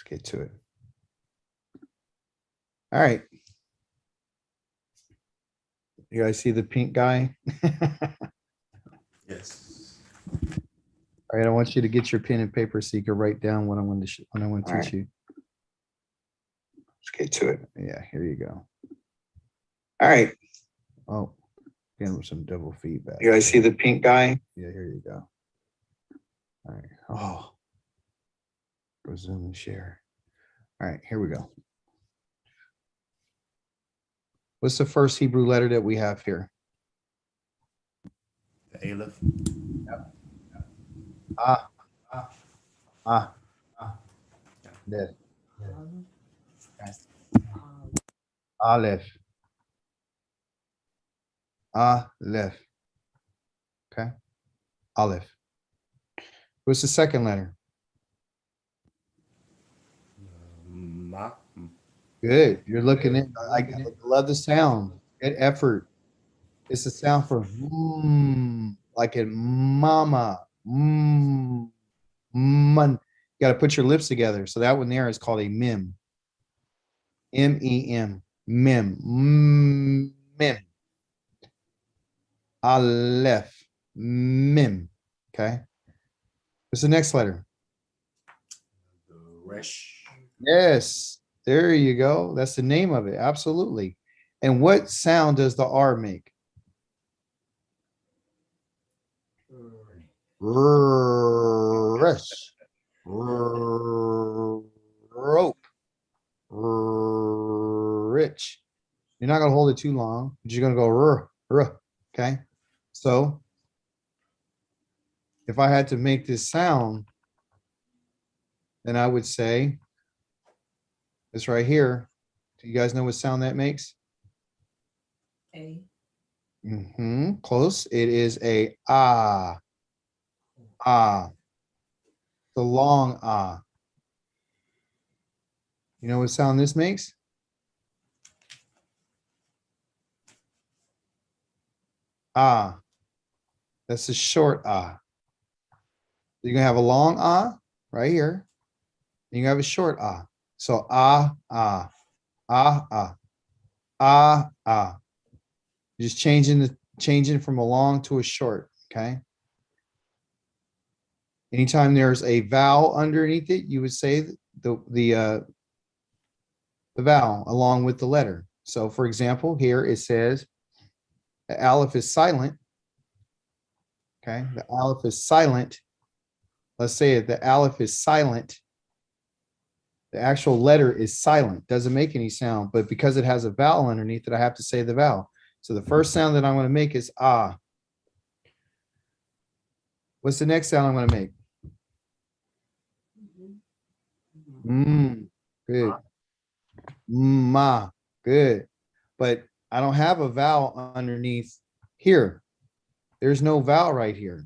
Let's get to it. All right. You guys see the pink guy? Yes. All right, I want you to get your pen and paper so you can write down what I want to teach you. Let's get to it. Yeah, here you go. All right. Oh, again, some double feedback. You guys see the pink guy? Yeah, here you go. All right. Oh, go zoom and share. All right, here we go. What's the first Hebrew letter that we have here? The Aleph. Aleph. Aleph. Aleph. Okay. Aleph. What's the second letter? Ma. Good. You're looking at, I love the sound. Good effort. It's a sound for like in mama. Man. You got to put your lips together. So that one there is called a mem. M-E-M. Mem. Mem. Aleph. Mem. Okay. What's the next letter? The Resh. Yes. There you go. That's the name of it. Absolutely. And what sound does the R make? Rush. Rope. Rich. You're not going to hold it too long. You're going to go okay. So if I had to make this sound, then I would say this right here. Do you guys know what sound that makes? A. Close. It is a ah. Ah. The long ah. You know what sound this makes? Ah. That's a short ah. You're gonna have a long ah right here. You have a short ah. So ah, ah, ah, ah, ah, ah. You're just changing from a long to a short. Okay. Anytime there's a vowel underneath it, you would say the vowel along with the letter. So for example, here it says the aleph is silent. Okay, the aleph is silent. Let's say it, the aleph is silent. The actual letter is silent, doesn't make any sound, but because it has a vowel underneath it, I have to say the vowel. So the first sound that I'm going to make is ah. What's the next sound I'm going to make? Good. Ma, good. But I don't have a vowel underneath here. There's no vowel right here.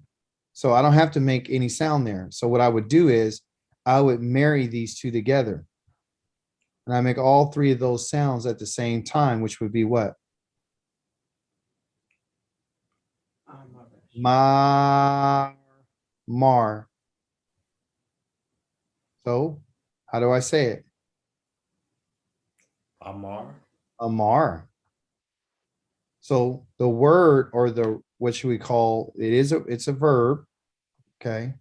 So I don't have to make any sound there. So what I would do is I would marry these two together. And I make all three of those sounds at the same time, which would be what? Mar. So how do I say it? Amar. Amar. So the word or what should we call it? It's a verb. Okay.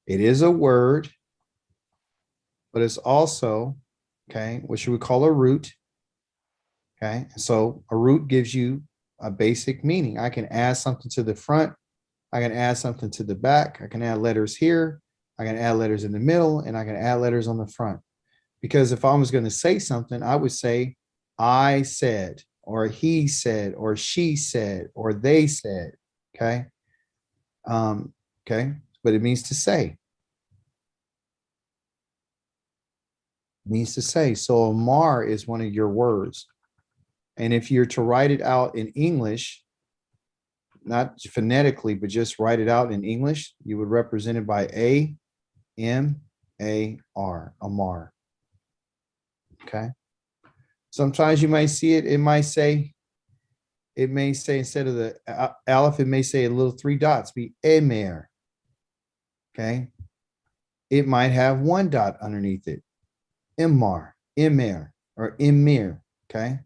It is a word, but it's also, okay, what should we call a root? Okay. So a root gives you a basic meaning. I can add something to the front. I can add something to the back. I can add letters here. I can add letters in the middle, and I can add letters on the front. Because if I was going to say something, I would say, I said, or he said, or she said, or they said. Okay. Okay. But it means to say. It means to say. So Amar is one of your words. And if you're to write it out in English, not phonetically, but just write it out in English, you would represent it by A-M-A-R, Amar. Okay. Sometimes you might see it, it may say instead of the aleph, it may say a little 3 dots, be Emer. Okay. It might have 1 dot underneath it. Immar, Immer, or Emir. Okay.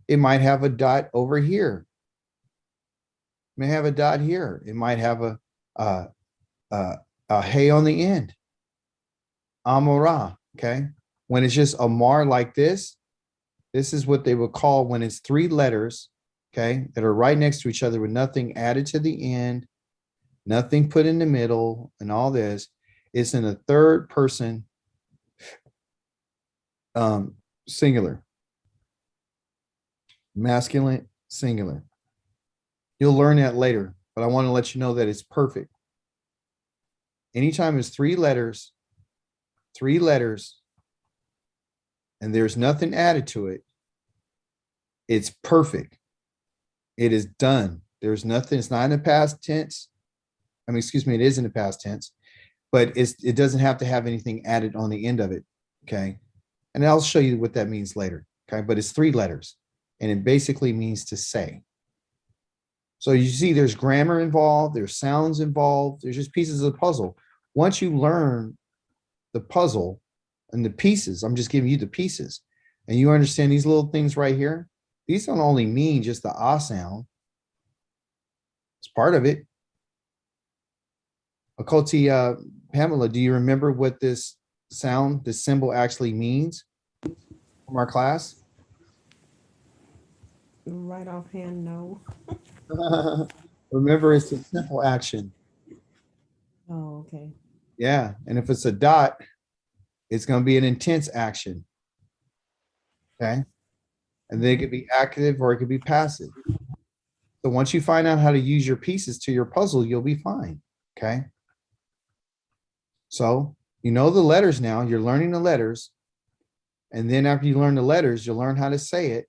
It might have a dot over here. It may have a dot here. It might have a, a hey on the end. Amorah. Okay. When it's just Amar like this is what they would call when it's three letters, okay, that are right next to each other with nothing added to the end, nothing put in the middle, and all this. It's in a third person singular, masculine singular. You'll learn that later, but I want to let you know that it's perfect. Anytime it's three letters, and there's nothing added to it, it's perfect. It is done. There's nothing, it's not in the past tense. I mean, excuse me, it is in the past tense, but it doesn't have to have anything added on the end of it. Okay. And I'll show you what that means later. Okay. But it's three letters and it basically means to say. So you see there's grammar involved, there's sounds involved, there's just pieces of the puzzle. Once you learn the puzzle and the pieces, I'm just giving you the pieces, and you understand these little things right here, these don't only mean just the ah sound. It's part of it. Okoti, Pamela, do you remember what this sound, this symbol actually means from our class? Right offhand, no. Remember, it's a simple action. Oh, okay. Yeah. And if it's a dot, it's going to be an intense action. Okay. And then it could be active or it could be passive. So once you find out how to use your pieces to your puzzle, you'll be fine. Okay. So you know the letters now, you're learning the letters. And then after you learn the letters, you'll learn how to say it.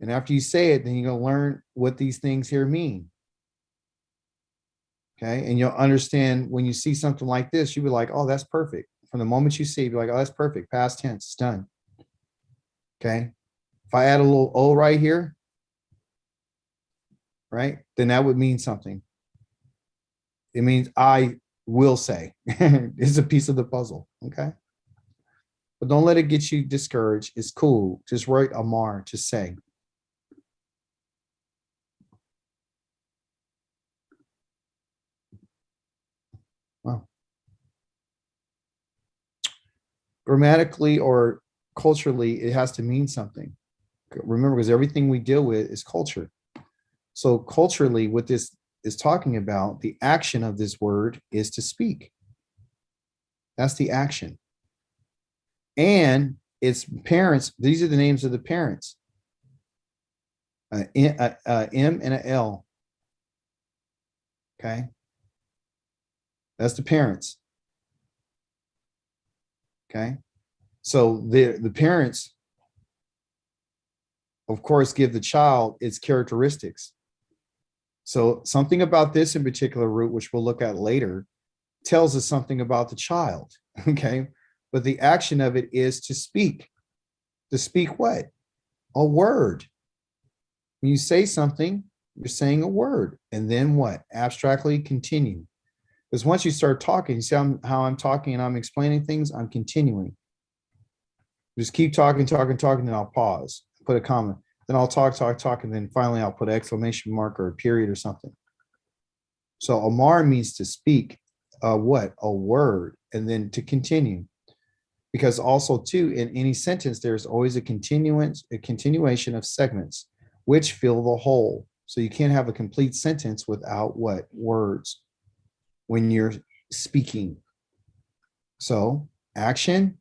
And after you say it, then you're going to learn what these things here mean. Okay. And you'll understand when you see something like this, you'll be like, oh, that's perfect. From the moment you see it, you're like, oh, that's perfect. Past tense, it's done. Okay. If I add a little O right here, right, then that would mean something. It means I will say. It's a piece of the puzzle. Okay. But don't let it get you discouraged. It's cool. Just write Amar to say. Wow. Grammatically or culturally, it has to mean something. Remember, because everything we deal with is culture. So culturally, what this is talking about, the action of this word is to speak. That's the action. And its parents, these are the names of the parents. M and a L. Okay. That's the parents. Okay. So the parents, of course, give the child its characteristics. So something about this in particular root, which we'll look at later, tells us something about the child. Okay. But the action of it is to speak. To speak what? A word. When you say something, you're saying a word. And then what? Abstractly continue. Because once you start talking, you see how I'm talking and I'm explaining things, I'm continuing. Just keep talking, then I'll pause, put a comma. Then I'll talk, and then finally I'll put an exclamation mark or a period or something. So Amar means to speak what? A word, and then to continue. Because also too, in any sentence, there's always a continuation of segments, which fill the whole. So you can't have a complete sentence without what? Words when you're speaking. So action,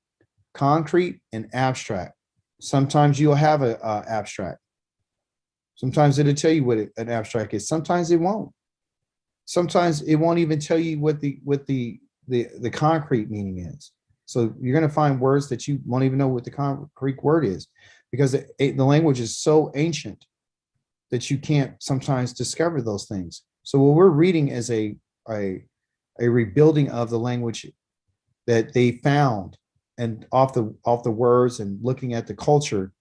concrete, and abstract. Sometimes you'll have a abstract. Sometimes it'll tell you what an abstract is. Sometimes it won't. Sometimes it won't even tell you what the concrete meaning is. So you're going to find words that you won't even know what the concrete word is, because the language is so ancient that you can't sometimes discover those things. So what we're reading is a rebuilding of the language that they found, and off the words and looking at the culture.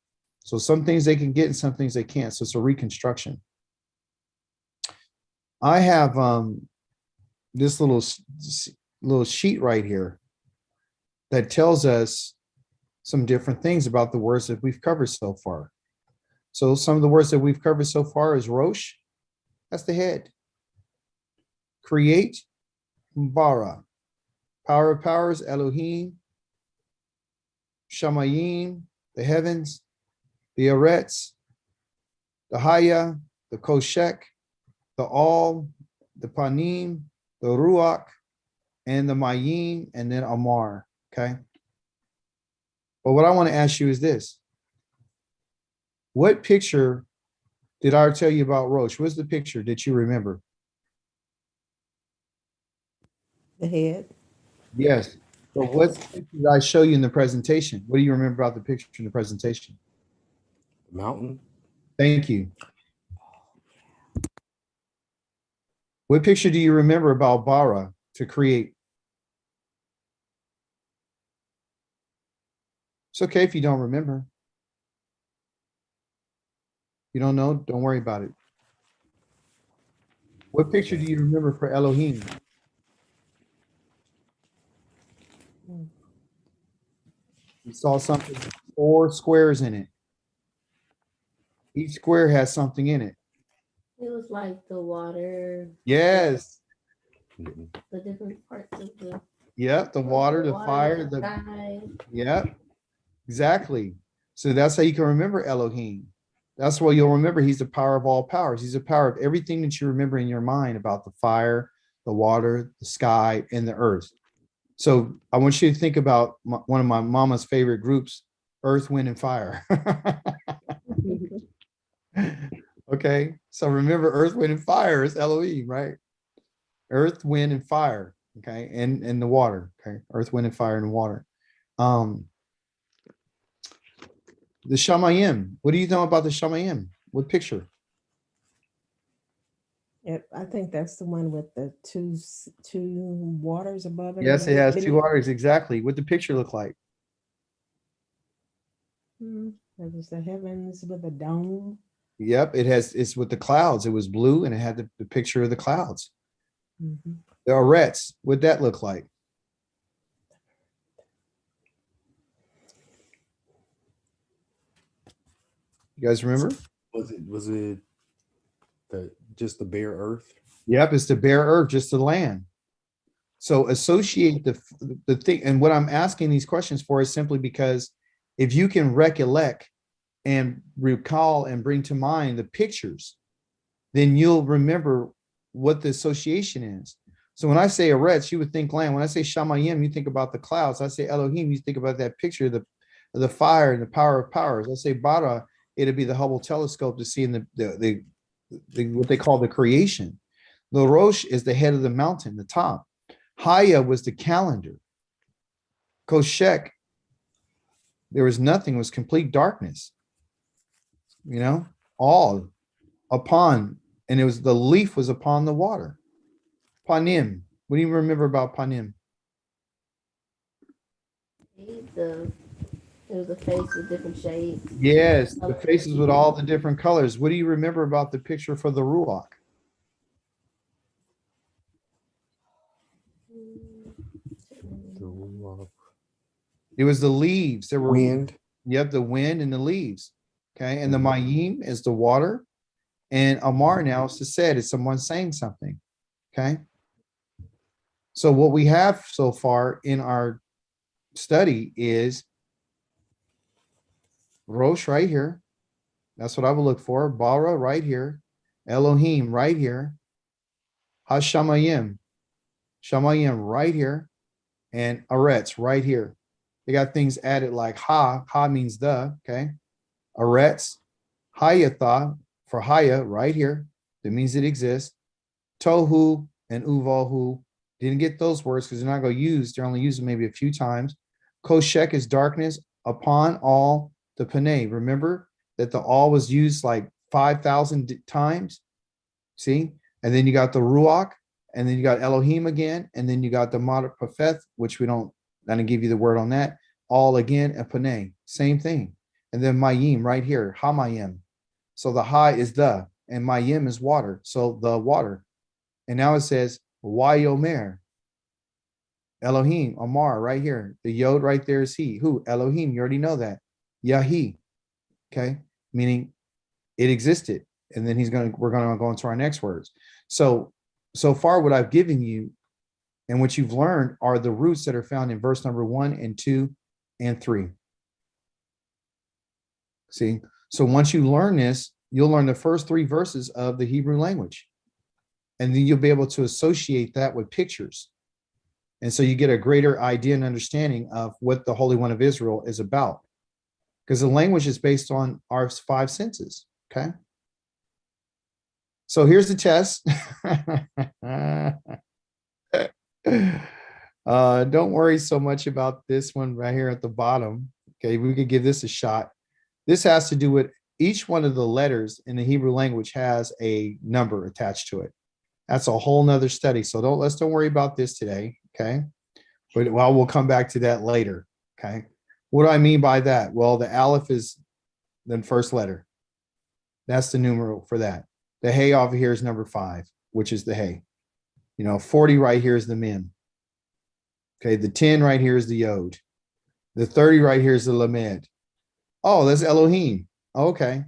So some things they can get and some things they can't. So it's a reconstruction. I have this little sheet right here that tells us some different things about the words that we've covered so far. So some of the words that we've covered so far is Rosh, that's the head. Create, Bara. Power of powers, Elohim. Shamayim, the heavens. The Aretz, the Haya, the Koshek, the All, the Panim, the Ruach, and the Mayim, and then Amar, okay? But what I want to ask you is this. What picture did I tell you about Rosh? What's the picture that you remember? The head. Yes. But what did I show you in the presentation? What do you remember about the picture in the presentation? Mountain. Thank you. What picture do you remember about bara to create? It's okay if you don't remember. You don't know, don't worry about it. What picture do you remember for Elohim? You saw something, 4 squares in it. Each square has something in it. It was like the water, Yes. Mhm. the different parts of the Yep, the water, the fire, the sky. yep, exactly. So that's how you can remember Elohim. That's why you'll remember he's the power of all powers. He's the power of everything that you remember in your mind about the fire, the water, the sky, and the earth. So I want you to think about one of my mama's favorite groups, Earth, Wind, and Fire. Okay, so remember Earth, Wind, and Fire is Elohim, right? Earth, wind, and fire, okay, and the water, okay, earth, wind, and fire, and water. The Shamayim, what do you know about the Shamayim? What picture? I think that's the one with the two waters above it. Yes, it has 2 waters, exactly. What the picture look like? It was the heavens with a dome. Yep, it's with the clouds. It was blue and it had the picture of the clouds. Mhm. The Aretz, what'd that look like? You guys remember? Was it just the bare earth? Yep, it's the bare earth, just the land. So associate the thing, and what I'm asking these questions for is simply because if you can recollect and recall and bring to mind the pictures, then you'll remember what the association is. So when I say Eretz, you would think land. When I say Shamayim, you think about the clouds. I say Elohim, you think about that picture of the fire and the power of powers. I say Bara, it'd be the Hubble telescope to see in the what they call the creation. The Rosh is the head of the mountain, the top. Haya was the calendar. Koshek, there was nothing, it was complete darkness. You know, all upon, and it was the leaf was upon the water. Panim, what do you remember about Panim? It was a face with different shades. Yes, the faces with all the different colors. What do you remember about the picture for the Ruach? It was the leaves. There were Wind. Yep, the wind and the leaves. Okay, and the Mayim is the water, and Amar now is the said. It's someone saying something. Okay. So what we have so far in our study is Rosh right here. That's what I would look for. Bara right here. Elohim right here. Hashamayim. Shamayim right here. And Aretz right here. They got things added like Ha. Ha means the. Okay. Aretz. Hayatha for Haya right here. That means it exists. Tohu and Uvahu. Didn't get those words because they're not going to use. They're only using maybe a few times. Koshek is darkness upon all the Panay. Remember that the all was used like 5,000 times. See? And then you got the Ruach, and then you got Elohim again, and then you got the Madat Pafeth, which we don't, I didn't give you the word on that. All again, and Panay. Same thing. And then Mayim right here, Hamayim. So the Ha is the, and Mayim is water. So the water. And now it says, Wayomer. Elohim, Amar, right here. The yod right there is he. Who? Elohim. You already know that. Yahi. Okay. Meaning it existed. And then we're gonna go into our next words. So far, what I've given you and what you've learned are the roots that are found in verse number 1 and 2 and 3. See, so once you learn this, you'll learn the first 3 verses of the Hebrew language. And then you'll be able to associate that with pictures. And so you get a greater idea and understanding of what the Holy One of Israel is about. Because the language is based on our 5 senses. Okay. So here's the test. Don't worry so much about this one right here at the bottom. Okay, we could give this a shot. This has to do with each one of the letters in the Hebrew language has a number attached to it. That's a whole nother study. So let's don't worry about this today. Okay. But we'll come back to that later. Okay. What do I mean by that? Well, the aleph is the first letter. That's the numeral for that. The hey over here is number 5, which is the hey. 40 right here is the mem. Okay, the 10 right here is the yod. The 30 right here is the lamed. Oh, that's Elohim. Okay.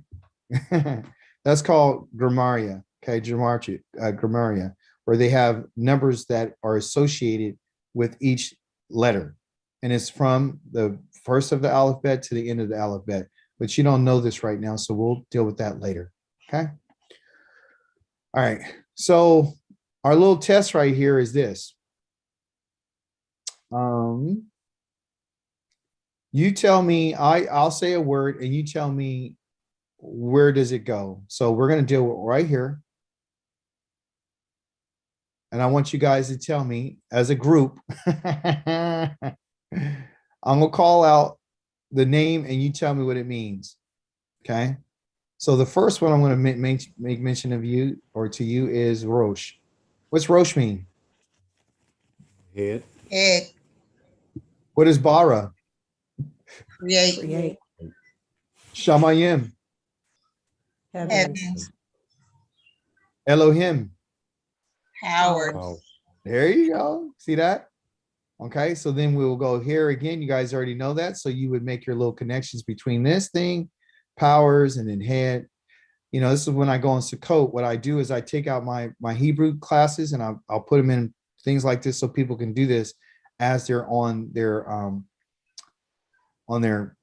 That's called grammaria. Okay, grammaria, where they have numbers that are associated with each letter. And it's from the first of the alphabet to the end of the alphabet. But you don't know this right now, so we'll deal with that later. Okay. All right. So our little test right here is this. You tell me, I'll say a word and you tell me where does it go. So we're going to deal with right here. And I want you guys to tell me as a group. I'm going to call out the name and you tell me what it means. Okay. So the first one I'm going to make mention of you or to you is Rosh. What's Rosh mean? Head. Head. What is Bara? Create. Create Shamayim. heavens. Heavens. Elohim. Howard. Wow. There you go. See that? Okay, so then we'll go here again. You guys already know that. So you would make your little connections between this thing, powers, and then head. This is when I go on Sukkot. What I do is I take out my Hebrew classes and I'll put them in things like this so people can do this as they're on their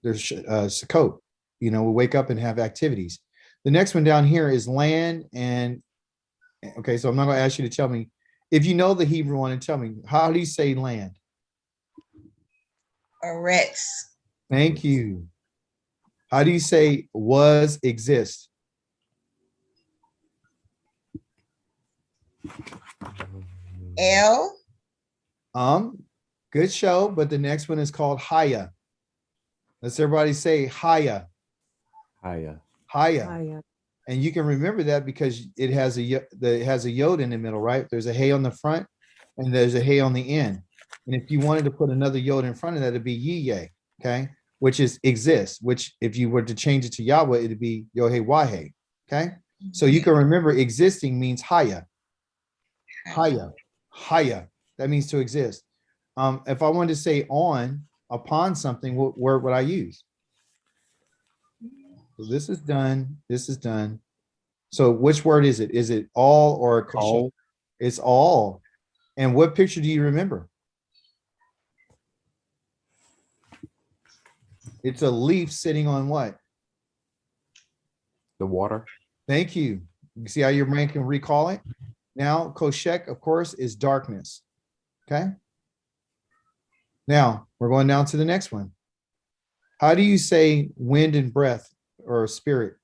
Sukkot. We wake up and have activities. The next one down here is land and okay, so I'm not going to ask you to tell me if you know the Hebrew one and tell me how do you say land? Eretz. Thank you. How do you say was exist? El. Good show, but the next one is called Haya. Let's everybody say Haya. Haya. Haya. Haya. And you can remember that because it has a yod in the middle, right? There's a hey on the front and there's a hey on the end. And if you wanted to put another yod in front of that, it'd be yiye, okay? Which is exists, which if you were to change it to Yahweh, it'd be yohe wahe, okay? So you can remember existing means haya. Haya. Haya. That means to exist. If I wanted to say upon something, what word would I use? So this is done. This is done. So which word is it? Is it all or All. It's all. And what picture do you remember? It's a leaf sitting on what? The water. Thank you. You see how your brain can recall it? Now, koshek, of course, is darkness. Okay. Now, we're going down to the next one. How do you say wind and breath or spirit?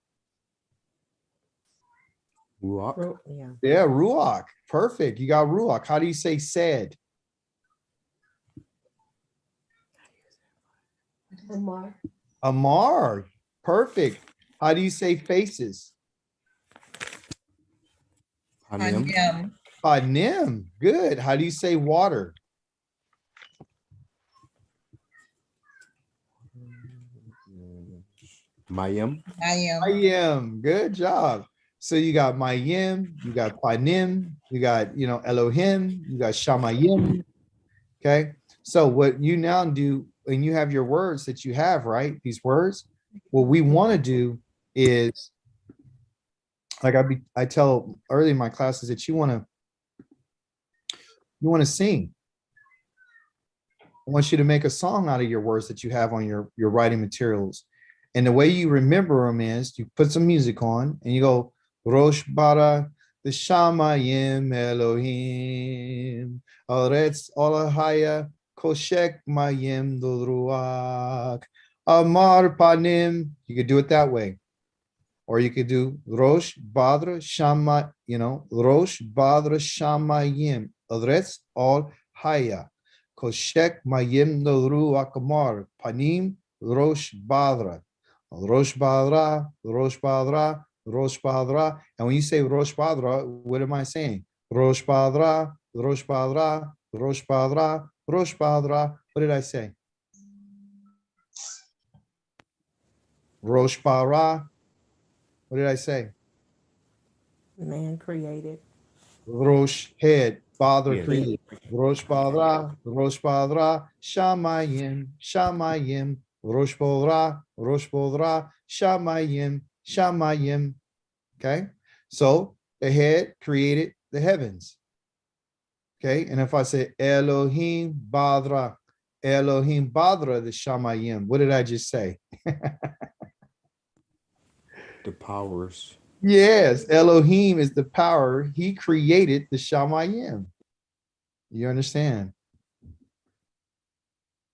Ruach. Yeah. Yeah, ruach. Perfect. You got ruach. How do you say said? Amar. Amar. Perfect. How do you say faces? Panim. Panim. Panim. Good. How do you say water? Mayim. Mayim. Mayim. Good job. So you got Mayim, you got Panim, you got Elohim, you got Shamayim, Okay. So what you now do, and you have your words that you have, right? These words, what we want to do is, like I tell early in my classes, that you want to sing. I want you to make a song out of your words that you have on your writing materials. And the way you remember them is you put some music on and you go, Rosh bara the Shamayim Elohim, Aretz Olahaya, Koshek Mayim Dodruach, Amar Panim. You could do it that way. Or you could do Rosh Badra Shama, Rosh Badra Shamayim, Aretz Olahaya. Koshek Mayim Nodru Akamar Panim Rosh Badra. Rosh Badra, Rosh Badra, Rosh Badra. And when you say Rosh Badra, what am I saying? Rosh Badra, Rosh Badra, Rosh Badra, Rosh Badra. What did I say? Rosh Badra. What did I say? Man created. Rosh head, Badra Yeah. created. Rosh Badra, Rosh Badra, Shamayim, Shamayim, Rosh Badra, Rosh Badra, Shamayim, Shamayim. Okay, so the head created the heavens. Okay, and if I say Elohim Badra, Elohim Badra, the Shamayim, what did I just say? The powers. Yes, Elohim is the power. He created the Shamayim. You understand?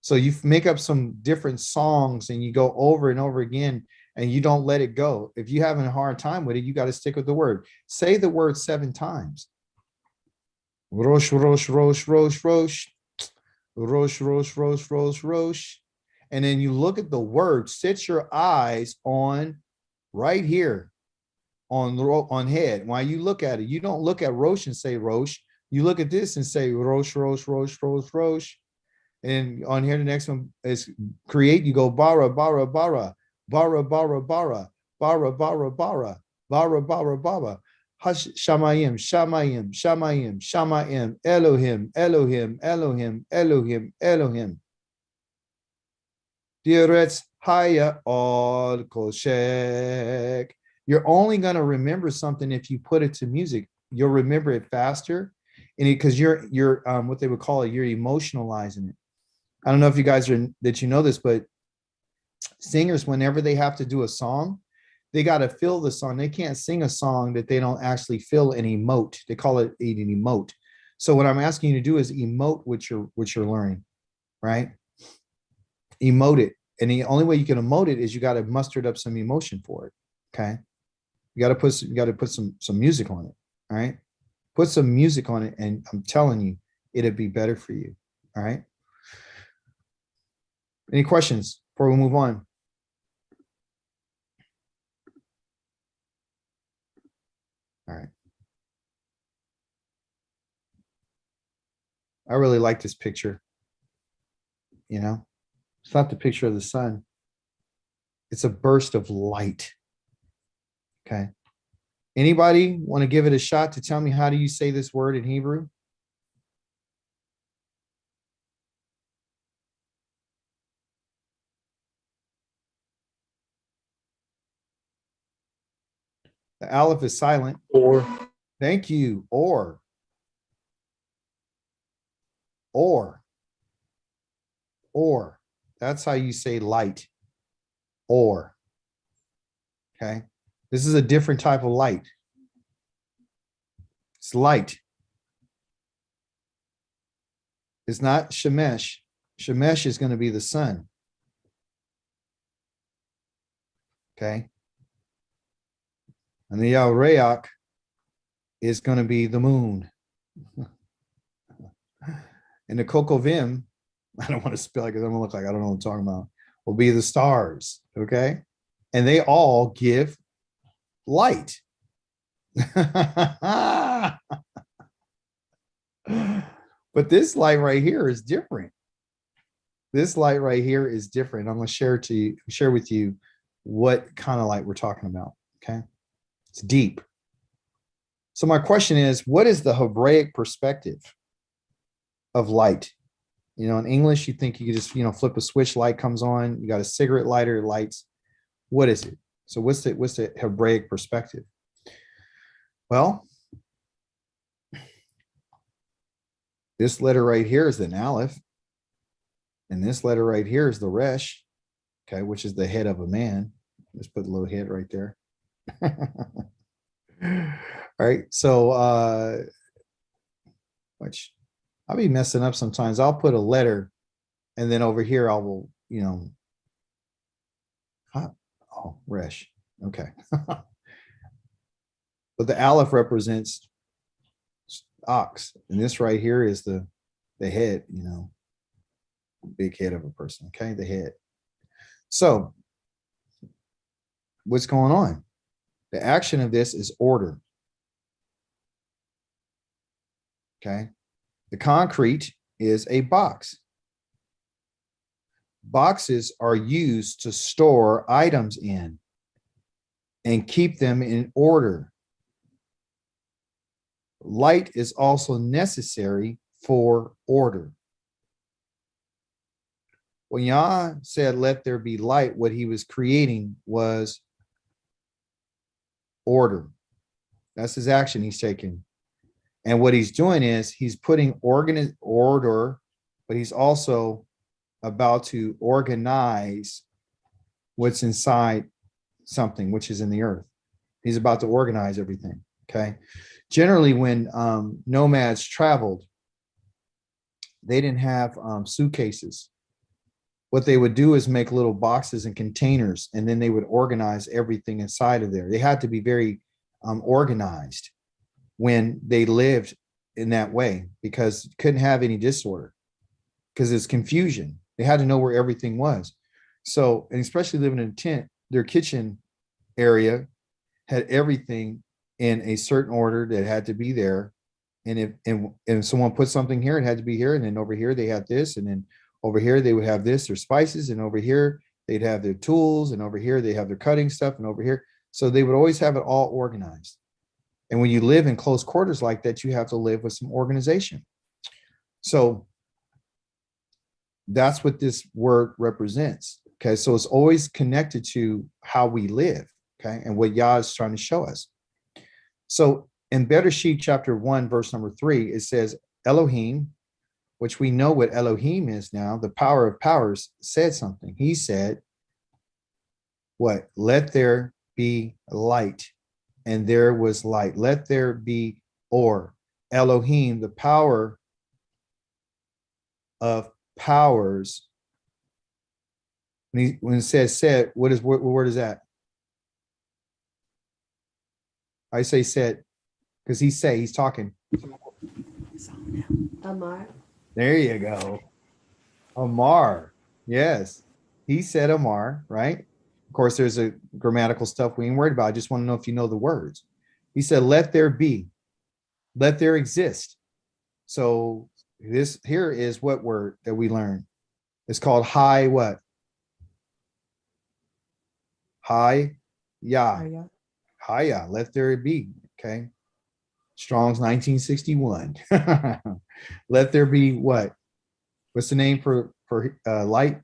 So you make up some different songs and you go over and over again and you don't let it go. If you're having a hard time with it, you got to stick with the word. Say the word 7 times. Rosh, Rosh, Rosh, Rosh, Rosh. Rosh, Rosh, Rosh, Rosh, Rosh. And then you look at the word, sit your eyes on right here on head. While you look at it, you don't look at Rosh and say Rosh. You look at this and say Rosh, Rosh, Rosh, Rosh, Rosh. And on here, the next one is create. You go bara, bara, bara, bara, bara, bara, bara, bara, bara, bara, bara, bara. Shamayim, Shamayim, Shamayim, Shamayim, Elohim, Elohim, Elohim, Elohim, Elohim. Dioretz Haya Od Koshek. You're only going to remember something if you put it to music. You'll remember it faster, and because you're what they would call it, you're emotionalizing it. I don't know if you guys are that you know this, but singers, whenever they have to do a song, they got to feel the song. They can't sing a song that they don't actually feel and emote. They call it an emote. So what I'm asking you to do is emote what you're learning, right? Emote it. And the only way you can emote it is you got to muster up some emotion for it. Okay. You got to put some music on it. All right. Put some music on it. And I'm telling you, it'll be better for you. All right. Any questions before we move on? All right. I really like this picture. You know, it's not the picture of the sun. It's a burst of light. Okay. Anybody want to give it a shot to tell me how do you say this word in Hebrew? The aleph is silent. Or Thank you. Or. That's how you say light. Or. Okay. This is a different type of light. It's light. It's not Shemesh. Shemesh is going to be the sun. Okay. And the Yahweh is going to be the moon. And the Kokovim, I don't want to spell it because I'm going to look like I don't know what I'm talking about, will be the stars. Okay. And they all give light. But this light right here is different. This light right here is different. I'm going to share with you what kind of light we're talking about. Okay. It's deep. So my question is, what is the Hebraic perspective of light? In English, you think you could just, flip a switch, light comes on, you got a cigarette lighter, lights. What is it? So what's the Hebraic perspective? Well, this letter right here is an Aleph, and this letter right here is the Resh, okay, which is the head of a man. Let's put a little head right there. All right, so which I'll be messing up sometimes. I'll put a letter, and then over here I will, Resh. Okay. But the Aleph represents ox, and this right here is the head, big head of a person. Okay, the head. So what's going on? The action of this is order. Okay. The concrete is a box. Boxes are used to store items in and keep them in order. Light is also necessary for order. When Yah said, let there be light, what he was creating was order. That's his action he's taking. And what he's doing is he's putting order, but he's also about to organize what's inside something, which is in the earth. He's about to organize everything. Okay. Generally, when nomads traveled, they didn't have suitcases. What they would do is make little boxes and containers, and then they would organize everything inside of there. They had to be very organized when they lived in that way, because you couldn't have any disorder, because it's confusion. They had to know where everything was. So, and especially living in a tent, their kitchen area had everything in a certain order that had to be there. And if someone put something here, it had to be here. And then over here, they had this. And then over here, they would have this, their spices. And over here, they'd have their tools. And over here, they have their cutting stuff. And over here. So they would always have it all organized. And when you live in close quarters like that, you have to live with some organization. So that's what this word represents. Okay. So it's always connected to how we live. Okay. And what Yah is trying to show us. So in Bereshit chapter 1, verse number 3, it says Elohim, which we know what Elohim is now, the power of powers, said something. He said, what? Let there be light. And there was light. Let there be or. Elohim, the power of powers. When it says said, what word is that? I say said because he's talking. Amar. There you go. Amar. Yes. He said Amar, right? Of course, there's a grammatical stuff we ain't worried about. I just want to know if you know the words. He said, let there be. Let there exist. So this here is what word that we learn. It's called high what? High Yah. Haya, let there be. Okay. Strong's 1961. Let there be what? What's the name for light?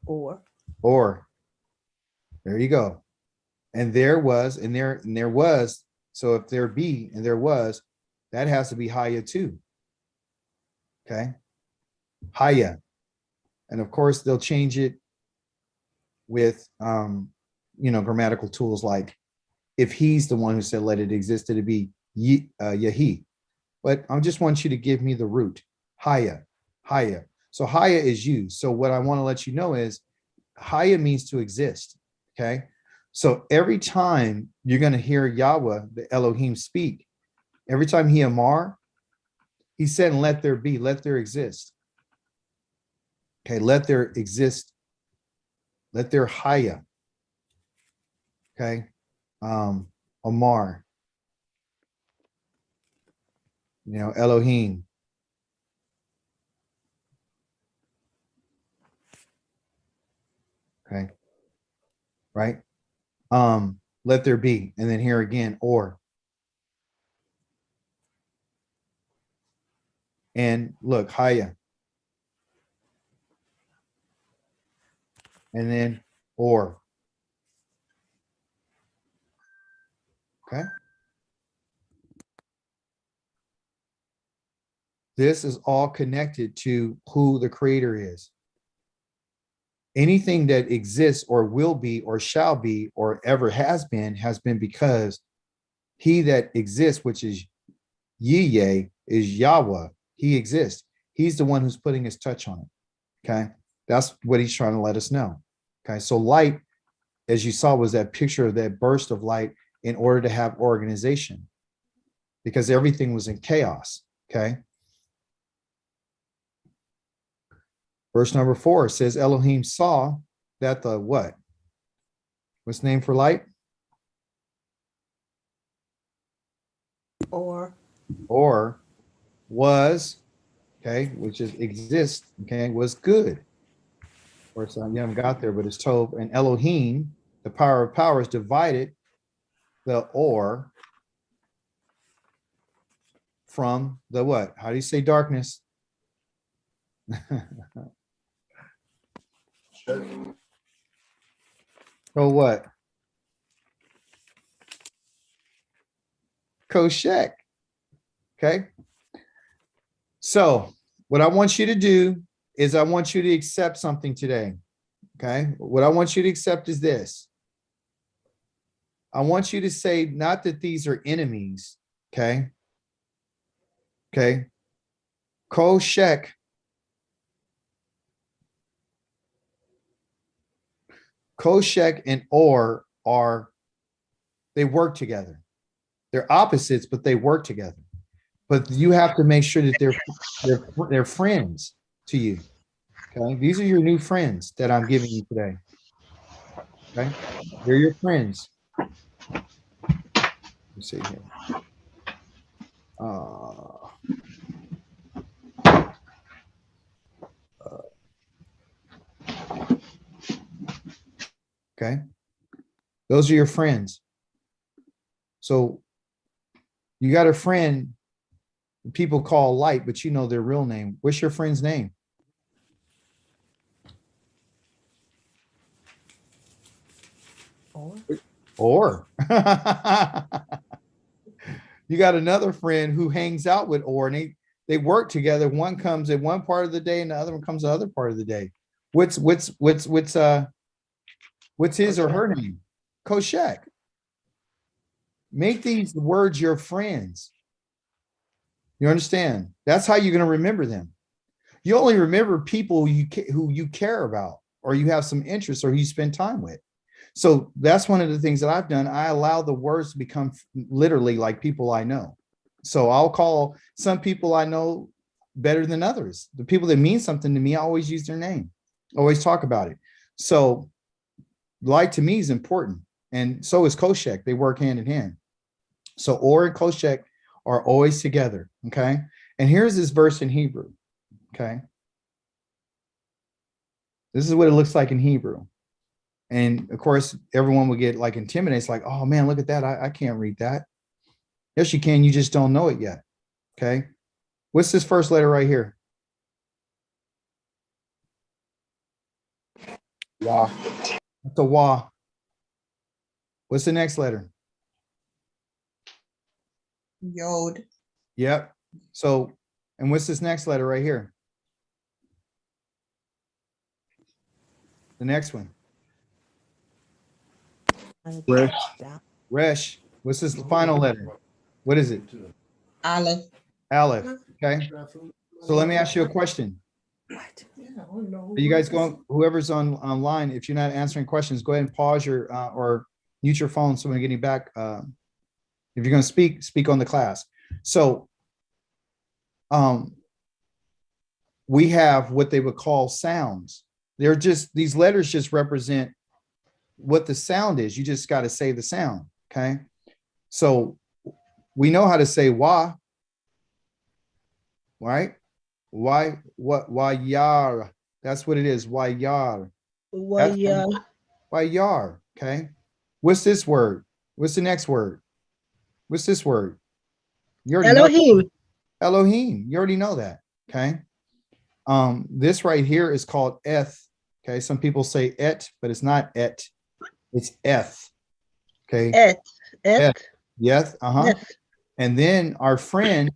Or. There you go. And there was, and there was. So if there be and there was, that has to be Haya too. Okay. Haya. And of course they'll change it with grammatical tools like if he's the one who said let it exist, it'd be Yahi. But I just want you to give me the root. Haya. So Haya is used. So what I want to let you know is Haya means to exist. Okay. So every time you're going to hear Yahweh, the Elohim, speak, every time he Amar, he said, let there be, let there exist. Okay. Let there exist. Let there Haya. Okay. Amar. Elohim. Okay. Right. Let there be. And then here again, or. And look, Haya. And then or. Okay. This is all connected to who the creator is. Anything that exists or will be or shall be or ever has been because he that exists, which is Yeh, is Yahweh. He exists. He's the one who's putting his touch on it. Okay. That's what he's trying to let us know. Okay. So light, as you saw, was that picture of that burst of light in order to have organization because everything was in chaos. Okay. Verse number 4 says Elohim saw that the what? What's the name for light? Or was, okay, which is exist, okay, was good. Of course, you haven't got there, but it's Tove. And Elohim, the power of powers, divided the or from the what? How do you say darkness? Oh, what? Koshek. Okay. So what I want you to do is I want you to accept something today. Okay. What I want you to accept is this. I want you to say not that these are enemies. Okay. Okay. Koshek. Koshek and Or are, they work together. They're opposites, but they work together. But you have to make sure that they're friends to you. Okay. These are your new friends that I'm giving you today. Okay. They're your friends. Let's see here. Okay. Those are your friends. So you got a friend people call light, but you know their real name. What's your friend's name? Or. You got another friend who hangs out with Or, and they work together. One comes at one part of the day and the other one comes the other part of the day. What's his or her name? Koshek. Make these words your friends. You understand? That's how you're going to remember them. You only remember people who you care about, or you have some interest, or you spend time with. So that's one of the things that I've done. I allow the words to become literally like people I know. So I'll call some people I know better than others. The people that mean something to me, I always use their name, always talk about it. So light to me is important. And so is Koshek. They work hand in hand. So Or and Koshek are always together. Okay. And here's this verse in Hebrew. Okay. This is what it looks like in Hebrew. And of course, everyone would get like intimidated. It's like, oh man, look at that. I can't read that. Yes, you can. You just don't know it yet. Okay. What's this first letter right here? Wah. That's a wah. What's the next letter? Yod. Yep. So, and what's this next letter right here? The next one. Resh. What's this final letter? What is it? Aleph. Aleph. Okay. So let me ask you a question. Are you guys going, whoever's online, if you're not answering questions, go ahead and pause your or mute your phone so when you're getting back. If you're going to speak on the class. So we have what they would call sounds. They're just, these letters just represent what the sound is. You just got to say the sound. Okay. So we know how to say wah, right? Why, why yar? That's what it is. Why yar? Why yar? Okay. What's this word? What's the next word? What's this word? You already know. Elohim. Elohim. You already know that. Okay. This right here is called eth. Okay. Some people say et, but it's not et. It's eth. Okay. Et. Eth. Yes. Yes. And then our friend,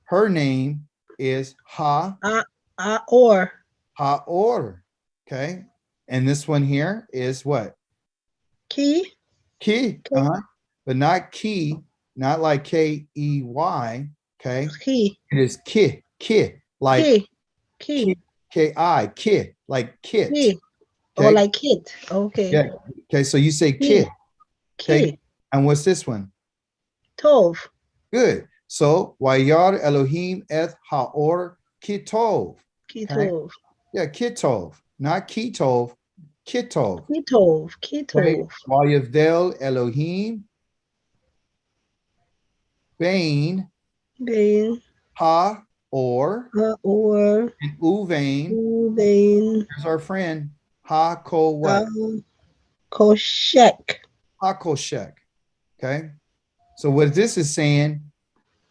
her name is Or. Haor. Okay. And this one here is what? Key. Ki. But not key, not like Key. Okay. Key. It is ki, like Key. Key. Ki, kid, like kit. Key. Or Okay. like kid. Okay. Yeah. Okay. So you say Key. kid. Key. Okay. And what's this one? Tove. Good. So Wayar Elohim eth haor kitov. Kitov. Yeah, kitov, not kitov, kitov. Kitov. Okay. Kitov. Wayavdel Elohim Bain Bain. ha or Or. and uvain. Bain. Here's our friend ha ko what? Koshek. Ha koshek. Okay. So what this is saying,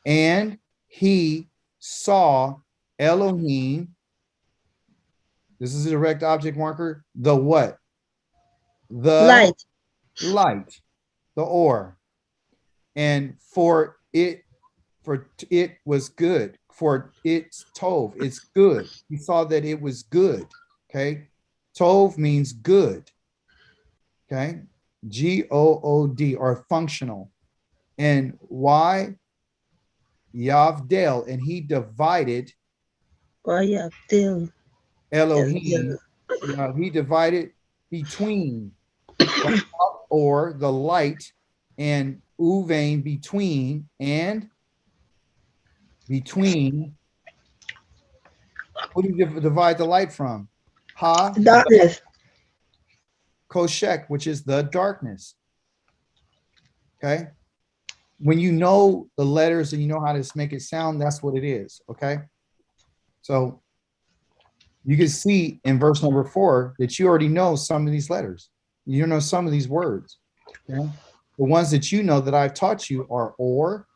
and he saw Elohim. This is a direct object marker. The what? The Light. the or. And for it was good. For it's Tove, it's good. He saw that it was good. Okay. Tove means good. Okay. Good or functional. And why? Yavdel, and he divided Wayavdil. Elohim. He divided between or the light and uvain between and between. What do you divide the light from? Ha Darkness. koshek, which is the darkness. Okay. When you know the letters and you know how to make it sound, that's what it is. Okay. So you can see in verse number 4 that you already know some of these letters. You know some of these words. Okay? The ones that you know that I've taught you are or,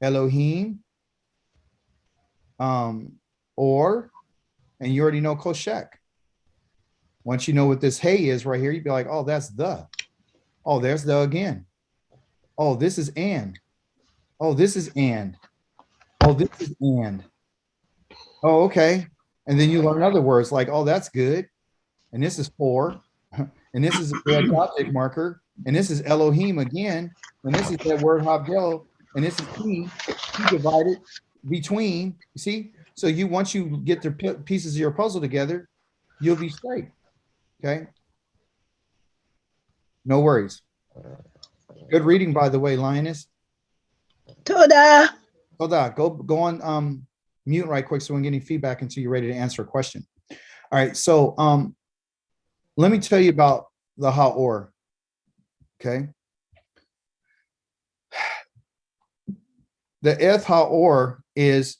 Elohim, or, and you already know koshek. Once you know what this hey is right here, you'd be like, oh, that's the. Oh, there's the again. Oh, this is and. Oh, this is and. Oh, this is and. Oh, okay. And then you learn other words like, oh, that's good. And this is for. And this is a direct object marker. And this is Elohim again. And this is that word Havdel. And this is he divided between. You see? So once you get the pieces of your puzzle together, you'll be straight. Okay. No worries. Good reading, by the way, Lioness. Toda. Hold on. Go on mute right quick so we can get any feedback until you're ready to answer a question. All right. So let me tell you about the Ha'or. Okay. The Eth Ha'or is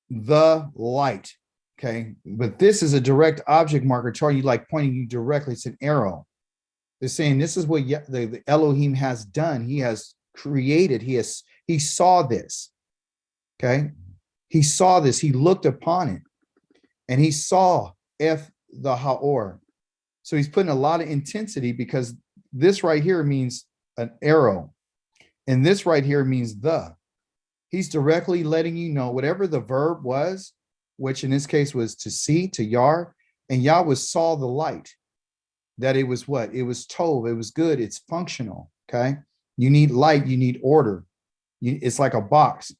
the light. Okay. But this is a direct object marker telling you, like pointing you directly. It's an arrow. They're saying this is what the Elohim has done. He has created. He saw this. Okay. He saw this. He looked upon it. And he saw the Ha'or. So he's putting a lot of intensity because this right here means an arrow. And this right here means the. He's directly letting you know whatever the verb was, which in this case was to see, to yar, and Yahweh saw the light. That it was what? It was Tove. It was good. It's functional. Okay. You need light. You need order. It's like a box.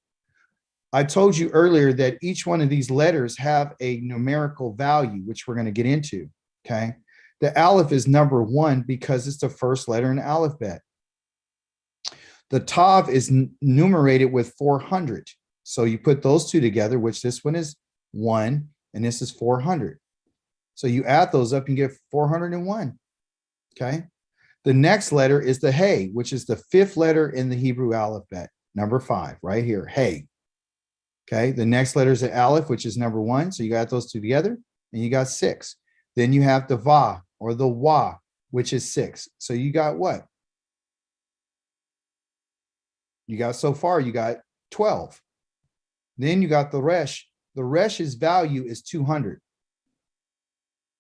I told you earlier that each one of these letters have a numerical value, which we're going to get into. Okay. The Aleph is number 1 because it's the first letter in the alphabet. The Tov is numerated with 400. So you put those two together, which this one is 1 and this is 400. So you add those up and get 401. Okay. The next letter is the Hey, which is the 5th letter in the Hebrew alphabet, number 5, right here. Hey. Okay. The next letter is the Aleph, which is number 1. So you got those two together and you got 6. Then you have the Va or the Wa, which is 6. So you got what? You got so far, you got 12. Then you got the resh. The resh's value is 200.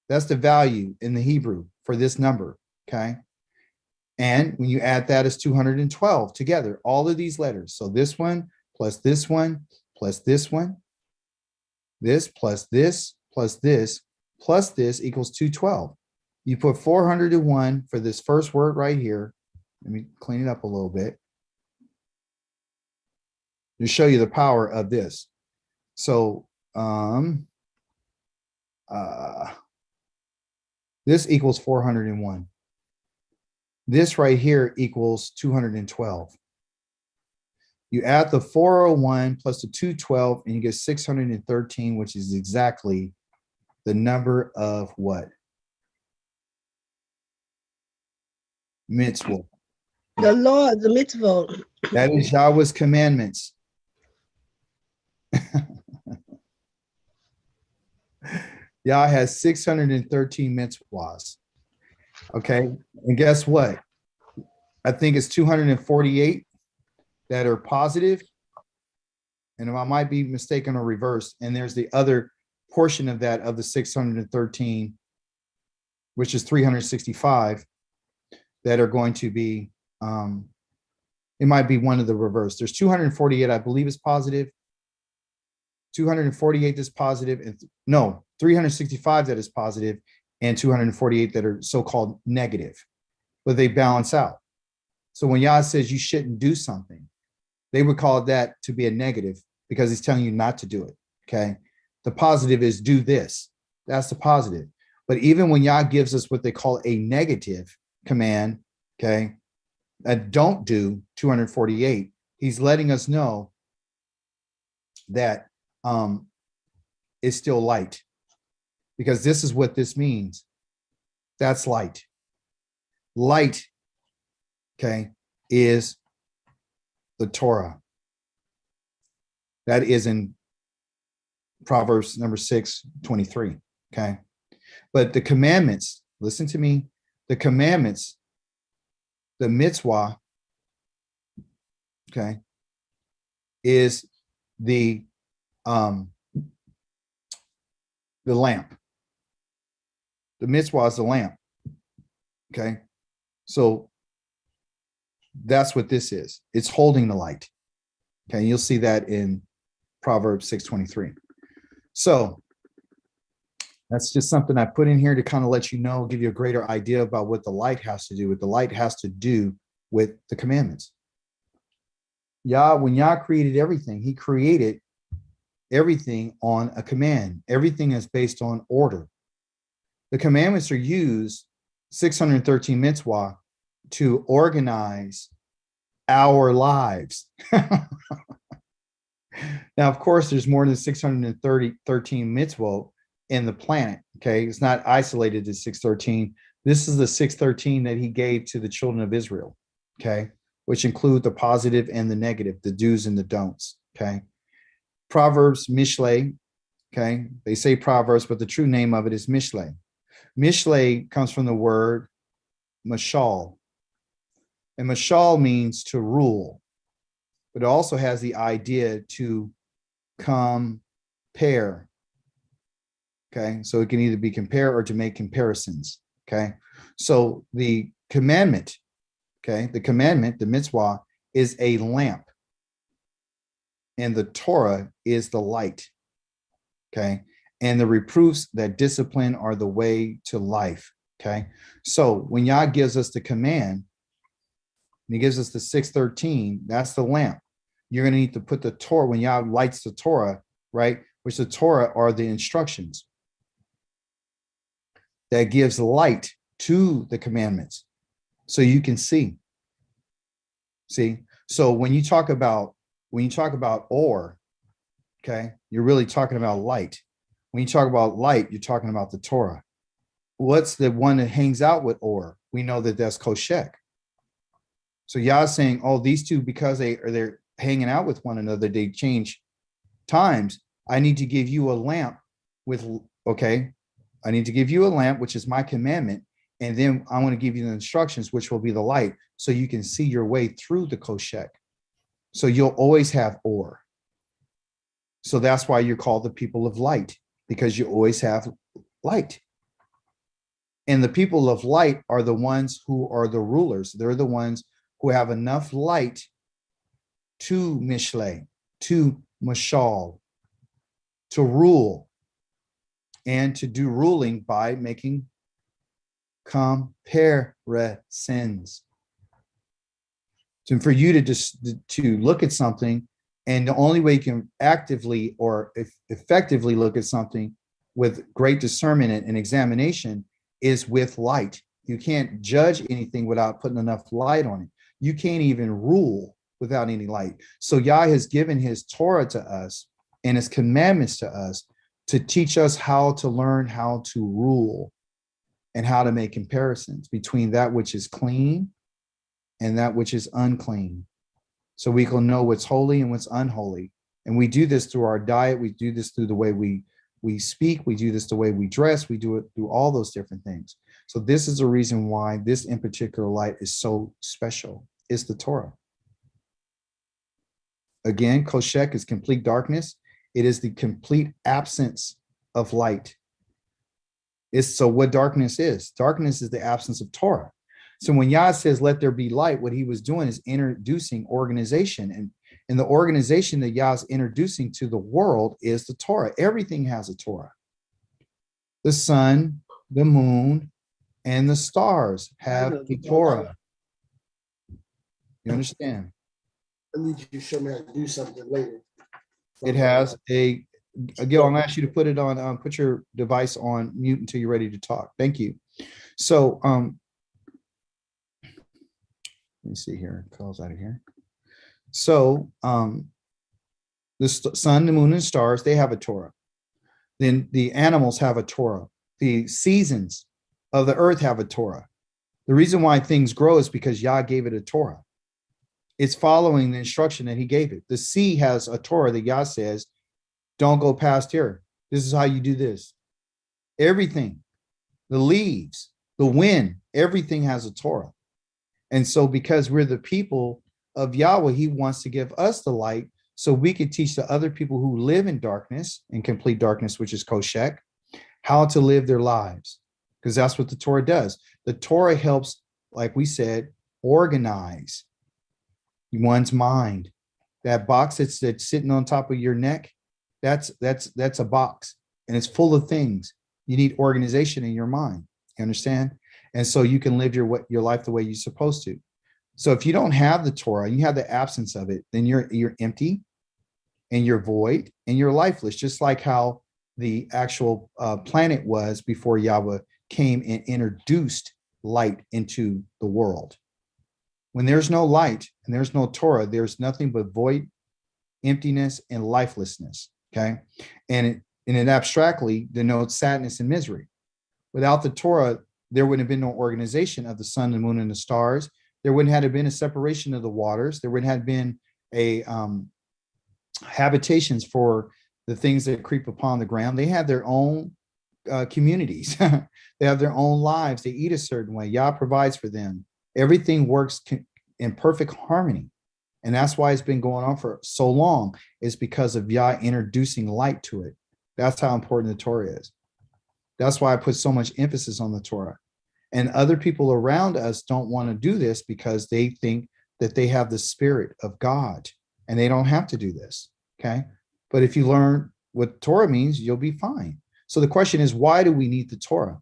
That's the value in the Hebrew for this number, okay? And when you add that as 212 together, all of these letters. So this one plus this one plus this one, this plus this plus this plus this equals 212. You put 401 for this first word right here. Let me clean it up a little bit to show you the power of this. So this equals 401. This right here equals 212. You add the 401 plus the 212 and you get 613, which is exactly the number of what? Mitzvah. The Lord, the mitzvah. That is Yahweh's commandments. Yah has 613 mitzvahs. Okay. And guess what? I think it's 248 that are positive, and I might be mistaken or reversed. And there's the other portion of that of the 613, which is 365, that are going to be, it might be one of the reverse. There's 248, I believe, is positive. 248 is positive, and no, 365 that is positive, and 248 that are so-called negative, but they balance out. So when Yah says you shouldn't do something, they would call that to be a negative because he's telling you not to do it, okay? The positive is do this. That's the positive. But even when Yah gives us what they call a negative command, okay, don't do 248, he's letting us know that it's still light, because this is what this means. That's light. Light, okay, is the Torah. That is in Proverbs number 6:23, okay? But the commandments, listen to me, the commandments, the mitzvah, okay, is the lamp. The mitzvah is the lamp, okay? So that's what this is. It's holding the light. Okay, you'll see that in Proverbs 6:23. So that's just something I put in here to kind of let you know, give you a greater idea about what the light has to do with. The light has to do with the commandments. Yah, when Yah created everything, he created everything on a command. Everything is based on order. The commandments are used, 613 mitzvah, to organize our lives. Now, of course, there's more than 613 mitzvot in the planet. Okay, it's not isolated to 613. This is the 613 that he gave to the children of Israel. Okay, which include the positive and the negative, the do's and the don'ts. Okay, Proverbs, Mishle. Okay, they say Proverbs, but the true name of it is Mishle. Mishle comes from the word mashal. And mashal means to rule, but it also has the idea to compare. Okay, so it can either be compare or to make comparisons. Okay, so the commandment, okay, the commandment, the mitzvah, is a lamp, and the Torah is the light. Okay, and the reproofs that discipline are the way to life. Okay, so when Yah gives us the command, and he gives us the 613, that's the lamp. You're going to need to put the Torah, when Yah lights the Torah, right? Which the Torah are the instructions that gives light to the commandments. So you can see. See? So when you talk about or, okay, you're really talking about light. When you talk about light, you're talking about the Torah. What's the one that hangs out with or? We know that that's koshek. So Yah is saying, oh, these two, because they're hanging out with one another, they change times. I need to give you a lamp with, okay, I need to give you a lamp, which is my commandment. And then I want to give you the instructions, which will be the light, so you can see your way through the koshek. So you'll always have or. So that's why you're called the people of light, because you always have light. And the people of light are the ones who are the rulers. They're the ones who have enough light to mishle, to mashal, to rule, and to do ruling by making comparisons. So for you to just to look at something, and the only way you can actively or effectively look at something with great discernment and examination is with light. You can't judge anything without putting enough light on it. You can't even rule without any light. So Yah has given his Torah to us and his commandments to us to teach us how to learn how to rule and how to make comparisons between that which is clean and that which is unclean. So we can know what's holy and what's unholy. And we do this through our diet. We do this through the way we speak. We do this the way we dress. We do it through all those different things. So this is a reason why this in particular light is so special. It's the Torah. Again, Koshek is complete darkness. It is the complete absence of light. So what darkness is? Darkness is the absence of Torah. So when Yah says, let there be light, what he was doing is introducing organization. And the organization that Yah's introducing to the world is the Torah. Everything has a Torah. The sun, the moon, and the stars have the Torah. You understand? I need you to show me how to do something later. It has Gil, I'm gonna ask you to put it on, put your device on mute until you're ready to talk. Thank you. So, let me see here, calls out of here. So, the sun, the moon, and stars, they have a Torah. Then the animals have a Torah. The seasons of the earth have a Torah. The reason why things grow is because Yah gave it a Torah. It's following the instruction that he gave it. The sea has a Torah that Yah says, don't go past here. This is how you do this. Everything, the leaves, the wind, everything has a Torah. And so because we're the people of Yahweh, he wants to give us the light so we can teach the other people who live in darkness, in complete darkness, which is Koshek, how to live their lives. Because that's what the Torah does. The Torah helps, like we said, organize one's mind. That box that's sitting on top of your neck, that's a box, and it's full of things. You need organization in your mind. You understand? And so you can live your life the way you're supposed to. So if you don't have the Torah, you have the absence of it, then you're empty and you're void and you're lifeless, just like how the actual planet was before Yahweh came and introduced light into the world. When there's no light and there's no Torah, there's nothing but void, emptiness, and lifelessness. Okay. And it abstractly denotes sadness and misery. Without the Torah, there wouldn't have been no organization of the sun, the moon, and the stars. There wouldn't have been a separation of the waters. There wouldn't have been a habitations for the things that creep upon the ground. They have their own communities. They have their own lives. They eat a certain way. Yah provides for them. Everything works in perfect harmony. And that's why it's been going on for so long, is because of Yah introducing light to it. That's how important the Torah is. That's why I put so much emphasis on the Torah. And other people around us don't want to do this because they think that they have the spirit of God and they don't have to do this. Okay. But if you learn what Torah means, you'll be fine. So the question is, why do we need the Torah?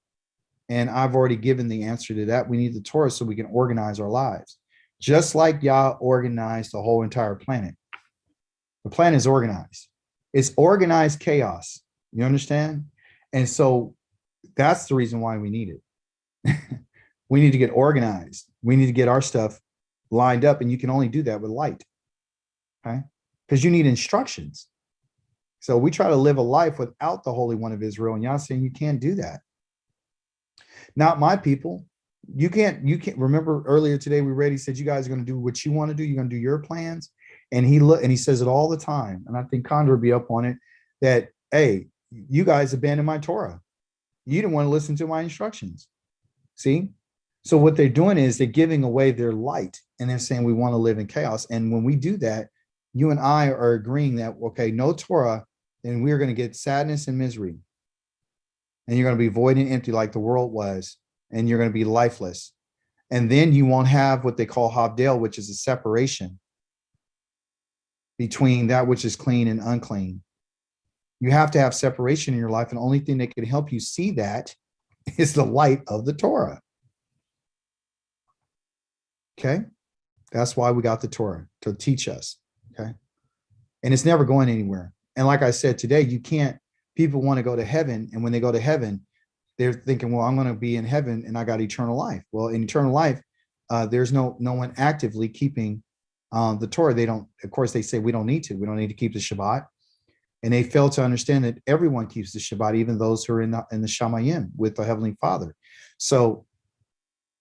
And I've already given the answer to that. We need the Torah so we can organize our lives. Just like Yah organized the whole entire planet. The planet is organized. It's organized chaos. You understand? And so that's the reason why we need it. We need to get organized. We need to get our stuff lined up. And you can only do that with light. Okay? Because you need instructions. So we try to live a life without the Holy One of Israel. And Yah's saying you can't do that. Not my people. You can't remember earlier today we read, he said, you guys are going to do what you want to do. You're going to do your plans. And he says it all the time. And I think Condor will be up on it that, hey, you guys abandoned my Torah. You didn't want to listen to my instructions. See? So what they're doing is they're giving away their light and they're saying we want to live in chaos. And when we do that, you and I are agreeing that, okay, no Torah then we're going to get sadness and misery. And you're going to be void and empty like the world was. And you're going to be lifeless. And then you won't have what they call Havdil, which is a separation between that which is clean and unclean. You have to have separation in your life. And the only thing that can help you see that is the light of the Torah. Okay. That's why we got the Torah, to teach us. Okay. And it's never going anywhere. And like I said today, you can't, people want to go to heaven. And when they go to heaven, they're thinking, well, I'm going to be in heaven and I got eternal life. Well, in eternal life, there's no one actively keeping the Torah. They don't, of course, they say we don't need to keep the Shabbat. And they fail to understand that everyone keeps the Shabbat, even those who are in the Shamayim with the Heavenly Father. So,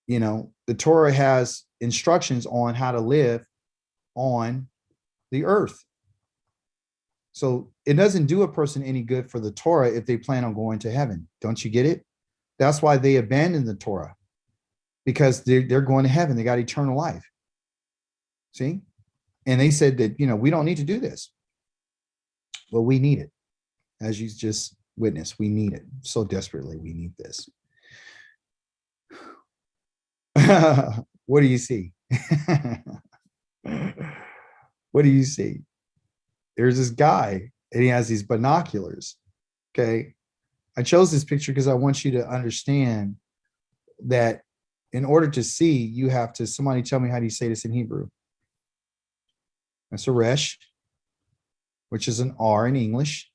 the Torah has instructions on how to live on the earth. So it doesn't do a person any good for the Torah if they plan on going to heaven. Don't you get it? That's why they abandoned the Torah, because they're going to heaven. They got eternal life. See? And they said that, we don't need to do this. Well, we need it. As you just witnessed, we need it so desperately. We need this. What do you see? What do you see? There's this guy and he has these binoculars. Okay. I chose this picture because I want you to understand that in order to see, you have to, somebody tell me, how do you say this in Hebrew? That's a resh, which is an R in English.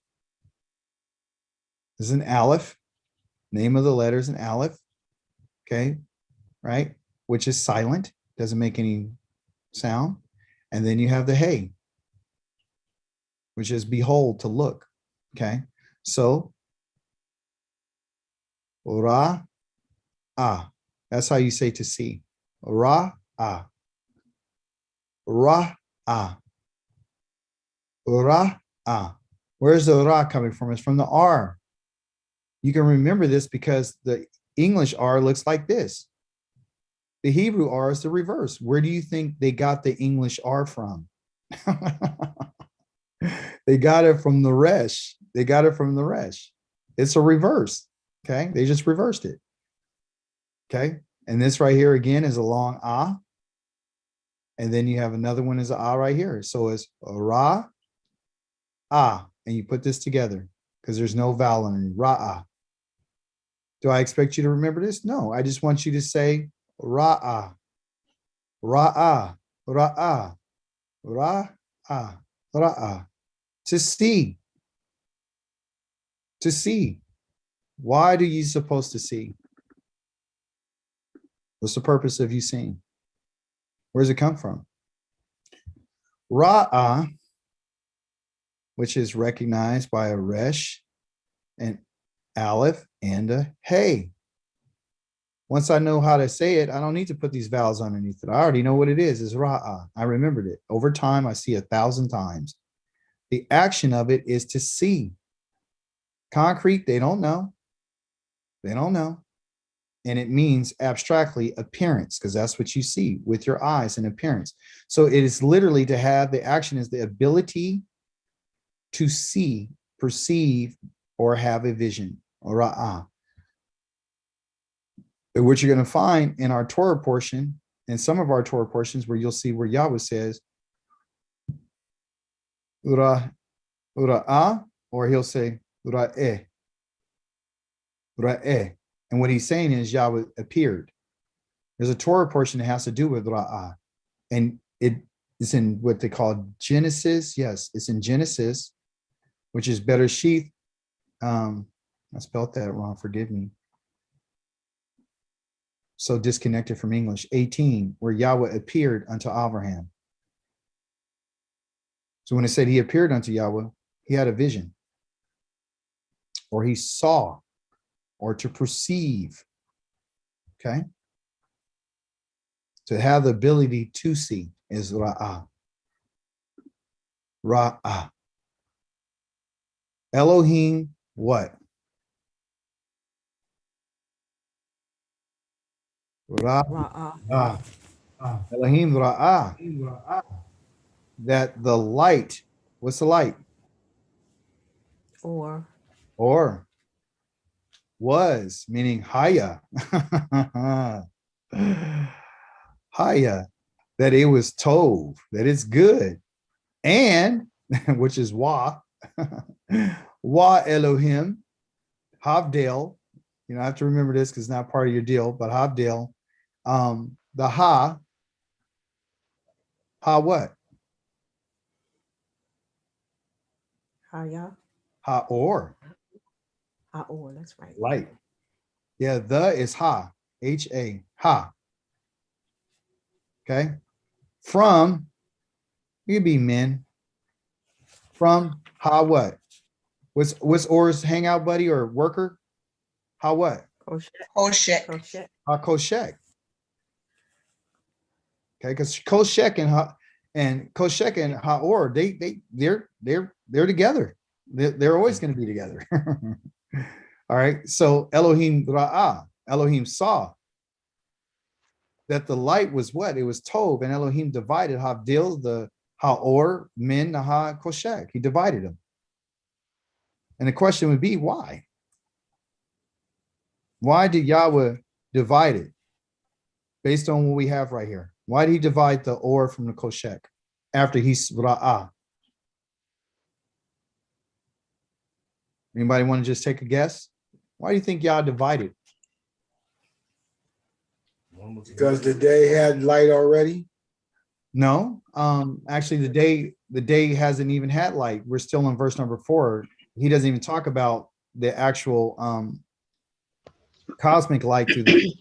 This is an aleph. Name of the letter is an aleph. Okay. Right. Which is silent. Doesn't make any sound. And then you have the hey, which is behold, to look. Okay. So ra, ah. That's how you say to see. Ra, ah. Ra, ah. Ra, ah. Where's the ra coming from? It's from the R. You can remember this because the English R looks like this. The Hebrew R is the reverse. Where do you think they got the English R from? They got it from the resh. They got it from the resh. It's a reverse. Okay. They just reversed it. Okay. And this right here again is a long ah. And then you have another one is a ah right here. So it's ra, ah. And you put this together because there's no vowel in it. Ra, ah. Do I expect you to remember this? No. I just want you to say ra, ah. Ra, ah. Ra, ah. Ra, ah. Ra, ah. To see. To see. Why do you supposed to see? What's the purpose of you seeing? Where does it come from? Ra'ah, which is recognized by a resh, an aleph, and a hey. Once I know how to say it, I don't need to put these vowels underneath it. I already know what it is. It's ra'ah. I remembered it. Over time, I see 1,000 times. The action of it is to see. Concrete, they don't know. They don't know. And it means abstractly appearance, because that's what you see with your eyes and appearance. So it is literally to have the action is the ability to see, perceive, or have a vision, or ra'ah. What you're going to find in our Torah portion, in some of our Torah portions, where you'll see where Yahweh says, ura'ah, or he'll say, ura'eh. Ura'eh. And what he's saying is Yahweh appeared. There's a Torah portion that has to do with ra'ah. And it is in what they call Genesis. Yes, it's in Genesis, which is Bereshith. I spelled that wrong. Forgive me. So disconnected from English. 18, where Yahweh appeared unto Avraham. So when it said he appeared unto Yahweh, he had a vision, or he saw, or to perceive. Okay. To have the ability to see is ra'ah. Ra'ah. Elohim, what? Ra'ah. Elohim ra'ah. That the light, what's the light? Or was, meaning haya. Haya, that it was tov, that it's good. And, which is wa, wa Elohim, Havdel. You know, I have to remember this because it's not part of your deal, but Havdel. The ha what? Haya. Ha or, Haor, that's right. light. Yeah, the is ha, H-A, ha. Okay. From, you could be men. From ha what? What's Or's hangout buddy or worker? Ha what? Koshek. Hoshek. Koshek. Ha Koshek. Okay, because Koshek and Koshek and Haor, they're together. They're always going to be together. All right. So Elohim Ra'ah, Elohim saw that the light was what? It was Tov, and Elohim divided Havdil, the Haor, Min, Ha Koshek. He divided them. And the question would be, why? Why did Yahweh divide it? Based on what we have right here. Why did he divide the Or from the Koshek after he's Ra'ah? Anybody want to just take a guess? Why do you think Yah divided? Because the day had light already. No, actually the day hasn't even had light. We're still in verse number 4. He doesn't even talk about the actual cosmic light through the.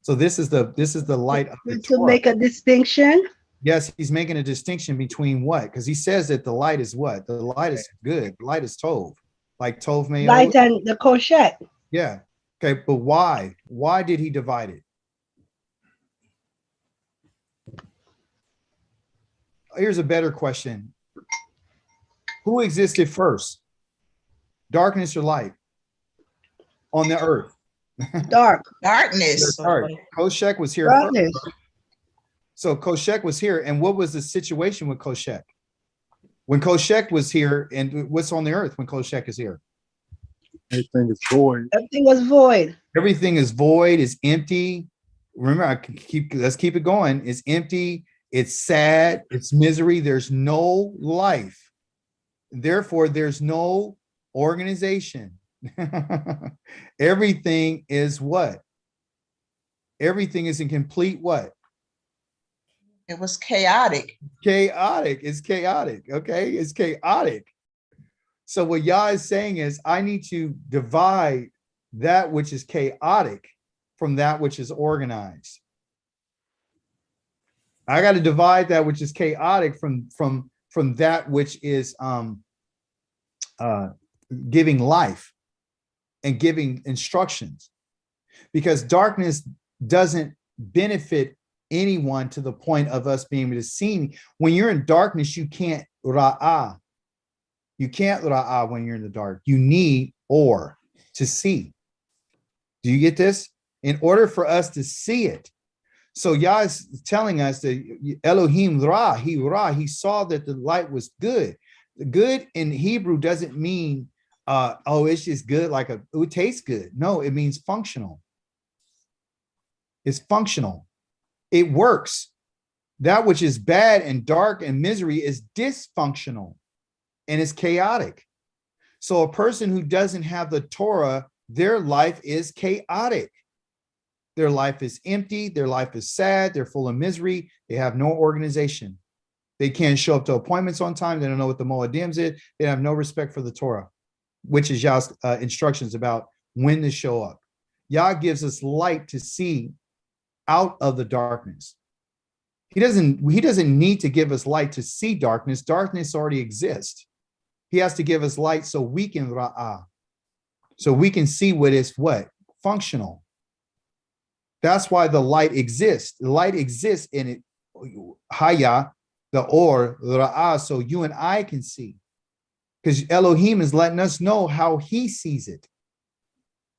So this is the light of the To Torah. make a distinction. Yes, he's making a distinction between what? Because he says that the light is what? The light is good. The light is Tov. Like Tov may. Light and the Koshek. Yeah. Okay, but why? Why did he divide it? Here's a better question. Who existed first? Darkness or light? On the earth. Dark. Darkness. Sorry. Koshek was here first. Darkness. So Koshek was here. And what was the situation with Koshek? When Koshek was here, and what's on the earth when Koshek is here? Everything is void. Everything was void. Everything is void, is empty. Remember, let's keep it going. It's empty, it's sad, it's misery. There's no life. Therefore, there's no organization. Everything is what? Everything is in complete what? It was chaotic. Chaotic. It's chaotic. Okay. It's chaotic. So what Yah is saying is, I need to divide that which is chaotic from that which is organized. I got to divide that which is chaotic from that which is giving life and giving instructions, because darkness doesn't benefit anyone to the point of us being able to see. When you're in darkness, you can't ra'ah. You can't ra'ah when you're in the dark. You need or to see. Do you get this? In order for us to see it. So Yah is telling us that Elohim ra, he saw that the light was good. The good in Hebrew doesn't mean, oh, it's just good, like it tastes good. No, it means functional. It's functional. It works. That which is bad and dark and misery is dysfunctional and it's chaotic. So a person who doesn't have the Torah, their life is chaotic. Their life is empty. Their life is sad. They're full of misery. They have no organization. They can't show up to appointments on time. They don't know what the Moedim is. They have no respect for the Torah, which is Yah's instructions about when to show up. Yah gives us light to see out of the darkness. He doesn't need to give us light to see darkness. Darkness already exists. He has to give us light so we can ra'ah, so we can see what is what? Functional. That's why the light exists. The light exists in it, haya, the or, ra'ah, so you and I can see. Because Elohim is letting us know how he sees it.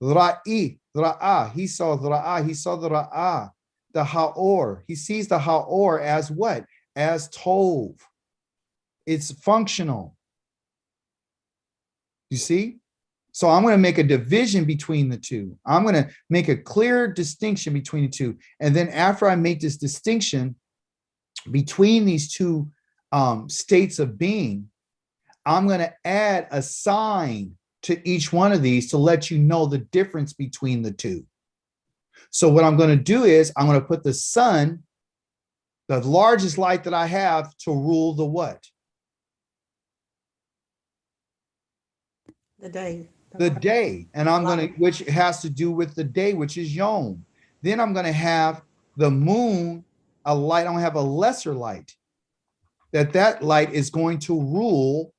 Ra'i, ra'ah, he saw the ra'ah, he saw the ra'ah, the ha'or. He sees the ha'or as what? As tov. It's functional. You see? So I'm going to make a division between the two. I'm going to make a clear distinction between the two. And then after I make this distinction between these two states of being, I'm going to add a sign to each one of these to let you know the difference between the two. So what I'm going to do is I'm going to put the sun, the largest light that I have, to rule the what? The day. The day. And I'm going to, which has to do with the day, which is Yom. Then I'm going to have the moon, a light. I'm going to have a lesser light. That light is going to rule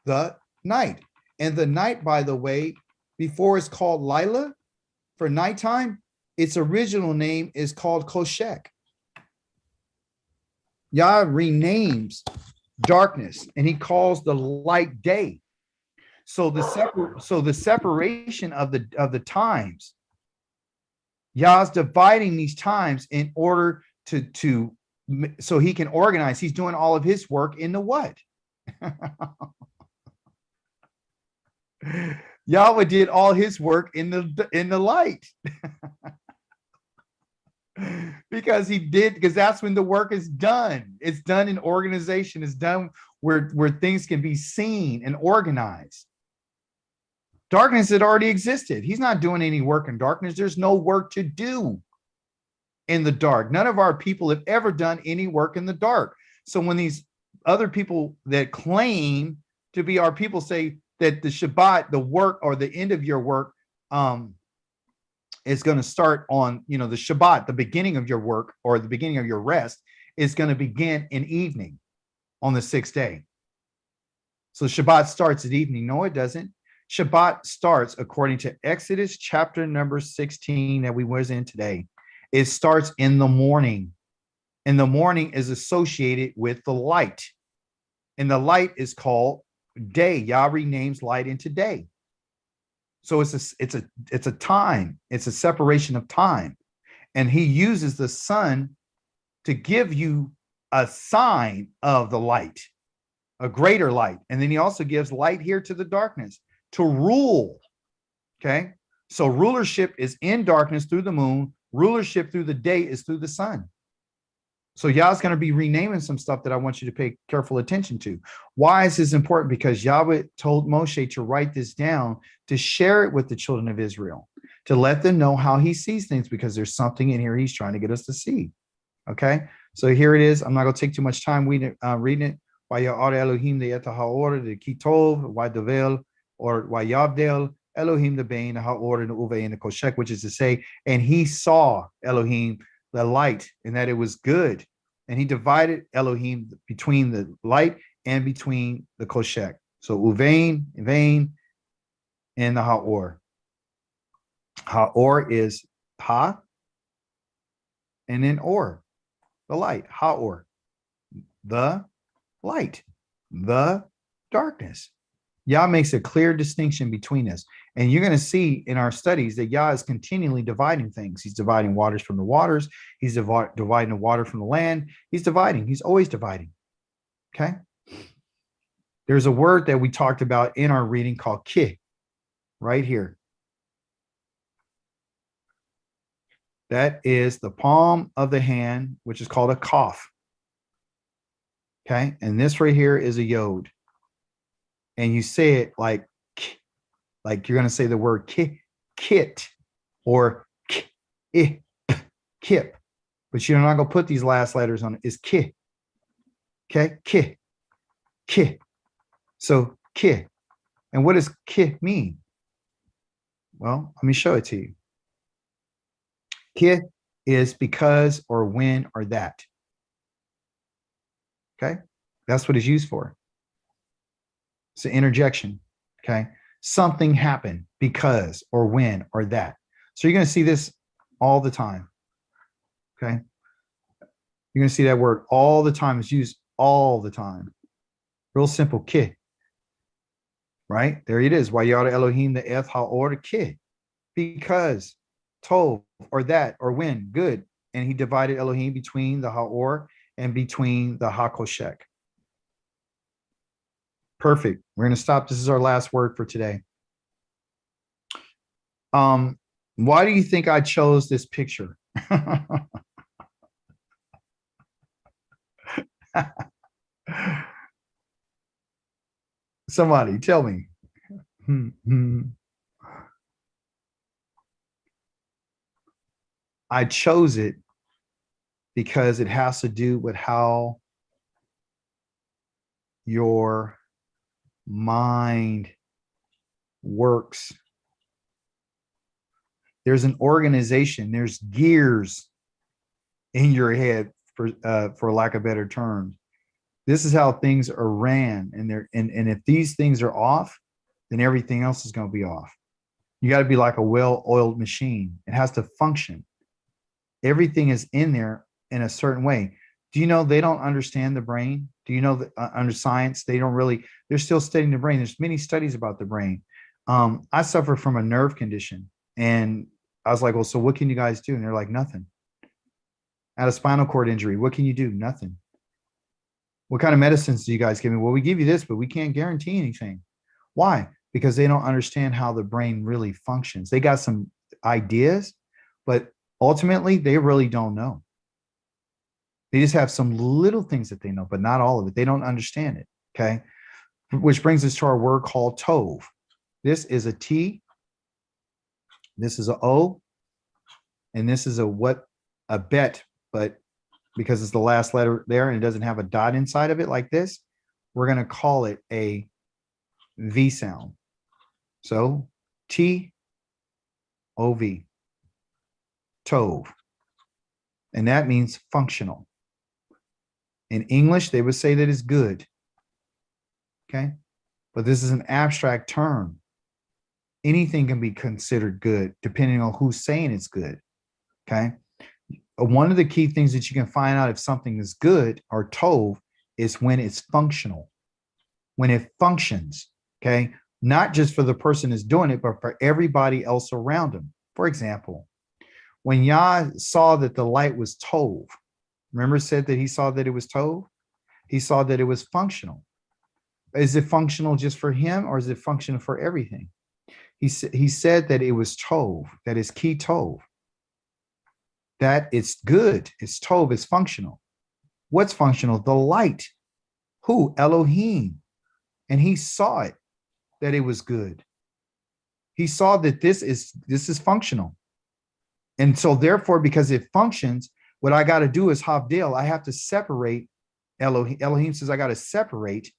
the night. And the night, by the way, before it's called Lila for nighttime, its original name is called Koshek. Yah renames darkness and he calls the light day. So the separation of the times, Yah's dividing these times in order to so he can organize. He's doing all of his work in the what? Yahweh did all his work in the light. Because that's when the work is done. It's done in organization. It's done where things can be seen and organized. Darkness had already existed. He's not doing any work in darkness. There's no work to do in the dark. None of our people have ever done any work in the dark. So when these other people that claim to be our people say that the Shabbat, the work or the end of your work, is going to start on, the Shabbat, the beginning of your work or the beginning of your rest is going to begin in evening on the 6th day. So Shabbat starts at evening. No, it doesn't. Shabbat starts according to Exodus chapter number 16 that we was in today. It starts in the morning, and the morning is associated with the light, and the light is called day. Yah renames light into day. So it's a time. It's a separation of time, and he uses the sun to give you a sign of the light, a greater light, and then he also gives light here to the darkness to rule. Okay, so rulership is in darkness through the moon. Rulership through the day is through the sun. So Yah's going to be renaming some stuff that I want you to pay careful attention to. Why is this important? Because Yahweh told Moshe to write this down, to share it with the children of Israel, to let them know how he sees things, because there's something in here he's trying to get us to see. Okay, so here it is. I'm not going to take too much time reading it. Why Elohim the Haor the Kitov, why Devel, or why Yavdel Elohim the Bain, the Haor and the Uve and the Koshek, which is to say, and he saw Elohim the light, and that it was good. And he divided Elohim between the light and between the Koshek. So Uvain, Vain, and the Haor. Haor is Ha, and then Or, the light. Haor, the light, the darkness. Yah makes a clear distinction between us. And you're going to see in our studies that Yah is continually dividing things. He's dividing waters from the waters. He's dividing the water from the land. He's always dividing. Okay. There's a word that we talked about in our reading called ki, right here. That is the palm of the hand, which is called a kaf. Okay. And this right here is a yod. And you say it like you're going to say the word kit or kip, but you're not going to put these last letters on it. It's ki. Okay, ki. So ki. And what does ki mean? Well, let me show it to you. Ki is because or when or that. Okay, that's what it's used for. It's an interjection. Okay. Something happened because or when or that. So you're going to see this all the time. Okay. You're going to see that word all the time. It's used all the time. Real simple. Ki. Right? There it is. Why Yada Elohim the Eth Haor Ki. Because Tove or that or when good. And he divided Elohim between the Haor and between the HaKoshek. Perfect. We're going to stop. This is our last word for today. Why do you think I chose this picture? Somebody tell me. I chose it because it has to do with how your mind works. There's an organization, there's gears in your head, for lack of better terms. This is how things are ran, and if these things are off, then everything else is going to be off. You got to be like a well-oiled machine. It has to function. Everything is in there in a certain way. Do you know they don't understand the brain? Do you know that under science, they're still studying the brain. There's many studies about the brain. I suffer from a nerve condition, and I was like, well, so what can you guys do? And they're like, nothing. I had a spinal cord injury. What can you do? Nothing. What kind of medicines do you guys give me? Well, we give you this, but we can't guarantee anything. Why? Because they don't understand how the brain really functions. They got some ideas, but ultimately they really don't know. They just have some little things that they know, but not all of it. They don't understand it. Okay. Which brings us to our word called Tove. This is a T. This is a O. And this is a bet, but because it's the last letter there and it doesn't have a dot inside of it like this, we're going to call it a V sound. So T-O-V, Tove. And that means functional. In English, they would say that it's good. Okay. But this is an abstract term. Anything can be considered good depending on who's saying it's good. Okay. One of the key things that you can find out if something is good or Tove is when it's functional, when it functions. Okay. Not just for the person who's doing it, but for everybody else around them. For example, when Yah saw that the light was Tove, remember it said that he saw that it was Tove? He saw that it was functional. Is it functional just for him or is it functional for everything? He said that it was Tove, that is Ki Tove. That it's good, it's Tove, it's functional. What's functional? The light. Who? Elohim. And he saw it, that it was good. He saw that this is functional. And so therefore, because it functions, what I got to do is Havdil. I have to separate Elohim. Elohim says I got to separate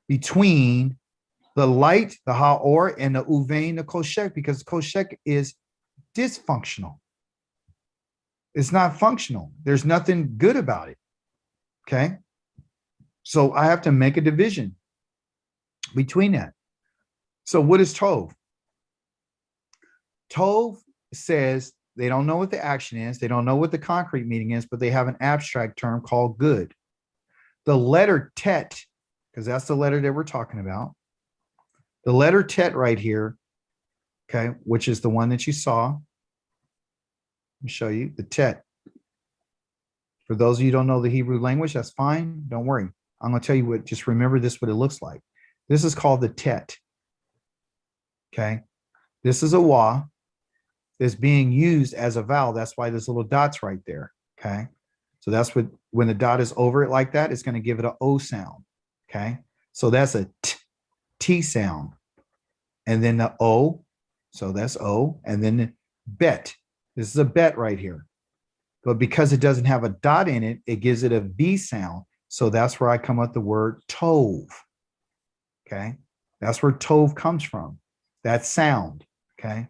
between the light, the Ha'or, and the Uvein, the Koshek, because Koshek is dysfunctional. It's not functional. There's nothing good about it. Okay. So I have to make a division between that. So what is Tove? Tove says they don't know what the action is. They don't know what the concrete meaning is, but they have an abstract term called good. The letter Tet, because that's the letter that we're talking about. The letter Tet right here, okay, which is the one that you saw. Let me show you the Tet. For those of you who don't know the Hebrew language, that's fine. Don't worry. I'm going to tell you what, just remember this, what it looks like. This is called the Tet. Okay. This is a Wa that's being used as a vowel. That's why there's little dots right there. Okay. So that's what, when the dot is over it like that, it's going to give it an O sound. Okay. So that's a T sound. And then the O. So that's O. And then the bet. This is a bet right here. But because it doesn't have a dot in it, it gives it a V sound. So that's where I come up with the word Tove. Okay. That's where Tove comes from. That sound. Okay.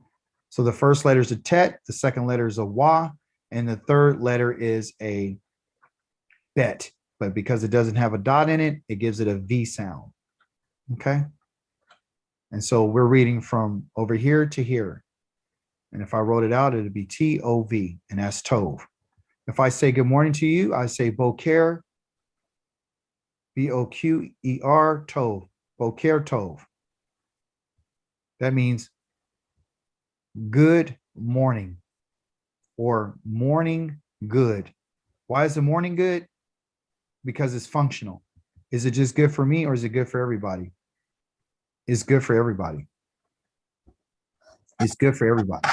So the first letter is a Tet, the second letter is a Wa, and the third letter is a Bet. But because it doesn't have a dot in it, it gives it a V sound. Okay. And so we're reading from over here to here. And if I wrote it out, it'd be T-O-V, and that's Tove. If I say good morning to you, I say Boker, B-O-Q-E-R, Tove, Boker Tove. That means good morning or morning good. Why is the morning good? Because it's functional. Is it just good for me or is it good for everybody? is good for everybody. It's good for everybody.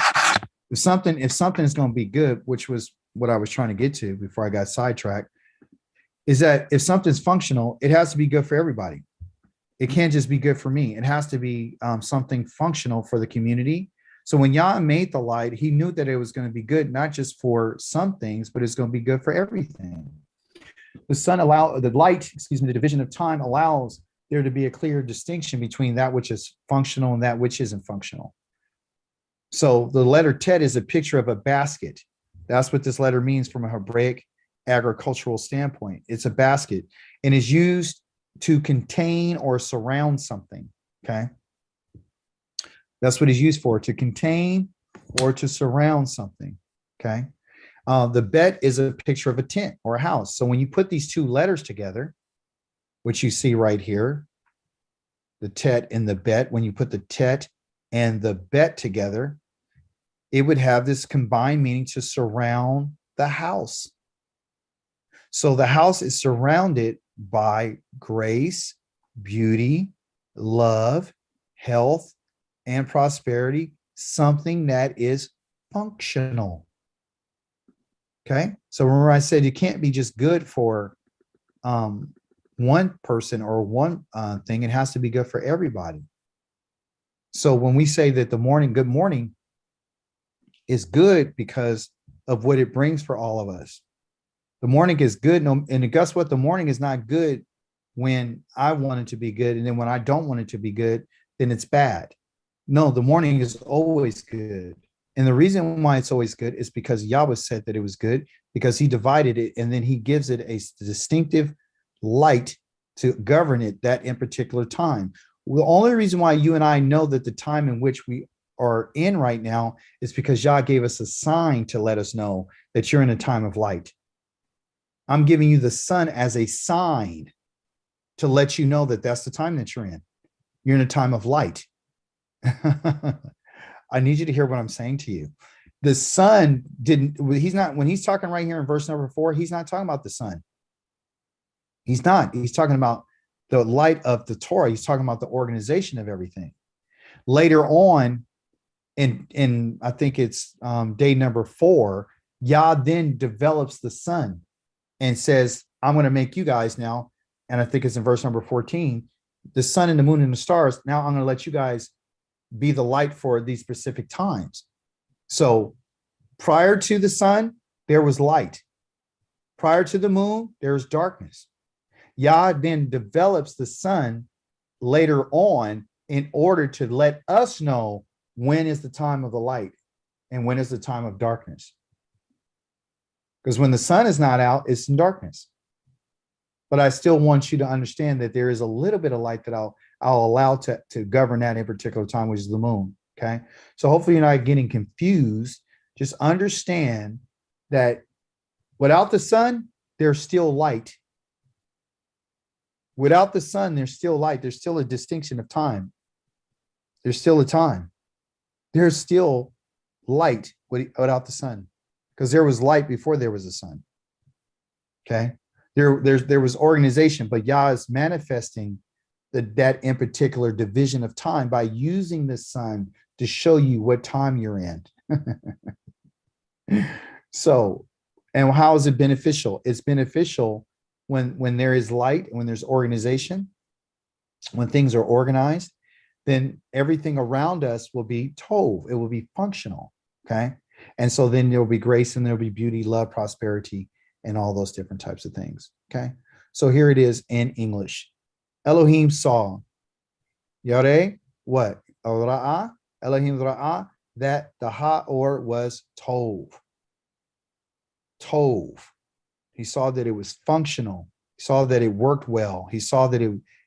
If something is going to be good, which was what I was trying to get to before I got sidetracked, is that if something's functional, it has to be good for everybody. It can't just be good for me. It has to be something functional for the community. So when Yah made the light, he knew that it was going to be good, not just for some things, but it's going to be good for everything. The division of time allows there to be a clear distinction between that which is functional and that which isn't functional. So the letter Tet is a picture of a basket. That's what this letter means from a Hebraic agricultural standpoint. It's a basket and is used to contain or surround something. Okay. That's what it's used for, to contain or to surround something. Okay. The bet is a picture of a tent or a house. So when you put these two letters together, which you see right here, the Tet and the bet, when you put the Tet and the bet together, it would have this combined meaning to surround the house. So the house is surrounded by grace, beauty, love, health, and prosperity, something that is functional. Okay. So remember I said you can't be just good for one person or one thing. It has to be good for everybody. So when we say that the morning, good morning, is good because of what it brings for all of us. The morning is good. And guess what? The morning is not good when I want it to be good. And then when I don't want it to be good, then it's bad. No, the morning is always good. And the reason why it's always good is because Yahweh said that it was good, because he divided it and then he gives it a distinctive light to govern it that in particular time. The only reason why you and I know that the time in which we are in right now is because Yah gave us a sign to let us know that you're in a time of light. I'm giving you the sun as a sign to let you know that that's the time that you're in. You're in a time of light. I need you to hear what I'm saying to you. The sun he's not, when he's talking right here in verse number 4, he's not talking about the sun. He's not. He's talking about the light of the Torah. He's talking about the organization of everything. Later on, in I think it's day number 4, Yah then develops the sun and says, I'm going to make you guys now. And I think it's in verse number 14, the sun and the moon and the stars. Now I'm going to let you guys be the light for these specific times. So prior to the sun, there was light. Prior to the moon, there's darkness. Yah then develops the sun later on in order to let us know when is the time of the light and when is the time of darkness. Because when the sun is not out, it's in darkness. But I still want you to understand that there is a little bit of light that I'll allow to govern that in particular time, which is the moon. Okay. So hopefully you're not getting confused. Just understand that without the sun, there's still light. Without the sun, there's still light. There's still a distinction of time. There's still a time. There's still light without the sun, because there was light before there was a sun. Okay. There was organization, but Yah is manifesting that in particular division of time by using the sun to show you what time you're in. So, and how is it beneficial? It's beneficial when there is light, when there's organization, when things are organized, then everything around us will be Tove. It will be functional. Okay. And so then there'll be grace and there'll be beauty, love, prosperity, and all those different types of things. Okay. So here it is in English. Elohim saw. Yareh, what? Ra'ah, Elohim ra'ah, that the ha'or was Tove. Tove. He saw that it was functional. He saw that it worked well. He saw that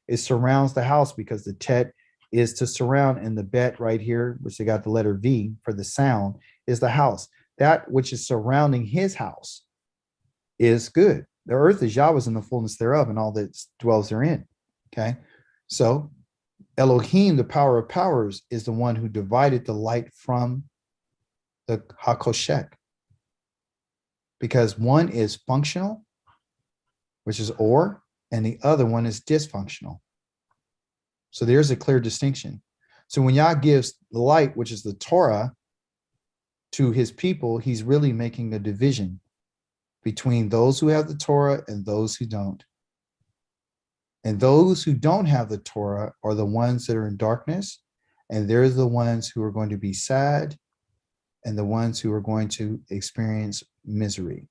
it surrounds the house, because the Tet is to surround, and the bet right here, which they got the letter V for the sound, is the house. That which is surrounding his house is good. The earth is Yahweh's and the fullness thereof, and all that dwells therein. Okay. So Elohim, the power of powers, is the one who divided the light from the Hakoshek, because one is functional, which is or, and the other one is dysfunctional. So there's a clear distinction. So when Yah gives the light, which is the Torah, to his people, he's really making a division between those who have the Torah and those who don't. And those who don't have the Torah are the ones that are in darkness, and they're the ones who are going to be sad and the ones who are going to experience misery.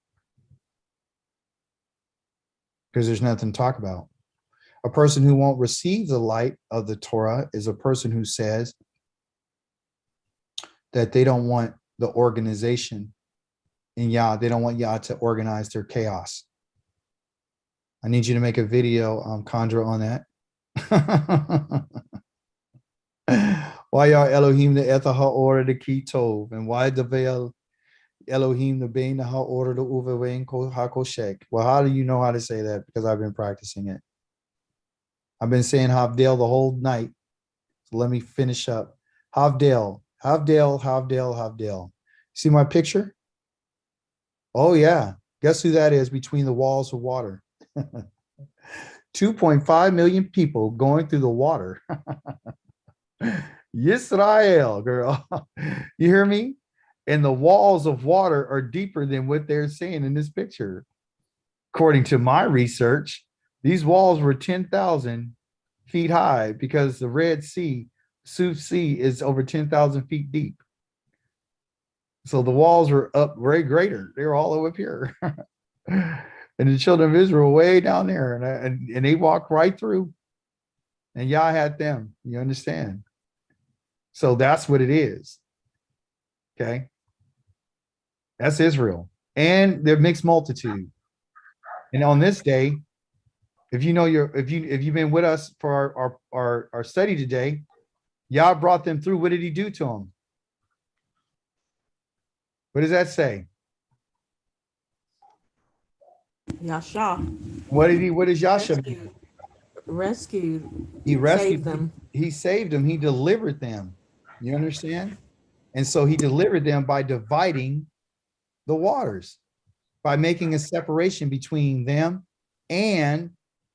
Because there's nothing to talk about. A person who won't receive the light of the Torah is a person who says that they don't want the organization in Yah. They don't want Yah to organize their chaos. I need you to make a video, Condra, on that. Why are Elohim the Etha order the key Tove, and why the veil Elohim the Bain the order the Uva Wain Hakoshek? Well, how do you know how to say that? Because I've been practicing it. I've been saying Havdel the whole night. So let me finish up. Havdel, Havdel, Havdel, Havdel. See my picture? Oh yeah. Guess who that is between the walls of water? 2.5 million people going through the water. Yisrael, girl. You hear me? And the walls of water are deeper than what they're saying in this picture. According to my research, these walls were 10,000 feet high because the Red Sea, Sioux Sea, is over 10,000 feet deep. So the walls were up way greater. They were all over up here. And the children of Israel way down there. And they walked right through. And Yah had them. You understand? So that's what it is. Okay. That's Israel. And their mixed multitude. And on this day, if you've been with us for our study today, Yah brought them through. What did he do to them? What does that say? Yasha What does Yasha rescued. He rescued Saved them. He saved them. He delivered them. You understand? And so he delivered them by dividing the waters, by making a separation between them and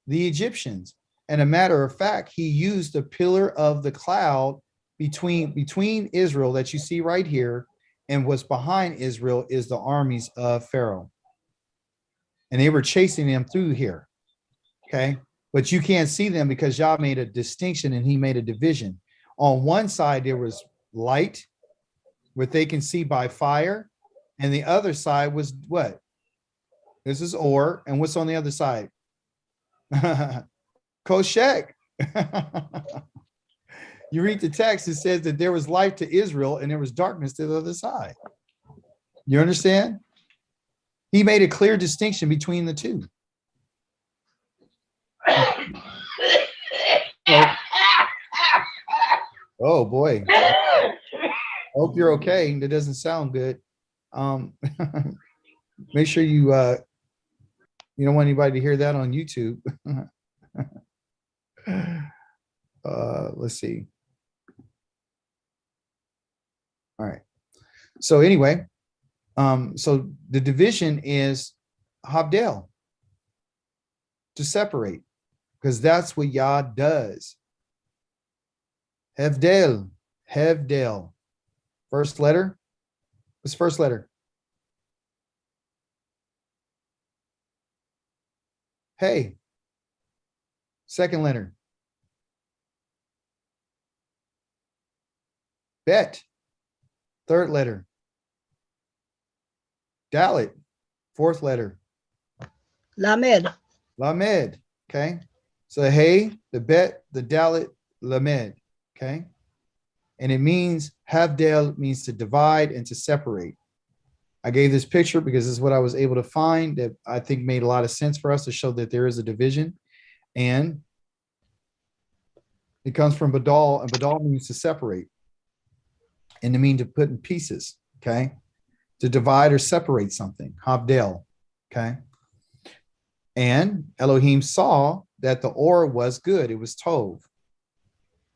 the Egyptians. And a matter of fact, he used the pillar of the cloud between Israel that you see right here, and what's behind Israel is the armies of Pharaoh. And they were chasing them through here. Okay. But you can't see them because Yah made a distinction and he made a division. On one side, there was light, what they can see by fire. And the other side was what? This is Or. And what's on the other side? Koshek. You read the text, it says that there was light to Israel and there was darkness to the other side. You understand? He made a clear distinction between the two. Oh boy. Hope you're okay. That doesn't sound good. Make sure you don't want anybody to hear that on YouTube. Let's see. All right. So anyway, so the division is Habdel, to separate, because that's what Yah does. Hevdel, Hevdel. First letter. What's first letter? Hey. Second letter. Bet. Third letter. Dalet. Fourth letter. Lamed. Lamed. Okay. So hey, the bet, the Dalet, Lamed. Okay. And it means Havdel means to divide and to separate. I gave this picture because this is what I was able to find that I think made a lot of sense for us to show that there is a division. And it comes from Badal, and Badal means to separate. And it means to put in pieces, okay? To divide or separate something, Havdel, okay? And Elohim saw that the Or was good. It was Tove,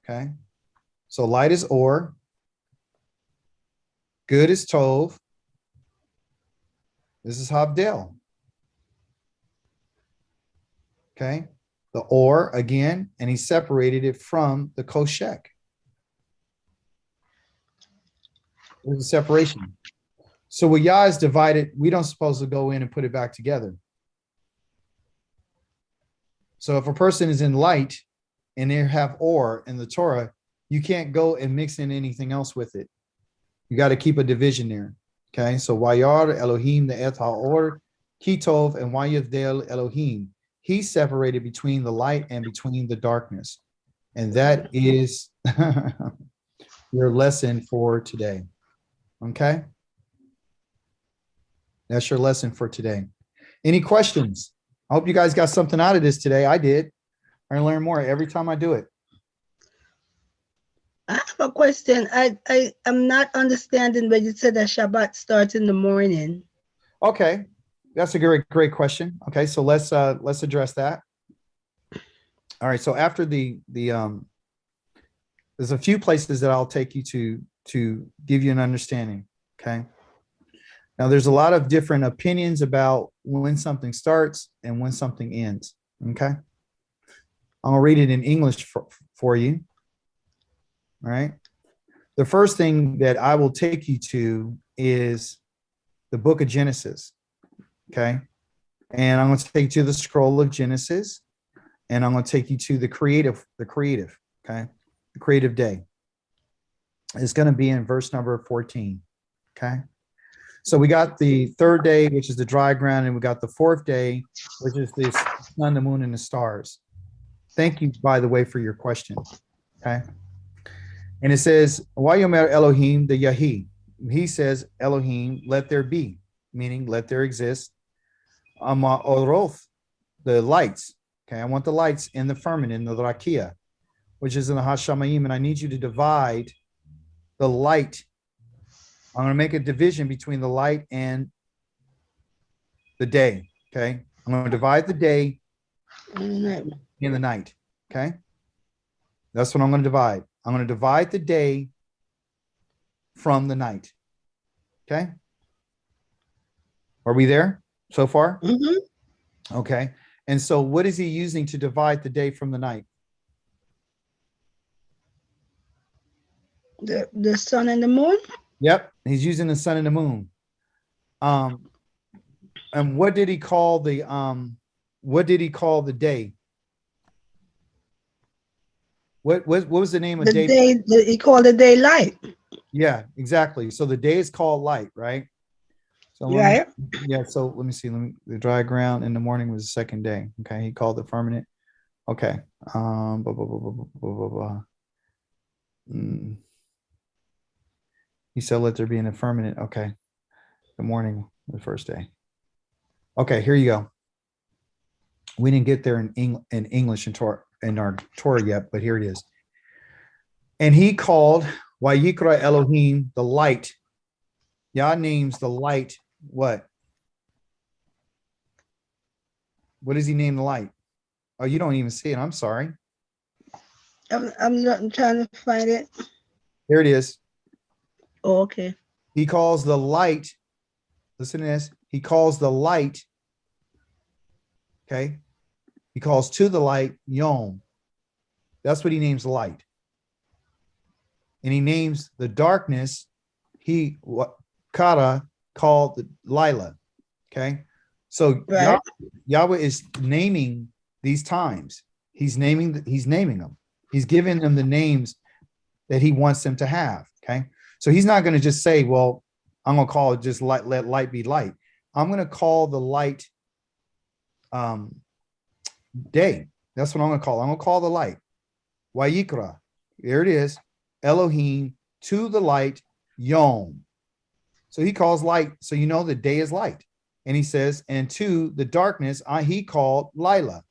okay? So light is Or, good is Tove. This is Havdel, okay? the or again, and he separated it from the koshek. There's a separation. So when Yah is divided, we don't supposed to go in and put it back together. So if a person is in light and they have or in the Torah, you can't go and mix in anything else with it. You got to keep a division there. Okay. So Wayar Elohim the et ha'or kitov and Wayavdel Elohim. He separated between the light and between the darkness. And that is your lesson for today. Okay. That's your lesson for today. Any questions? I hope you guys got something out of this today. I did. I learn more every time I do it. I have a question. I'm not understanding when you said that Shabbat starts in the morning. Okay. That's a great question. Okay, so let's address that. All right. So after the there's a few places that I'll take you to give you an understanding. Okay. Now there's a lot of different opinions about when something starts and when something ends. Okay. I'm gonna read it in English for you. All right. The first thing that I will take you to is the book of Genesis. Okay. And I'm going to take you to the scroll of Genesis, and I'm going to take you to the creative, okay, the creative day. It's going to be in verse number 14. Okay. So we got the third day, which is the dry ground, and we got the fourth day, which is the sun, the moon, and the stars. Thank you, by the way, for your question. Okay. And it says, Wayomer Elohim the Yahi. He says, Elohim, let there be, meaning let there exist. Oroth, the lights. Okay, I want the lights in the firmament, in the Rakia, which is in the Hashamayim, and I need you to divide the light. I'm going to make a division between the light and the day. Okay, I'm going to divide the day in the night. Okay, that's what I'm going to divide. I'm going to divide the day from the night. Okay, are we there so far? Mm-hmm. Okay. And so what is he using to divide the day from the night? The sun and the moon? Yep. He's using the sun and the moon. And what did he call the day? What was the name of The day? day, he called the daylight. Yeah, exactly. So the day is called light, right? So Right. so let me see. The dry ground in the morning was the second day. Okay, he called the firmament. Okay. Blah, blah, blah, blah, blah, blah, blah. He said, let there be an firmament. Okay. The morning, the first day. Okay, here you go. We didn't get there in English in our Torah yet, but here it is. And he called Wayikra Elohim the light. Yah names the light what? What does he name the light? Oh, you don't even see it. I'm sorry. I'm not trying to find it. Here it is. Oh, okay. He calls the light. Listen to this. He calls the light. Okay. He calls to the light Yom. That's what he names the light. And he names the darkness. Kara called the Lila. Okay. So Right. Yahweh is naming these times. He's naming them. He's giving them the names that he wants them to have. Okay. So he's not going to just say, well, I'm going to call it just light, let light be light. I'm going to call the light day. That's what I'm going to call it. I'm going to call the light. Wayikra. There it is. Elohim to the light Yom. So he calls light. So you know the day is light. And he says, and to the darkness, he called Lila.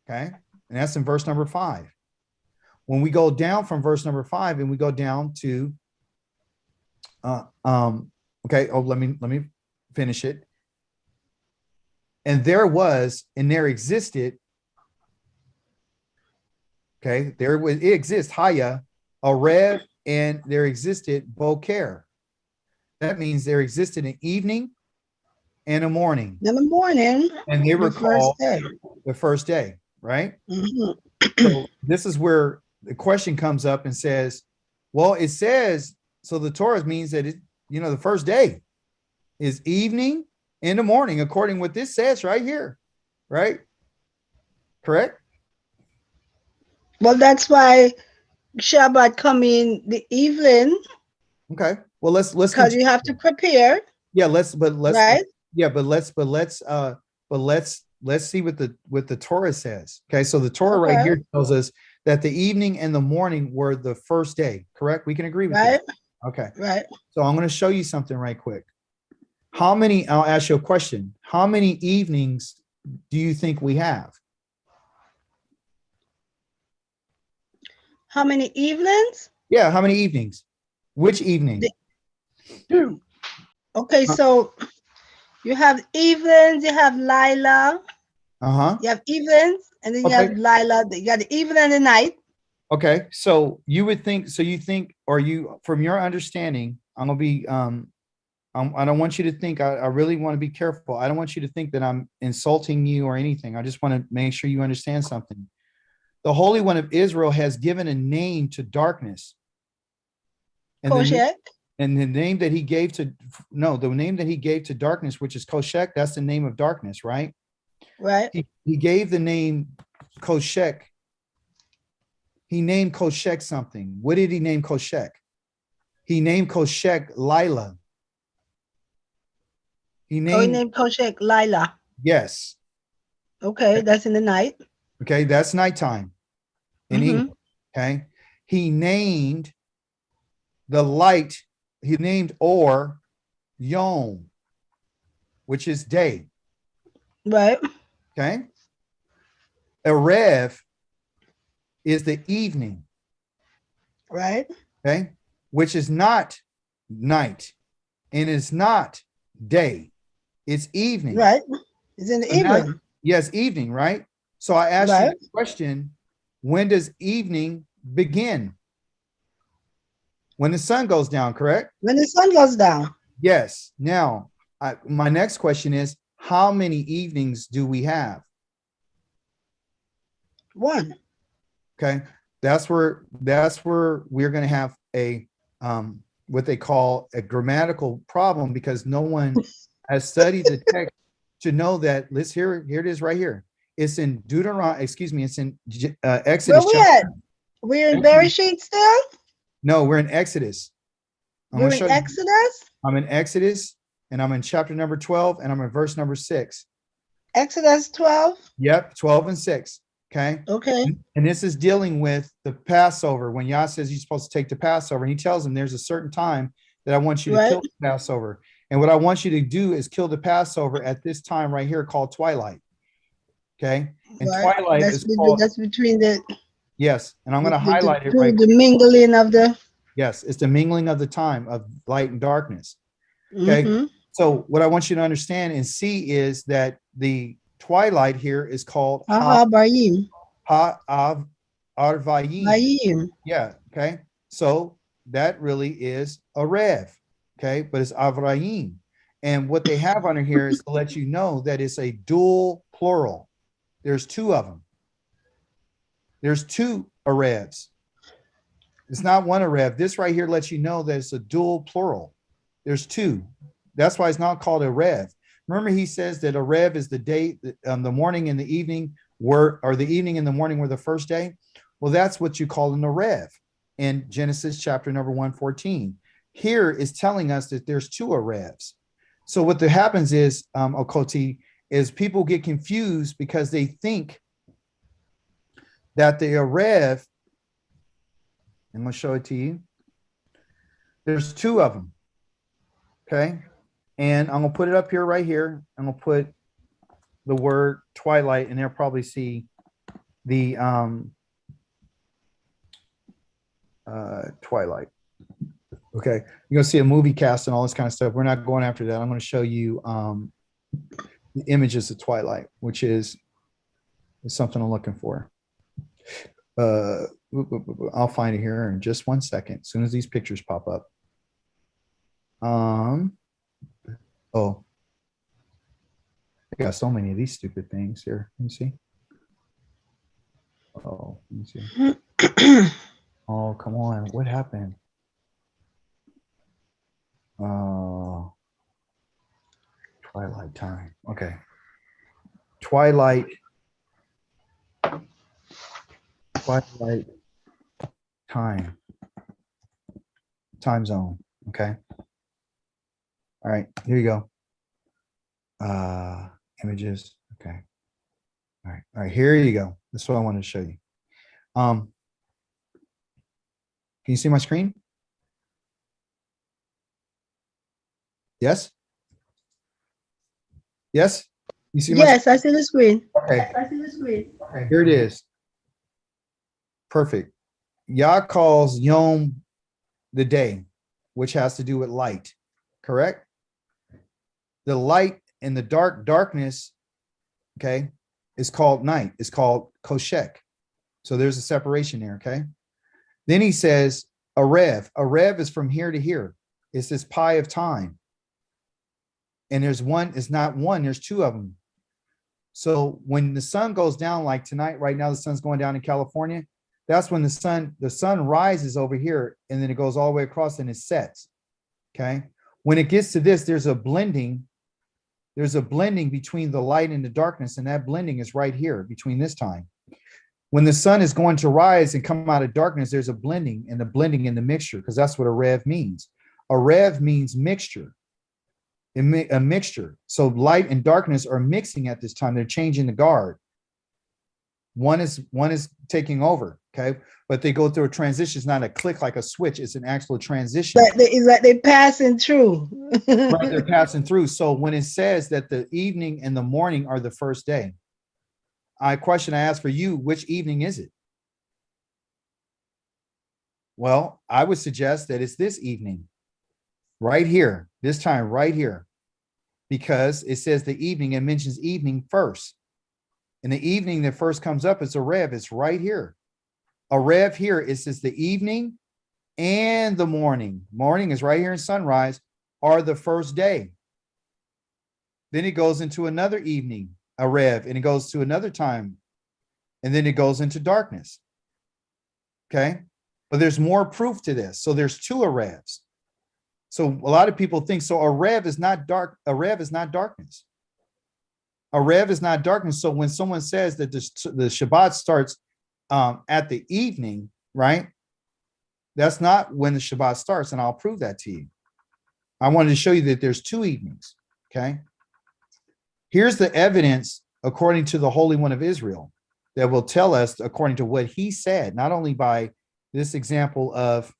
Okay. And that's in verse number 5. When we go down from verse number 5 and we go down to, okay. Oh, let me finish it. And there existed, okay, it exists Haya, Arev, and there existed Boker. That means there existed an evening and a morning. In the morning, And they were the first called day. the first day. right? Mhm. So this is where the question comes up and says, well, it says, so the Torah means that the first day is evening in the morning, according to what this says right here, right? Correct? Well, that's why Shabbat come in the evening Okay. Well, let's because continue. you have to prepare, Yeah, let's right? yeah, let's see what the Torah says. Okay, so the Torah right Okay. here tells us that the evening and the morning were the first day, correct? We can agree with Right, that. Okay. right. So I'm going to show you something right quick. I'll ask you a question. How many evenings do you think we have? How many evenings? Yeah, how many evenings? Which evening? Okay, so you have evenings, you have Lila, Uh-huh. you have evenings, and then you Okay. have Lila. You got the evening and the night. Okay. So you think, from your understanding, I'm gonna be I don't want you to think, I really want to be careful. I don't want you to think that I'm insulting you or anything. I just want to make sure you understand something. The Holy One of Israel has given a name to darkness. And Koshek. the name that he gave to darkness, which is Koshek, that's the name of darkness, right? Right. He gave the name Koshek. He named Koshek something. What did he name Koshek? He named Koshek Lila. He He named, named Koshek Lila. yes. Okay, that's in the night. Okay, that's nighttime in English. Okay. He named the light, he named Or Yom, which is day. Right, Okay. Erev is the evening. right, Okay. Which is not night and is not day. It's evening. right. It's in the So now- evening. yes, evening, right? So I asked you Right. the question, when does evening begin? When the sun goes down, correct? When the sun goes down. Yes. Now, my next question is, how many evenings do we have? One. Okay. That's where we're going to have a what they call a grammatical problem, because no one has studied the text to know that. Let's hear it is right here. It's in Deuteronomy, it's in Exodus. Where we at? We're in Bereshit still? No, we're in Exodus. I'm We're gonna in show you. Exodus? I'm in Exodus, and I'm in chapter number 12, and I'm in verse number 6. Exodus 12? Yep, 12 and 6. Okay. Okay. And this is dealing with the Passover, when Yah says you're supposed to take the Passover, and he tells them there's a certain time that I want you to kill the Passover. And what I want you to do is kill the Passover at this time right here called twilight. Okay. And Right. twilight That's is between, called, that's between the, yes. And I'm going to highlight it right. the mingling of the. Yes. It's the mingling of the time of light and darkness. Okay. Mhm. So what I want you to understand and see is that the twilight here is called Bayim. Arvayim. Bayim. Yeah. Okay. So that really is a rev. Okay. But it's Avraham. And what they have under here is to let you know that it's a dual plural. There's two of them. There's two arevs. It's not one arev. This right here lets you know that it's a dual plural. There's two. That's why it's not called a rev. Remember, he says that a rev is the day, the morning and the evening or the evening and the morning were the first day. Well, that's what you call an arev in Genesis chapter number 114. Here is telling us that there's two arevs. So what happens is, Okoti, is people get confused because they think that the arev, I'm going to show it to you. There's two of them. Okay. And I'm going to put it up here right here. I'm going to put the word twilight, and they'll probably see the twilight. Okay. You're going to see a movie cast and all this kind of stuff. We're not going after that. I'm going to show you the images of twilight, which is something I'm looking for. I'll find it here in just 1 second. As soon as these pictures pop up. Oh, I got so many of these stupid things here. Let me see. Oh, let me see. Oh, come on. What happened? Oh, twilight time. Okay. Twilight time. Time zone. Okay. All right. Here you go. Images. Okay. All right. All right. Here you go. That's what I wanted to show you. Can you see my screen? Yes. Yes. You see my Yes, I see the screen. Okay. I see the screen. Okay, here it is. Perfect. Yah calls Yom the day, which has to do with light, correct? The light and the darkness, okay, is called night. It's called koshek. So there's a separation there, okay? Then he says Arev. Arev is from here to here. It's this pi of time. And there's one, it's not one, there's two of them. So when the sun goes down, like tonight, right now, the sun's going down in California. That's when the sun rises over here, and then it goes all the way across and it sets. Okay. When it gets to this, there's a blending between the light and the darkness, and that blending is right here between this time. When the sun is going to rise and come out of darkness, there's a blending and the mixture, because that's what a rev means. A rev means mixture. A mixture. So light and darkness are mixing at this time. They're changing the guard. One is taking over, okay? But they go through a transition. It's not a click like a switch. It's an actual transition. But it's like they're passing through. Right, they're passing through. So when it says that the evening and the morning are the first day, I ask for you, which evening is it? Well, I would suggest that it's this evening, right here, this time right here, because it says the evening, it mentions evening first. And the evening that first comes up is a rev. It's right here. A rev here, it says the evening and the morning. Morning is right here in sunrise, are the first day. Then it goes into another evening, a rev, and it goes to another time. And then it goes into darkness. Okay. But there's more proof to this. So there's two arevs. So a lot of people think, so a rev is not dark. A rev is not darkness. A rev is not darkness. So when someone says that the Shabbat starts at the evening, right? That's not when the Shabbat starts, and I'll prove that to you. I wanted to show you that there's two evenings, okay? Here's the evidence according to the Holy One of Israel that will tell us according to what he said, not only by this example of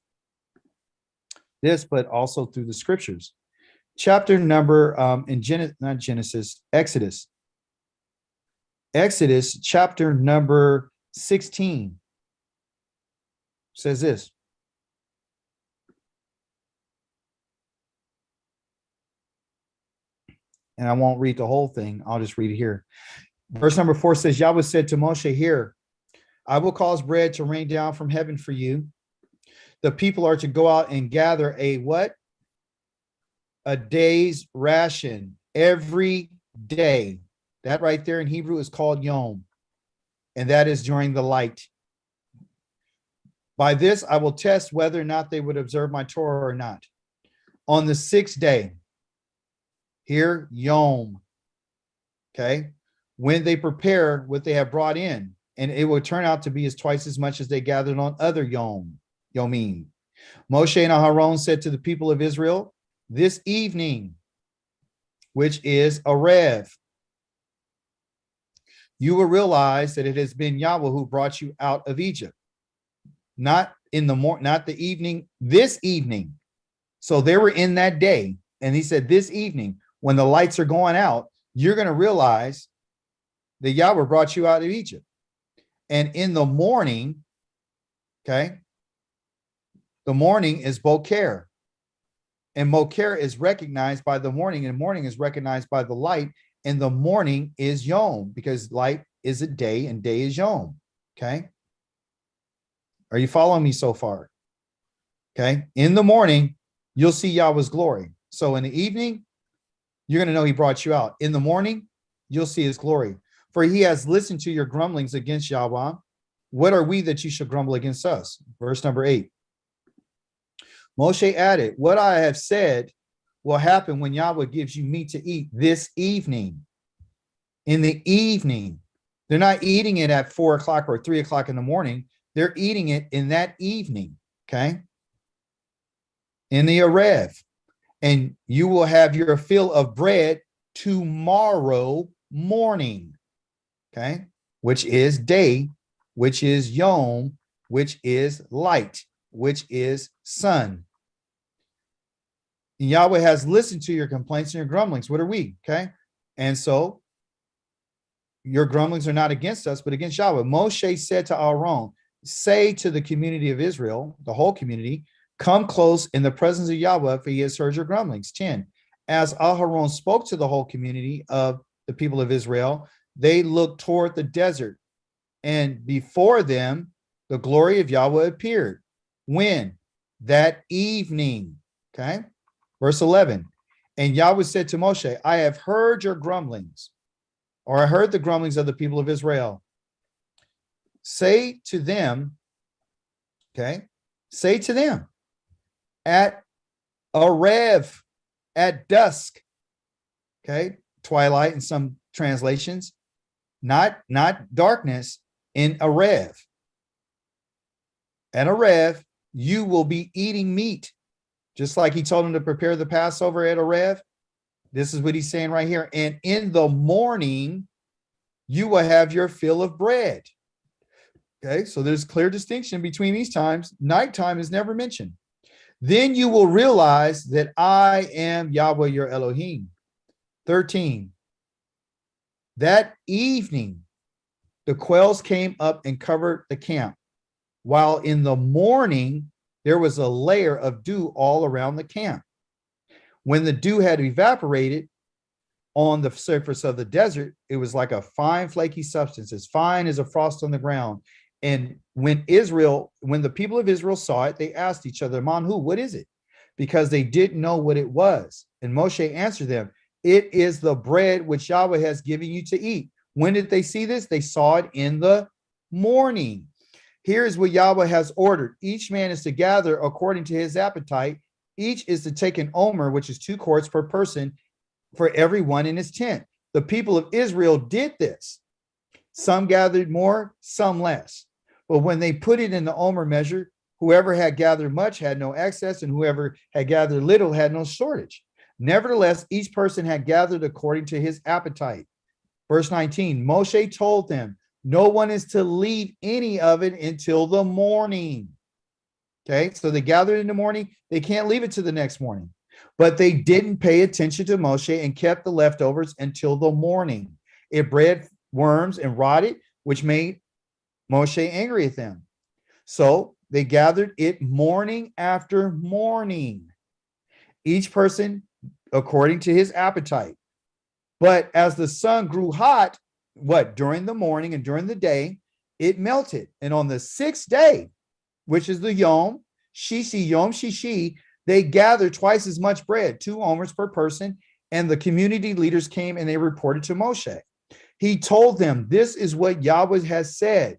this, but also through the scriptures. Chapter number Exodus. Exodus chapter number 16 says this. And I won't read the whole thing. I'll just read it here. Verse number 4 says, Yahweh said to Moshe, "Here, I will cause bread to rain down from heaven for you. The people are to go out and gather a what? A day's ration every day." That right there in Hebrew is called Yom. And that is during the light. "By this, I will test whether or not they would observe my Torah or not. On the sixth day," here, Yom, okay, "when they prepare what they have brought in, and it will turn out to be as twice as much as they gathered on other Yomim. Moshe and Aharon said to the people of Israel, this evening, which is a rev, you will realize that it has been Yahweh who brought you out of Egypt. Not in the morning, not the evening, this evening." So they were in that day. And he said, this evening, when the lights are going out, you're going to realize that Yahweh brought you out of Egypt. And in the morning, okay, the morning is Boker. And Boker is recognized by the morning, and morning is recognized by the light. And the morning is Yom, because light is a day and day is Yom. Okay. Are you following me so far? Okay. In the morning, you'll see Yahweh's glory. So in the evening, you're going to know he brought you out. In the morning, you'll see his glory. For he has listened to your grumblings against Yahweh. what are we that you should grumble against us? Verse number 8. Moshe added, what I have said will happen when Yahweh gives you meat to eat this evening. In the evening, they're not eating it at 4 o'clock or 3 o'clock in the morning. They're eating it in that evening. Okay. In the Arev. And you will have your fill of bread tomorrow morning. Okay. Which is day, which is yom, which is light, which is sun. And Yahweh has listened to your complaints and your grumblings. What are we? Okay. And so your grumblings are not against us, but against Yahweh. Moshe said to Aaron, say to the community of Israel, the whole community, come close in the presence of Yahweh, for he has heard your grumblings. 10. As Aaron spoke to the whole community of the people of Israel, they looked toward the desert, and before them, the glory of Yahweh appeared. When? That evening. Okay. Verse 11. And Yahweh said to Moshe, I have heard your grumblings, or I heard the grumblings of the people of Israel. Say to them, okay, say to them, at Arev, at dusk, okay, twilight in some translations, not darkness, in Arev. At Arev, you will be eating meat, just like he told him to prepare the Passover at Arev. This is what he's saying right here. And in the morning, you will have your fill of bread. Okay, so there's clear distinction between these times. Nighttime is never mentioned. Then you will realize that I am Yahweh your Elohim. 13. That evening, the quails came up and covered the camp, while in the morning, there was a layer of dew all around the camp. When the dew had evaporated on the surface of the desert, it was like a fine, flaky substance, as fine as a frost on the ground. And when the people of Israel saw it, they asked each other, Manhu, what is it? Because they didn't know what it was. And Moshe answered them, it is the bread which Yahweh has given you to eat. When did they see this? They saw it in the morning. Here's what Yahweh has ordered. Each man is to gather according to his appetite. Each is to take an omer, which is 2 quarts per person, for everyone in his tent. The people of Israel did this. Some gathered more, some less. But when they put it in the omer measure, whoever had gathered much had no excess, and whoever had gathered little had no shortage. Nevertheless, each person had gathered according to his appetite. Verse 19, Moshe told them, no one is to leave any of it until the morning. Okay, so they gathered in the morning. They can't leave it to the next morning. But they didn't pay attention to Moshe and kept the leftovers until the morning. It bred worms and rotted, which made Moshe angry at them. So they gathered it morning after morning, each person according to his appetite. But as the sun grew hot, during the morning and during the day, it melted. And on the 6th day, which is the Yom Shishi, they gathered twice as much bread, 2 omers per person. And the community leaders came and they reported to Moshe. He told them, this is what Yahweh has said.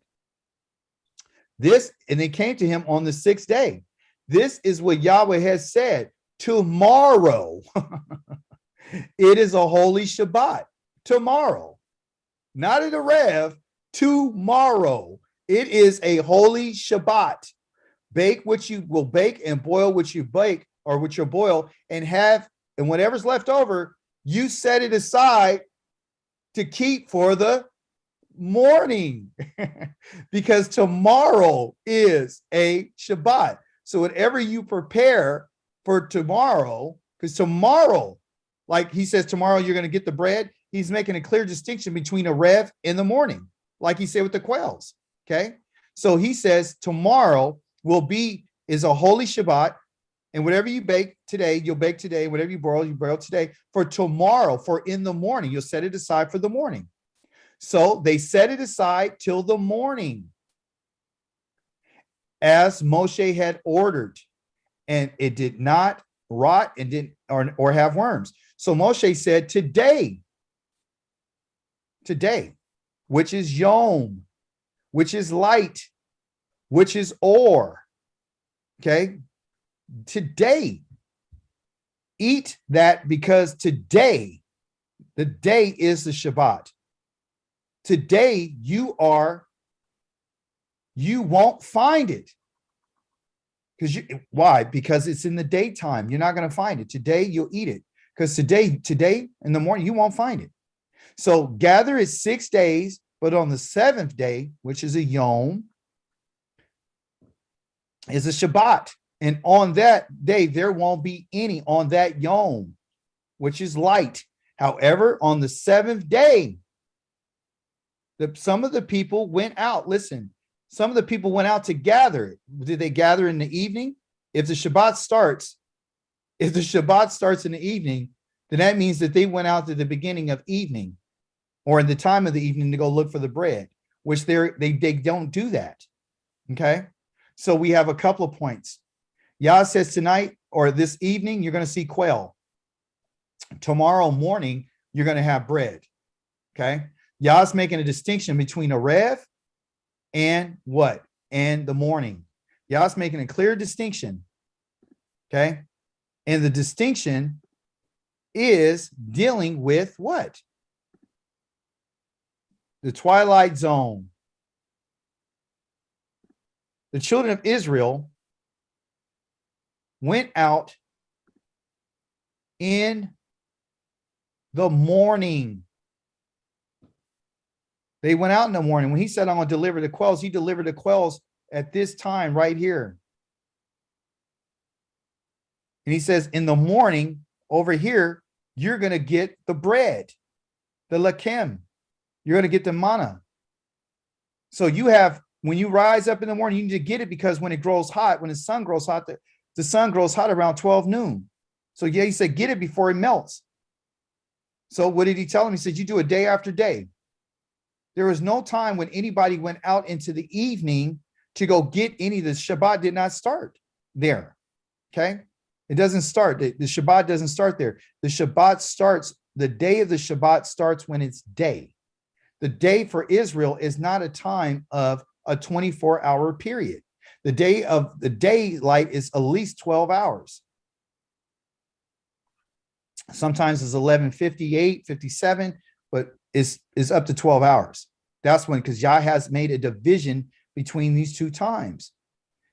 And they came to him on the 6th day. This is what Yahweh has said. Tomorrow, it is a holy Shabbat. Tomorrow, not at a Rev, tomorrow. It is a holy Shabbat. Bake what you will bake and boil what you bake, or what you boil, and whatever's left over, you set it aside to keep for the morning, because tomorrow is a Shabbat. So whatever you prepare for tomorrow, because tomorrow, like he says, tomorrow you're going to get the bread. He's making a clear distinction between a Rev in the morning, like he said with the quails. Okay. So he says tomorrow is a holy Shabbat, and whatever you bake today, you'll bake today. Whatever you boil today. For tomorrow, for in the morning, you'll set it aside for the morning. So they set it aside till the morning, as Moshe had ordered, and it did not rot and didn't or have worms. So Moshe said, today, which is Yom, which is light, which is or. Okay. Today, eat that because today, the day is the Shabbat. Today you won't find it. Why? Because it's in the daytime. You're not going to find it. Today you'll eat it. Because today in the morning, you won't find it. So gather it 6 days, but on the 7th day, which is a Yom, is a Shabbat. And on that day, there won't be any on that Yom, which is light. However, on the 7th day, some of the people went out. Listen, some of the people went out to gather it. Did they gather in the evening? If the Shabbat starts in the evening, then that means that they went out at the beginning of evening or in the time of the evening to go look for the bread, which they don't do that. Okay. So we have a couple of points. Yah says tonight or this evening, you're going to see quail. Tomorrow morning, you're going to have bread. Okay. Yah's making a distinction between a rev and what? And the morning. Yah's making a clear distinction. Okay. And the distinction is dealing with what? The twilight zone. The children of Israel went out in the morning. They went out in the morning. When he said, I'm going to deliver the quails, he delivered the quails at this time right here. And he says, in the morning over here, you're going to get the bread, the lakem. You're going to get the manna. So you have, when you rise up in the morning, you need to get it because when it grows hot, when the sun grows hot, the sun grows hot around 12 noon. So yeah, he said, get it before it melts. So what did he tell him? He said, you do it day after day. There was no time when anybody went out into the evening to go get any. The Shabbat did not start there. Okay. It doesn't start. The Shabbat doesn't start there. The Shabbat starts, the day of the Shabbat starts when it's day. The day for Israel is not a time of a 24-hour period. The day of the daylight is at least 12 hours. Sometimes it's 11:58, 57, but it's up to 12 hours. That's when, because Yah has made a division between these two times.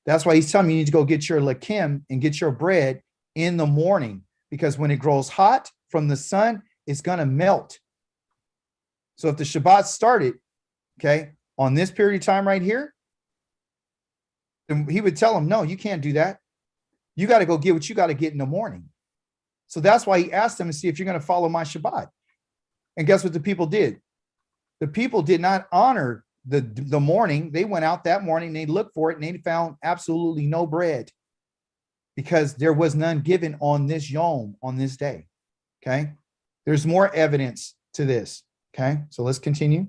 That's why he's telling you need to go get your lakim and get your bread in the morning, because when it grows hot from the sun, it's going to melt. So if the Shabbat started, okay, on this period of time right here, then he would tell him, no, you can't do that. You got to go get what you got to get in the morning. So that's why he asked them to see if you're going to follow my Shabbat. And guess what the people did? The people did not honor the morning. They went out that morning, they looked for it, and they found absolutely no bread because there was none given on this Yom, on this day. Okay. There's more evidence to this. Okay. So let's continue.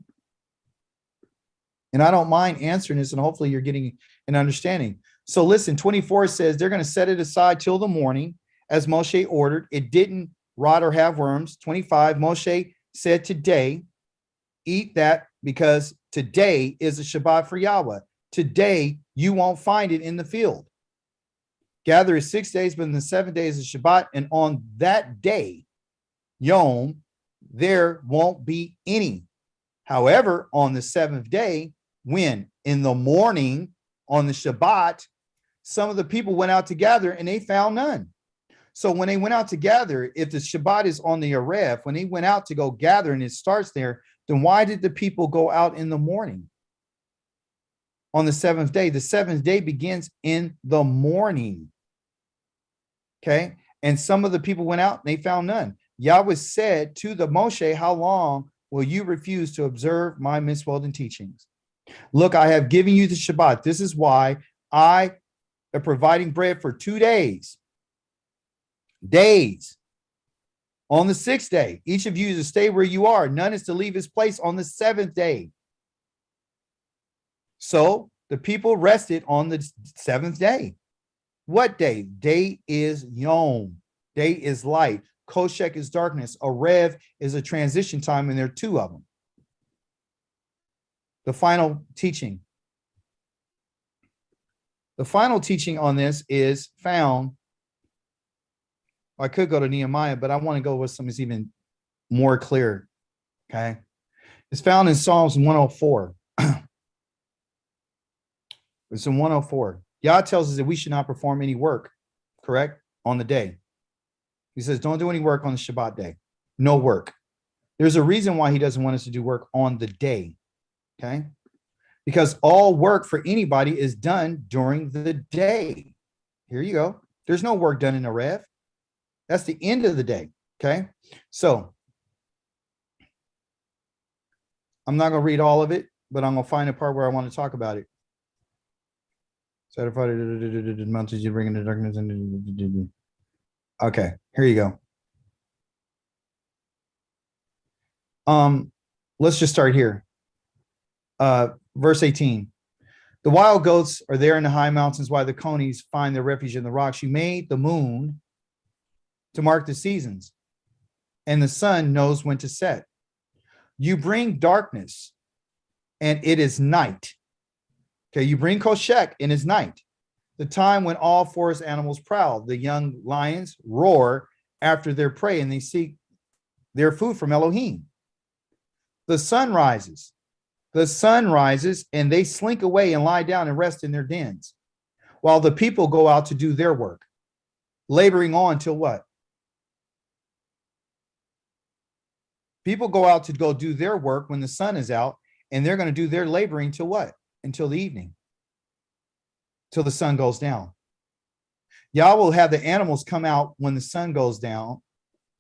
And I don't mind answering this, and hopefully you're getting an understanding. So listen, 24 says they're going to set it aside till the morning, as Moshe ordered. It didn't rot or have worms. 25, Moshe said today, eat that because today is a Shabbat for Yahweh. Today, you won't find it in the field. Gather is 6 days, but in the 7th day is a Shabbat. And on that day, Yom, there won't be any. However, on the 7th day, when in the morning on the Shabbat, some of the people went out to gather and they found none. So when they went out to gather, if the Shabbat is on the Erev, when they went out to go gather and it starts there, then why did the people go out in the morning on the 7th day? The 7th day begins in the morning. Okay. And some of the people went out and they found none. Yahweh said to the Moshe, how long will you refuse to observe my mitzvot and teachings? Look, I have given you the Shabbat. This is why I am providing bread for 2 days. On the 6th day, each of you is to stay where you are. None is to leave his place on the 7th day. So the people rested on the 7th day. What day? Day is Yom. Day is light. Koshek is darkness. Arev is a transition time, and there are 2 of them. the final teaching. The final teaching on this is found. I could go to Nehemiah, but I want to go with something that's even more clear. Okay. It's found in Psalms 104. It's in 104. Yah tells us that we should not perform any work, correct, on the day. He says, don't do any work on the Shabbat day. No work. There's a reason why he doesn't want us to do work on the day. Okay. Because all work for anybody is done during the day. Here you go. There's no work done in a rev. That's the end of the day. Okay. So I'm not going to read all of it, but I'm going to find a part where I want to talk about it. Certified mountains you bring into darkness. Okay, here you go. Let's just start here. Verse 18. The wild goats are there in the high mountains, while the conies find their refuge in the rocks. You made the moon to mark the seasons, and the sun knows when to set. You bring darkness, and it is night. Okay, you bring Koshek, and it's night. The time when all forest animals prowl. The young lions roar after their prey, and they seek their food from Elohim. The sun rises. The sun rises, and they slink away and lie down and rest in their dens, while the people go out to do their work, laboring on till what? People go out to go do their work when the sun is out, and they're going to do their laboring till what? Until the evening, till the sun goes down. Yah will have the animals come out when the sun goes down,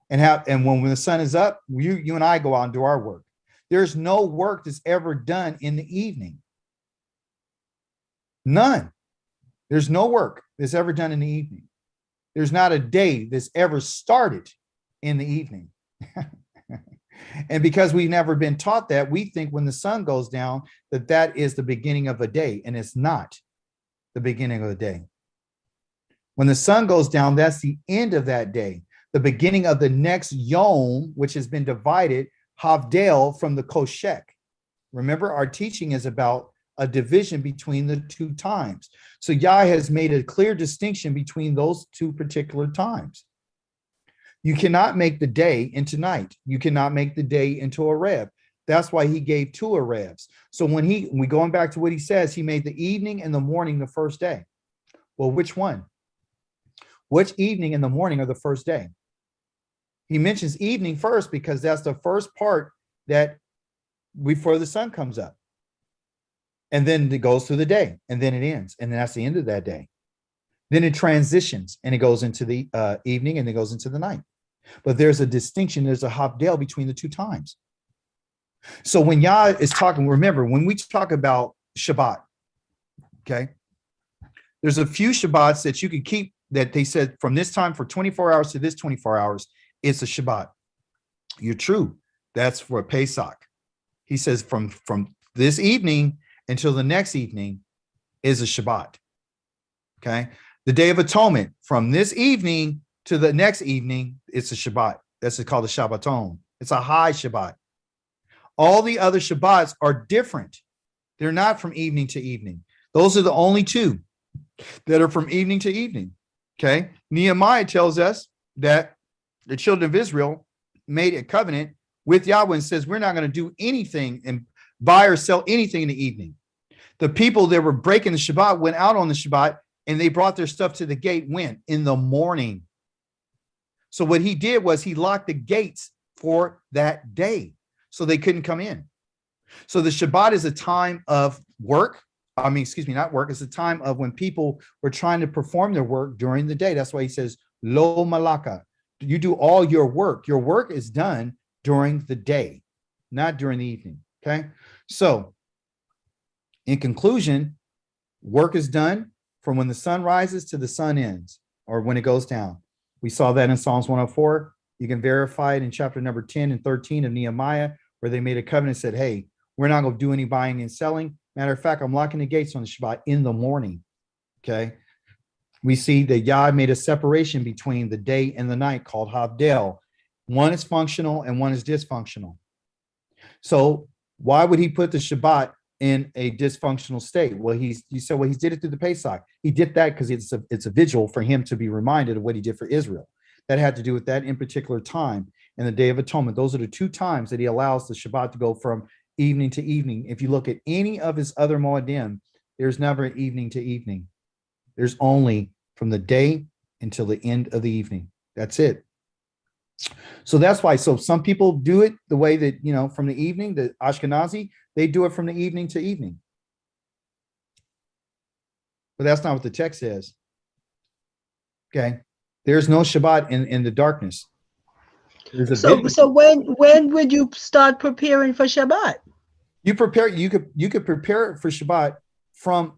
and when the sun is up, you and I go out and do our work. There's no work that's ever done in the evening. None. There's no work that's ever done in the evening. There's not a day that's ever started in the evening. And because we've never been taught that, we think when the sun goes down, that is the beginning of a day, and it's not the beginning of the day. When the sun goes down, that's the end of that day, the beginning of the next yom, which has been divided, Havdel, from the Koshek. Remember, our teaching is about a division between the two times. So Yah has made a clear distinction between those two particular times. You cannot make the day into night. You cannot make the day into a rev. That's why he gave two arevs. So when we going back to what he says, he made the evening and the morning the first day. Well, which one? Which evening and the morning are the first day? He mentions evening first because that's the first part that before the sun comes up. And then it goes through the day, and then it ends, and then that's the end of that day. Then it transitions, and it goes into the evening, and it goes into the night. But there's a distinction, there's a havdel between the two times. So when Yah is talking, remember, when we talk about Shabbat, okay, there's a few Shabbats that you can keep that they said from this time for 24 hours to this 24 hours, it's a Shabbat. You're true. That's for Pesach. He says from this evening until the next evening is a Shabbat. Okay. The Day of Atonement, from this evening to the next evening, it's a Shabbat. That's called a Shabbaton. It's a high Shabbat. All the other Shabbats are different. They're not from evening to evening. Those are the only two that are from evening to evening. Okay. Nehemiah tells us that the children of Israel made a covenant with Yahweh and says, we're not going to do anything and buy or sell anything in the evening. The people that were breaking the Shabbat went out on the Shabbat and they brought their stuff to the gate when? In the morning. So what he did was he locked the gates for that day so they couldn't come in. So the Shabbat is a time of work. I mean, excuse me, not work. It's a time of when people were trying to perform their work during the day. That's why he says, lo malaka. You do all your work. Your work is done during the day, not during the evening. Okay. So in conclusion, work is done from when the sun rises to the sun ends, or when it goes down. We saw that in Psalms 104. You can verify it in chapter number 10 and 13 of Nehemiah, where they made a covenant and said, hey, we're not going to do any buying and selling. Matter of fact, I'm locking the gates on the Shabbat in the morning. Okay. We see that Yah made a separation between the day and the night called Havdel. One is functional and one is dysfunctional. So why would he put the Shabbat in a dysfunctional state. Well, you said, well, he did it through the Pesach. He did that because it's a vigil for him to be reminded of what he did for Israel. That had to do with that in particular time and the Day of Atonement. Those are the two times that he allows the Shabbat to go from evening to evening. If you look at any of his other Moedim, there's never an evening to evening. There's only from the day until the end of the evening. That's it. So that's why. So some people do it the way that, from the evening, the Ashkenazi, they do it from the evening to evening. But that's not what the text says. Okay. There's no Shabbat in the darkness. There's a So when would you start preparing for Shabbat? you could prepare it for Shabbat from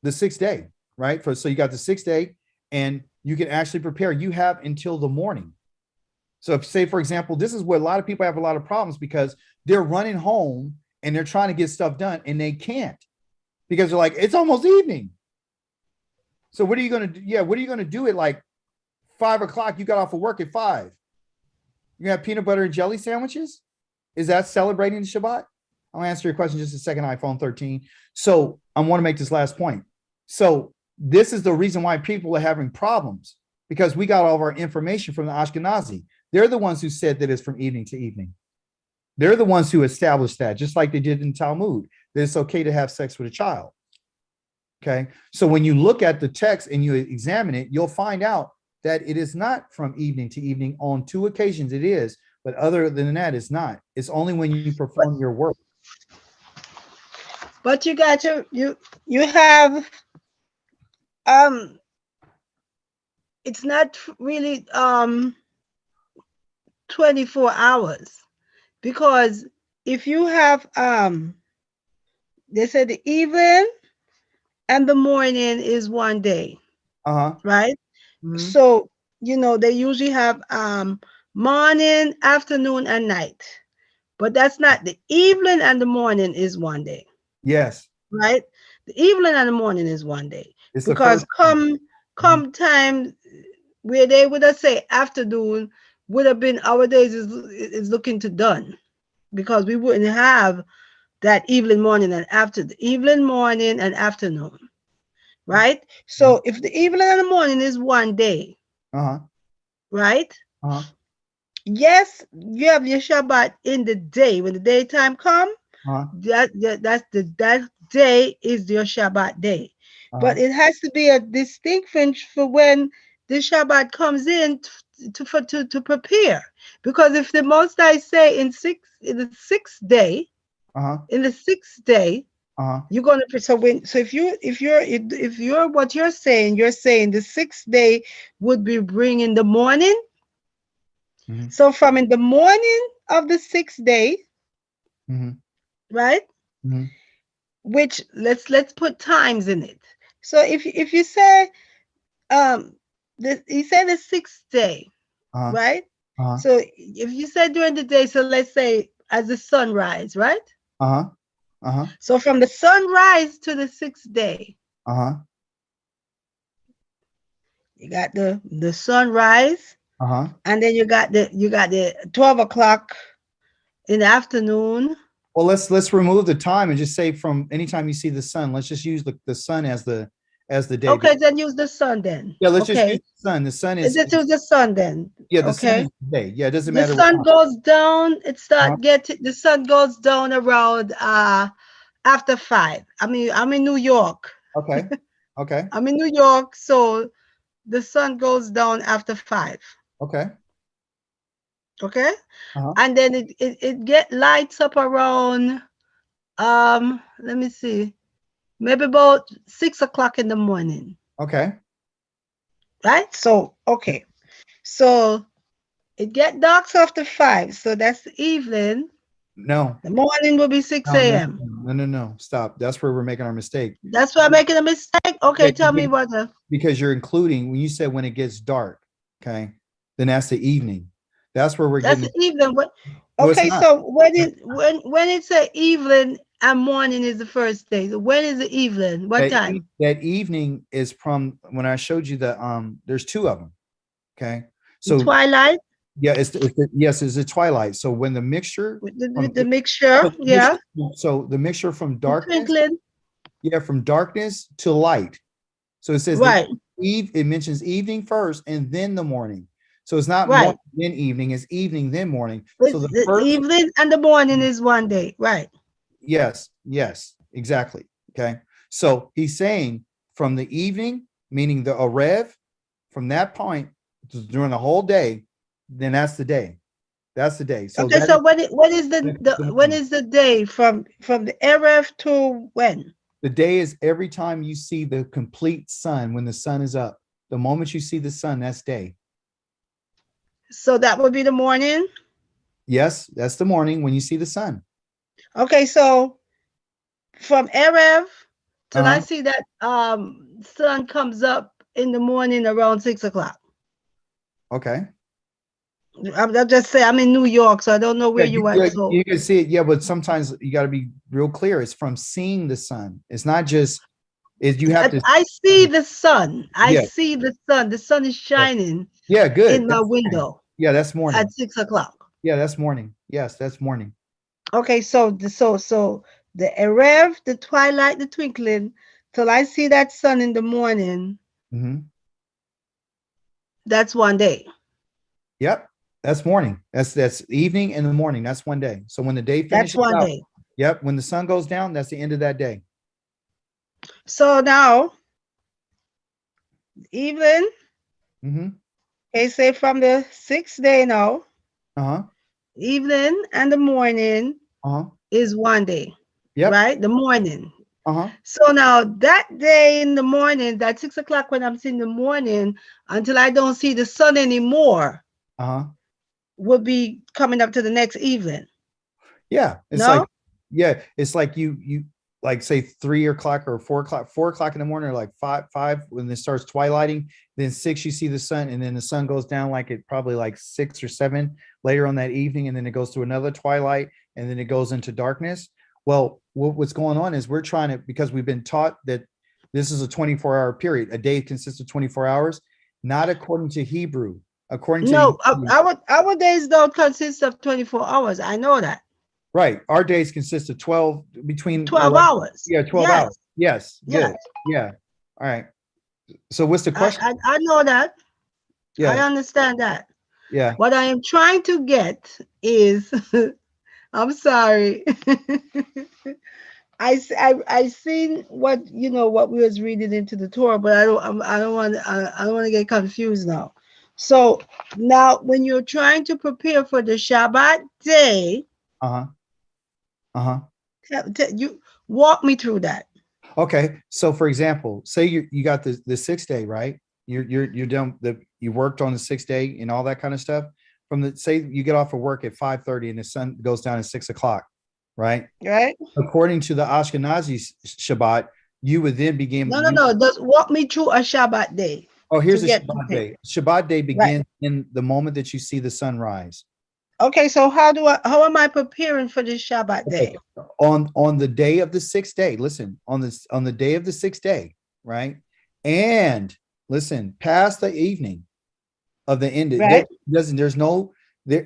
the 6th day, right? So you got the 6th day and you can actually prepare. You have until the morning. So if, say, for example, this is where a lot of people have a lot of problems because they're running home and they're trying to get stuff done and they can't because they're like, it's almost evening. So what are you going to do? Yeah. What are you going to do at like 5 o'clock? You got off of work at 5. You have peanut butter and jelly sandwiches. Is that celebrating the Shabbat? I'll answer your question in just a second, iPhone 13. So I want to make this last point. So this is the reason why people are having problems because we got all of our information from the Ashkenazi. They're the ones who said that it's from evening to evening. They're the ones who established that, just like they did in Talmud, that it's okay to have sex with a child. Okay. So when you look at the text and you examine it, you'll find out that it is not from evening to evening. On 2 occasions it is, but other than that, it's not. It's only when you perform your work. But you got to you have it's not really 24 hours because if you have they said the evening and the morning is one day, right? Mhm. So they usually have morning, afternoon, and night, but that's not the evening and the morning is one day. Yes. Right? The evening and the morning is one day. It's the Because first come time where they would have say afternoon would have been our days is looking to done because we wouldn't have that evening, morning, and after the evening, morning, and afternoon. Right? So if the evening and the morning is one day, right? Yes, you have your Shabbat in the day. When the daytime come, that day is your Shabbat day. But it has to be a distinction for when the Shabbat comes in to prepare. Because if the Most High say in the sixth day, you're gonna if you're what you're saying the 6th day would be bringing the morning. So from in the morning of the 6th day, right? Which let's put times in it. So if you say you say the 6th day, right? So if you said during the day, so let's say as the sunrise, right? So from the sunrise to the 6th day, you got the sunrise, and then you got the 12 o'clock in the afternoon. Well, let's remove the time and just say from anytime you see the sun. Let's just use the sun as the day. Okay, then use the sun then. Yeah, let's just use the sun. The sun is. Let's use the sun then. Yeah, the sun is the day. Yeah, it doesn't matter. The sun goes down. The sun goes down around after 5. I'm in New York. Okay. I'm in New York, so the sun goes down after 5. Okay. And then it lights up around let me see, maybe about 6 o'clock in the morning. Okay. Right? So so it get dark after 5, so that's the evening. No. The morning will be 6 a.m. No. Stop. That's where we're making our mistake. That's why I'm making a mistake. Okay, tell me what because you're including when you said when it gets dark, okay, then that's the evening. That's where we're getting. That's the evening. Okay, so when it's an evening and morning is the first day. So when is the evening? What time? That evening is from when I showed you the there's 2 of them. Okay. So twilight. Yeah, yes, it's a twilight. So when the mixture, With the, from with the mixture, so the yeah. mixture- so the mixture from The darkness, twinkling, yeah, from darkness to light. So it says that right, it mentions evening first and then the morning. So it's not right. morning then evening, it's evening then morning. So It's the the first, evening and the morning is one day, right? yes, exactly. Okay. So he's saying from the evening, meaning the Arev, from that point during the whole day, then that's the day. That's the day. So Okay, that so is when is the when morning. is the day from the Erev to when? The day is every time you see the complete sun, when the sun is up. The moment you see the sun, that's day. So that would be the morning. Yes, that's the morning when you see the sun. Okay, so from Erev till I Uh-huh. see that sun comes up in the morning around 6 o'clock. Okay. I'll just say I'm in New York, so I don't know where Yeah, you at. yeah, So you can see it. Yeah, but sometimes you got to be real clear. It's from seeing the sun. It's not just is you have to. I see the sun. I Yeah, see the sun. The sun is shining yeah, good. in my That's morning. window Yeah, that's morning. at 6 o'clock. Yeah, that's morning. Yes, that's morning. Okay, so the Erev, the twilight, the twinkling, till I see that sun in the morning, Hmm. that's one day. Yep, that's morning. That's evening and the morning. That's one day. So when the day That's finishes one out, day. yep, when the sun goes down, that's the end of that day. So now, evening, Mm-hmm. they say from the 6th day now, Uh-huh. evening and the morning Uh-huh. is one day, Yep. right? The morning. Uh-huh. So now that day in the morning, that 6 o'clock when I'm seeing the morning, until I don't see the sun anymore, Uh-huh. will be coming up to the next evening. Yeah. It's No? like, yeah, it's like you like say 3 o'clock or 4 o'clock, 4 o'clock in the morning, or like five when it starts twilighting, then 6 you see the sun, and then the sun goes down like it probably like 6 or 7 later on that evening, and then it goes to another twilight, and then it goes into darkness. Well, what's going on is we're trying to, because we've been taught that this is a 24-hour period. A day consists of 24 hours, not according to Hebrew. According to No, Hebrew, our days don't consist of 24 hours. I know that. right. Our days consist of 12 between 12 hours. yeah, 12 Yes. hours. Yes, Yes. good. Yeah. All right. So what's the question? I know that. I Yeah, understand that. yeah. What I am trying to get is, I'm sorry. I seen what what we was reading into the Torah, but I don't want to get confused now. So now, when you're trying to prepare for the Shabbat day, Uh-huh. Uh-huh. you walk me through that. Okay. So for example, say you got the 6th day, right? You're done you worked on the 6th day and all that kind of stuff. From the say you get off of work at 5:30 and the sun goes down at 6 o'clock, right? Right? According to the Ashkenazi Shabbat, you would then begin. No. Just walk me through a Shabbat day Oh, to here's a get Shabbat prepared. day. Shabbat day Right. begins in the moment that you see the sunrise. Okay, so how am I preparing for this Shabbat day? On the day of the 6th day, listen, on the day of the 6th day, right? And listen, past the evening of the end, Right?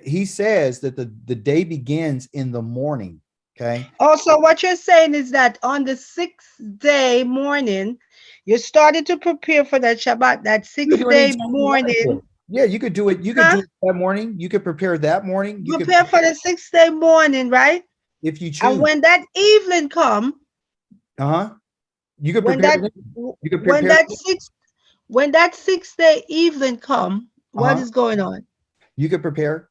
he says that the day begins in the morning. Okay. Also, what you're saying is that on the 6th day morning, you started to prepare for that Shabbat, that You could sixth do it day anytime you wanted morning. to. Yeah, you could do it. You could Huh? do it that morning. You could prepare that morning. You could, Prepare for the 6th day morning, right? if you And choose. when that evening come, Uh-huh. You could when prepare. that You could when prepare. that sixth when that 6th day evening come, what Uh-huh. is going on? You could prepare.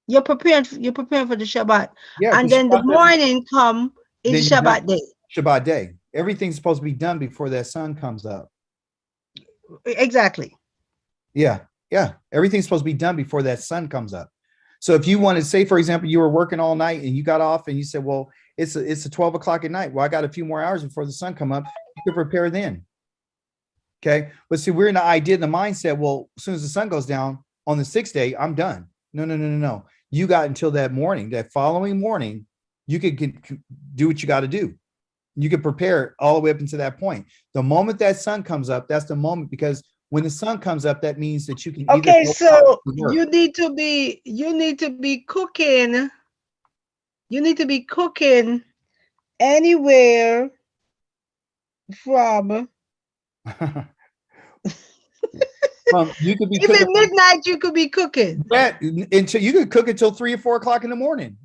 You're preparing for the Shabbat. Yeah, And because then the morning come is then you're done. Shabbat day. Shabbat day. Everything's supposed to be done before that sun comes up. Exactly. Yeah, yeah. Everything's supposed to be done before that sun comes up. So if you want to say, for example, you were working all night and you got off and you said, well, it's a 12 o'clock at night. Well, I got a few more hours before the sun come up. You could prepare then. Okay. But see, we're in the idea, the mindset, well, as soon as the sun goes down on the 6th day, I'm done. No. You got until that morning, that following morning, you could do what you got to do. You could prepare all the way up until that point. The moment that sun comes up, that's the moment, because when the sun comes up, that means that you can either Okay, go so out to work. you need to be cooking. You need to be cooking anywhere from You could be even cooking midnight. You could be cooking until you could cook until 3 or 4 o'clock in the morning.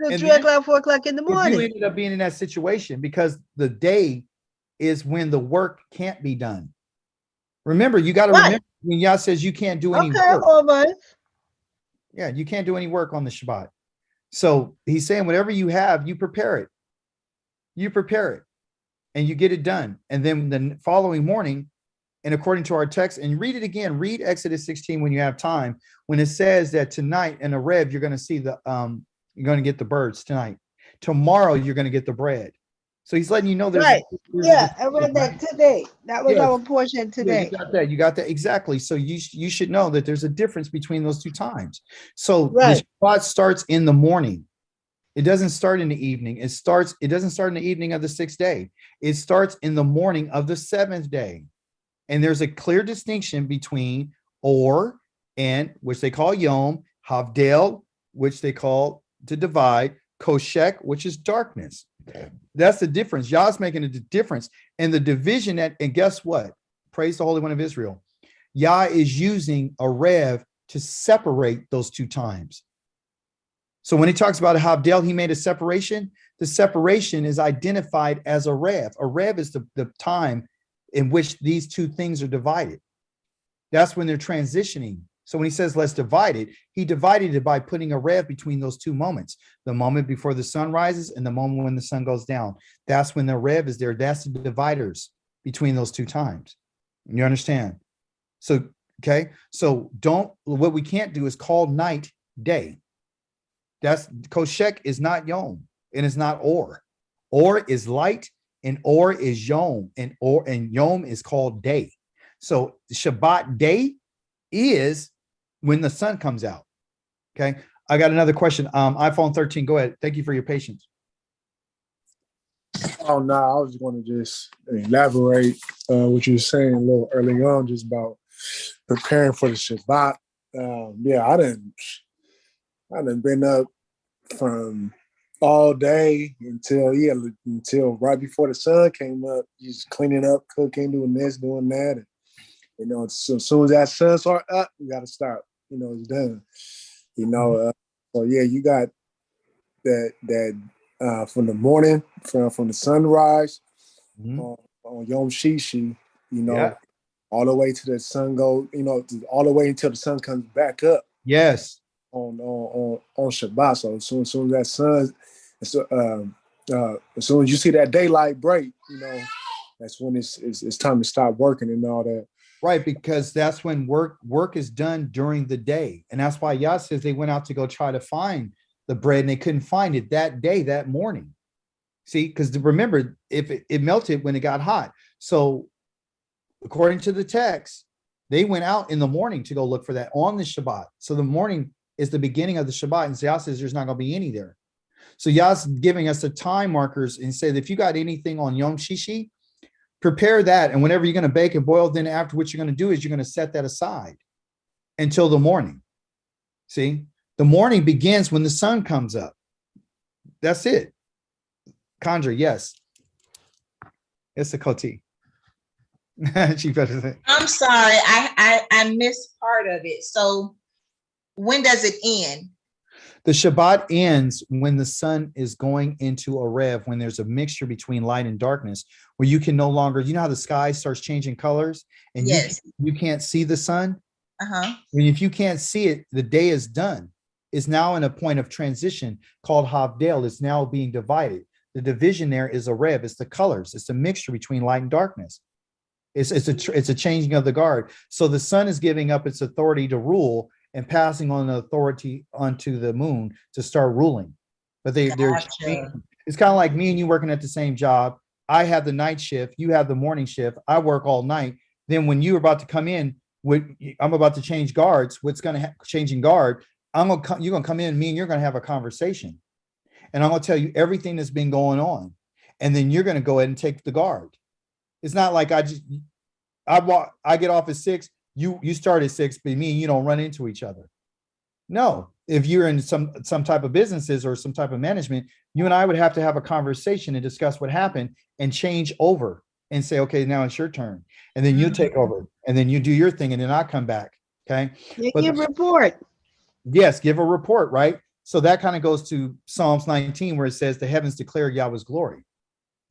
till And 3 then o'clock, 4 o'clock in the if you morning. ended up being in that situation because the day is when the work can't be done. Remember, you got to Right. remember when Yah says you can't do any Okay, work. all right. Yeah, you can't do any work on the Shabbat. So he's saying whatever you have, you prepare it. You prepare it and you get it done. And then the following morning, and according to our text, and read it again, read Exodus 16 when you have time, when it says that tonight in a Rev, you're going to see you're going to get the birds tonight. Tomorrow, you're going to get the bread. So he's letting you know there's Right. there's Yeah, a I read that today. That was Yes. our portion Yeah, today. you got that. You got that. Exactly. So you should know that there's a difference between those two times. So Right. the Shabbat starts in the morning. It doesn't start in the evening. It doesn't start in the evening of the 6th day. It starts in the morning of the 7th day. And there's a clear distinction between or and, which they call Yom, Havdel, which they call to divide, Koshek, which is darkness. That's the difference. Yah's making a difference. And the division and guess what? Praise the Holy One of Israel. Yah is using a Rev to separate those two times. So when he talks about a Havdel, he made a separation. The separation is identified as a Rev. A Rev is the time in which these two things are divided. That's when they're transitioning. So when he says, let's divide it, he divided it by putting a Rev between those two moments, the moment before the sun rises and the moment when the sun goes down. That's when the Rev is there. That's the dividers between those two times. You understand? So, okay. So what we can't do is call night day. That's Koshek is not Yom and it's not Or. Or is light and Or is Yom and Yom is called day. So Shabbat day is when the sun comes out. Okay. I got another question. iPhone 13. Go ahead. Thank you for your patience. Oh no, I was going to just elaborate what you were saying a little early on, just about preparing for the Shabbat. Yeah, I done been up from all day until right before the sun came up, just cleaning up, cooking, doing this, doing that. And, so as soon as that sun start up, you got to stop. It's done. So yeah, you got that from the morning, from the sunrise on Yom Shishi, Yeah. all the way to the sun go, all the way until the sun comes back up. Yes. On Shabbat. So as soon as that sun, as soon as you see that daylight break, that's when it's time to stop working and all that. Right, because that's when work is done during the day. And that's why Yah says they went out to go try to find the bread and they couldn't find it that day, that morning. See, because remember, if it melted when it got hot. So according to the text, they went out in the morning to go look for that on the Shabbat. So the morning is the beginning of the Shabbat. And Yah says there's not going to be any there. So Yah's giving us the time markers and said, if you got anything on Yom Shishi, prepare that. And whenever you're going to bake and boil, then after what you're going to do is you're going to set that aside until the morning. See, the morning begins when the sun comes up. That's it. Conjure, yes. It's a koti. She better say. I'm sorry, I missed part of it. So when does it end? The Shabbat ends when the sun is going into a rev, when there's a mixture between light and darkness, where you can no longer, how the sky starts changing colors and Yes. you can't see the sun. Uh-huh. If you can't see it, the day is done. It's now in a point of transition called Havdel. It's now being divided. The division there is a rev. It's the colors. It's a mixture between light and darkness. It's a changing of the guard. So the sun is giving up its authority to rule and passing on the authority onto the moon to start ruling. But they're Gotcha. it's kind of like me and you working at the same job. I have the night shift, you have the morning shift. I work all night. Then when you're about to come in, I'm about to change guards. What's going to changing guard? You're going to come in, me and you're going to have a conversation. And I'm going to tell you everything that's been going on. And then you're going to go ahead and take the guard. It's not like I get off at 6, you start at 6, but me and you don't run into each other. No, if you're in some type of businesses or some type of management, you and I would have to have a conversation and discuss what happened and change over and say, okay, now it's your turn. And then you take over and then you do your thing and then I come back. Okay. You But give report. yes, give a report, right? So that kind of goes to Psalms 19, where it says the heavens declare Yahweh's glory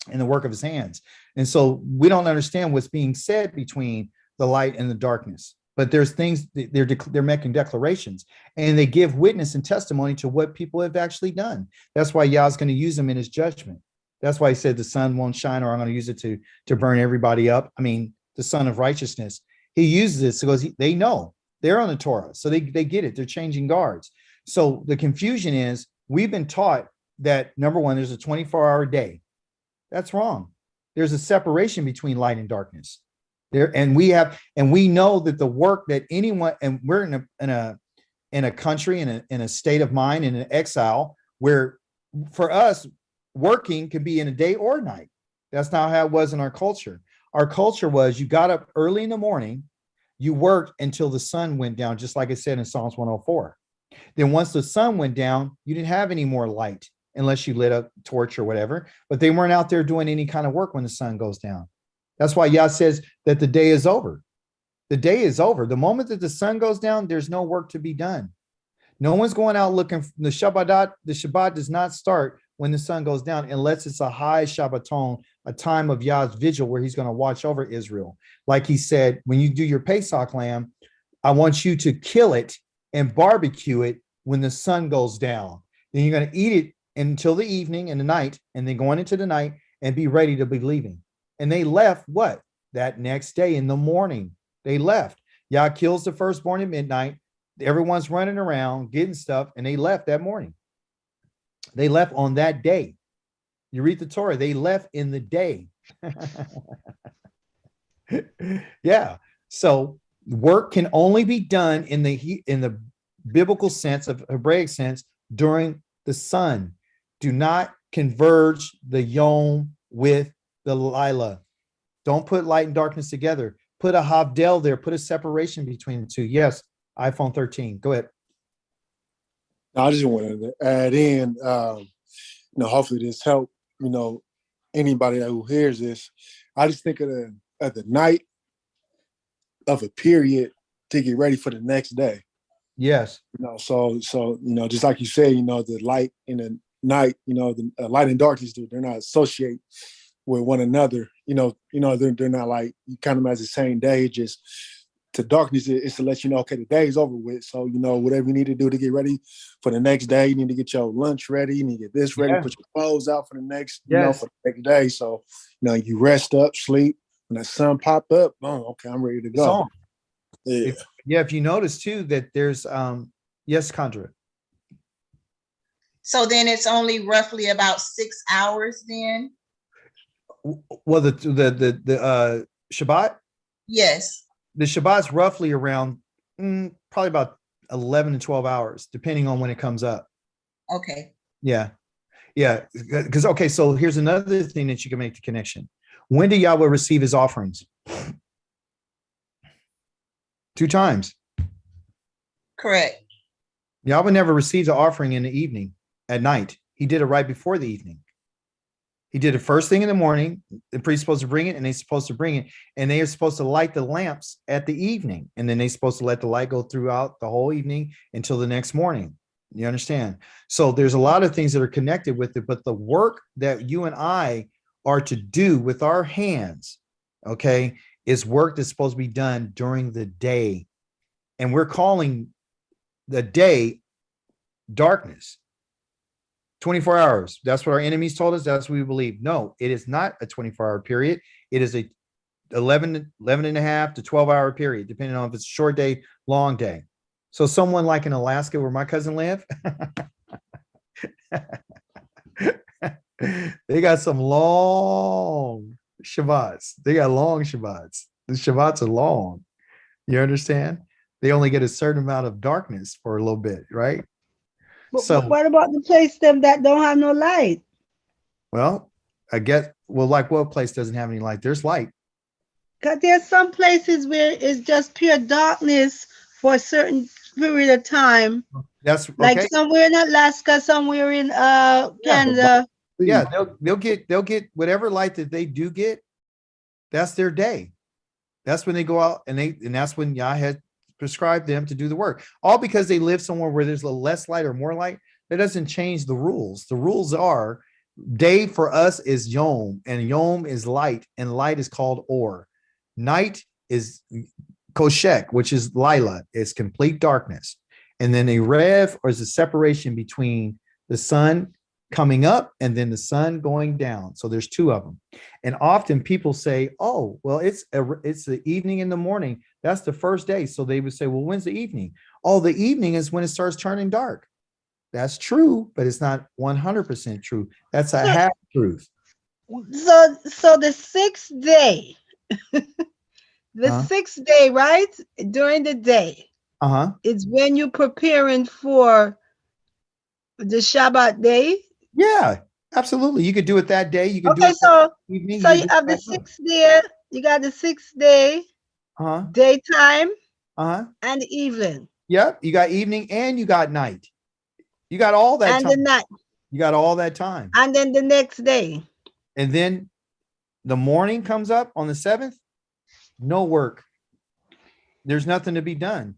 and the work of his hands. And so we don't understand what's being said between the light and the darkness. But there's things they're making declarations and they give witness and testimony to what people have actually done. That's why Yah's going to use them in his judgment. That's why he said the sun won't shine, or I'm going to use it to burn everybody up. I mean, the son of righteousness. He uses this because they know they're on the Torah. So they get it. They're changing guards. So the confusion is we've been taught that, number one, there's a 24-hour day. That's wrong. There's a separation between light and darkness. There, and we know that the work that anyone, and we're in a country, in a state of mind, in an exile, where for us working can be in a day or night. That's not how it was in our culture. Our culture was you got up early in the morning, you worked until the sun went down, just like it said in Psalms 104. Then once the sun went down, you didn't have any more light unless you lit a torch or whatever, but they weren't out there doing any kind of work when the sun goes down. That's why Yah says that the day is over. The day is over. The moment that the sun goes down, there's no work to be done. No one's going out looking for the Shabbat. The Shabbat does not start when the sun goes down unless it's a high Shabbaton, a time of Yah's vigil where he's going to watch over Israel. Like he said, when you do your Pesach lamb, I want you to kill it and barbecue it when the sun goes down. Then you're going to eat it until the evening and the night, and then going into the night and be ready to be leaving. And they left what? That next day in the morning, they left. Yah kills the firstborn at midnight. Everyone's running around getting stuff, and they left that morning. They left on that day. You read the Torah, they left in the day. Yeah. So work can only be done in the biblical sense, of Hebraic sense, during the sun. Do not converge the Yom with the Lila. Don't put light and darkness together. Put a Havdel there. Put a separation between the two. Yes, iPhone 13. Go ahead. I just wanted to add in, hopefully this help, anybody who hears this. I just think of the night of a period to get ready for the next day. Yes. So just like you say, the light and the night, the light and darkness, they're not associate with one another. They're not like, you kind of as the same day. Just to darkness is to let you know, okay, the day is over with. So whatever you need to do to get ready for the next day, you need to get your lunch ready, you need to get this ready, put your clothes out for the next, for the next day. So you rest up, sleep. When the sun pop up, okay, I'm ready to go. Yeah. If you notice too that there's yes, Condra. So then it's only roughly about 6 hours then? Well, the Shabbat? Yes. The Shabbat's roughly around probably about 11 to 12 hours, depending on when it comes up. Okay. Yeah. Because, okay, so here's another thing that you can make the connection. When did Yahweh receive his offerings? 2 times. Correct. Yahweh never receives an offering in the evening, at night. He did it right before the evening. He did it first thing in the morning. The priest's supposed to bring it, and they're supposed to bring it, and they are supposed to light the lamps at the evening, and then they're supposed to let the light go throughout the whole evening until the next morning. You understand? So there's a lot of things that are connected with it, but the work that you and I are to do with our hands, okay, is work that's supposed to be done during the day. And we're calling the day darkness. 24 hours. That's what our enemies told us. That's what we believe. No, it is not a 24-hour period. It is a 11 and a half to 12-hour period, depending on if it's a short day, long day. So someone like in Alaska, where my cousin live, they got some long Shabbats. They got long Shabbats. The Shabbats are long. You understand? They only get a certain amount of darkness for a little bit, right? But So what about the place them that don't have no light? well, I guess, like what place doesn't have any light? There's light. Because there's some places where it's just pure darkness for a certain period of time. That's Like okay. somewhere in Alaska, somewhere in Yeah, Canada. Yeah, they'll get whatever light that they do get. That's their day. That's when they go out and that's when Yah had prescribed them to do the work. All because they live somewhere where there's a little less light or more light. That doesn't change the rules. The rules are day for us is Yom, and Yom is light, and light is called Or. Night is Koshek, which is Lila. It's complete darkness. And then a Rev or is a separation between the sun coming up and then the sun going down. So there's two of them. And often people say, oh, well, it's the evening and the morning. That's the first day. So they would say, well, when's the evening? Oh, the evening is when it starts turning dark. That's true, but it's not 100% true. That's a half truth. So the sixth day, the sixth day, right? During the day, it's when you're preparing for the Shabbat day. Yeah, absolutely. You could do it that day. You could do Okay, it so evening. you have the sixth day. You got the sixth day, daytime, and evening. Yep, you got evening and you got night. You got all that and time. the night. You got all that time. And then the next day. And then the morning comes up on the 7th. No work. There's nothing to be done.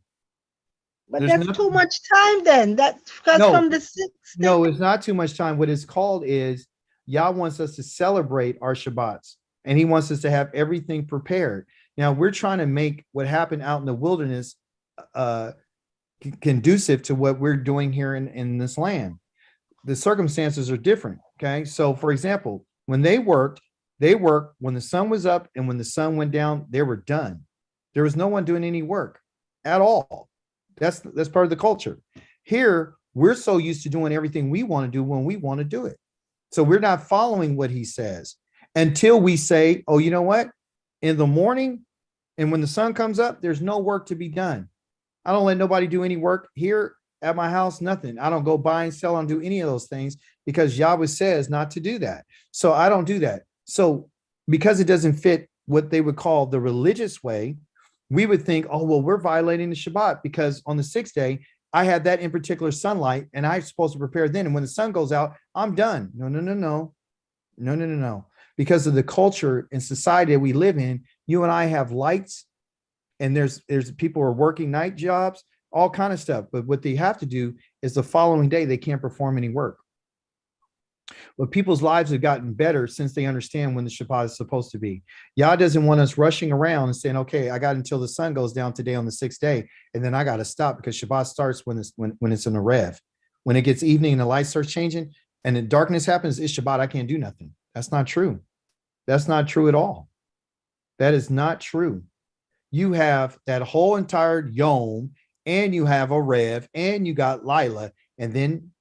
But that's too much time then. That's because from the 6th. No, it's not too much time. What it's called is Yah wants us to celebrate our Shabbats, and he wants us to have everything prepared. Now we're trying to make what happened out in the wilderness conducive to what we're doing here in this land. The circumstances are different. Okay. So for example, when they worked when the sun was up and when the sun went down, they were done. There was no one doing any work at all. That's part of the culture. Here, we're so used to doing everything we want to do when we want to do it. So we're not following what he says until we say, oh, you know what? In the morning and when the sun comes up, there's no work to be done. I don't let nobody do any work here at my house, nothing. I don't go buy and sell and do any of those things because Yahweh says not to do that. So I don't do that. So because it doesn't fit what they would call the religious way, we would think, oh, well, we're violating the Shabbat because on the 6th day, I had that in particular sunlight and I'm supposed to prepare then. And when the sun goes out, I'm done. No. Because of the culture and society that we live in, you and I have lights and there's people who are working night jobs, all kind of stuff. But what they have to do is the following day, they can't perform any work. But people's lives have gotten better since they understand when the Shabbat is supposed to be. Yah doesn't want us rushing around and saying, okay, I got until the sun goes down today on the 6th day, and then I got to stop because Shabbat starts when it's in a rev. When it gets evening and the light starts changing and the darkness happens, it's Shabbat, I can't do nothing. That's not true. That's not true at all. That is not true. You have that whole entire Yom, and you have a Rev, and you got Lila, and then,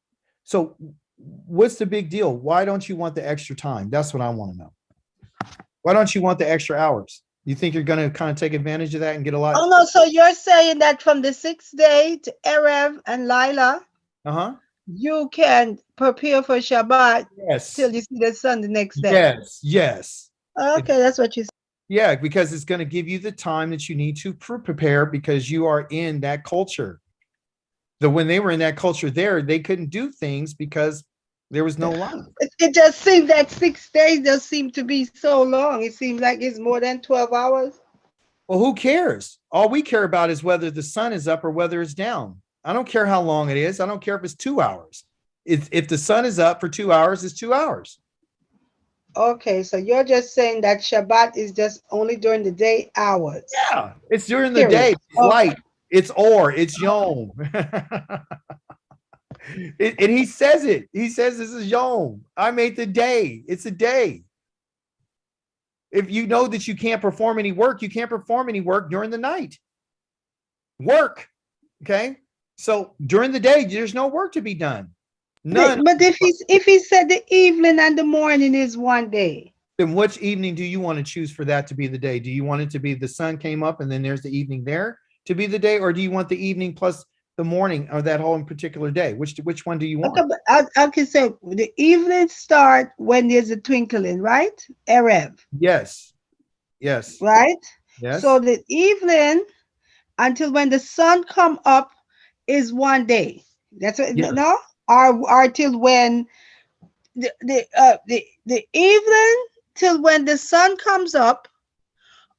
so what's the big deal? Why don't you want the extra time? That's what I want to know. Why don't you want the extra hours? You think you're going to kind of take advantage of that and get a lot? Oh, no. So you're saying that from the 6th day to Erev and Lila, you can prepare for Shabbat till you see the sun the next day. Yes. Okay, that's what you said. Yeah, because it's going to give you the time that you need to prepare because you are in that culture. So when they were in that culture there, they couldn't do things because there was no light. It just seems that 6 days does seem to be so long. It seems like it's more than 12 hours. Well, who cares? All we care about is whether the sun is up or whether it's down. I don't care how long it is. I don't care if it's 2 hours. If the sun is up for 2 hours, it's 2 hours. Okay, so you're just saying that Shabbat is just only during the day hours. Yeah, it's during the day. It's light. It's Or. It's Yom. And he says it. He says this is Yom. I made the day. It's a day. If you know that you can't perform any work, you can't perform any work during the night. Work. Okay. So during the day, there's no work to be done. None. But if he said the evening and the morning is one day, then which evening do you want to choose for that to be the day? Do you want it to be the sun came up and then there's the evening there to be the day, or do you want the evening plus the morning or that whole particular day? Which one do you want? Okay, I can say the evening start when there's a twinkling, right? Erev. Yes. Yes. right? Yes. So the evening until when the sun come up is one day. That's what Yeah. no? Or till when the evening till when the sun comes up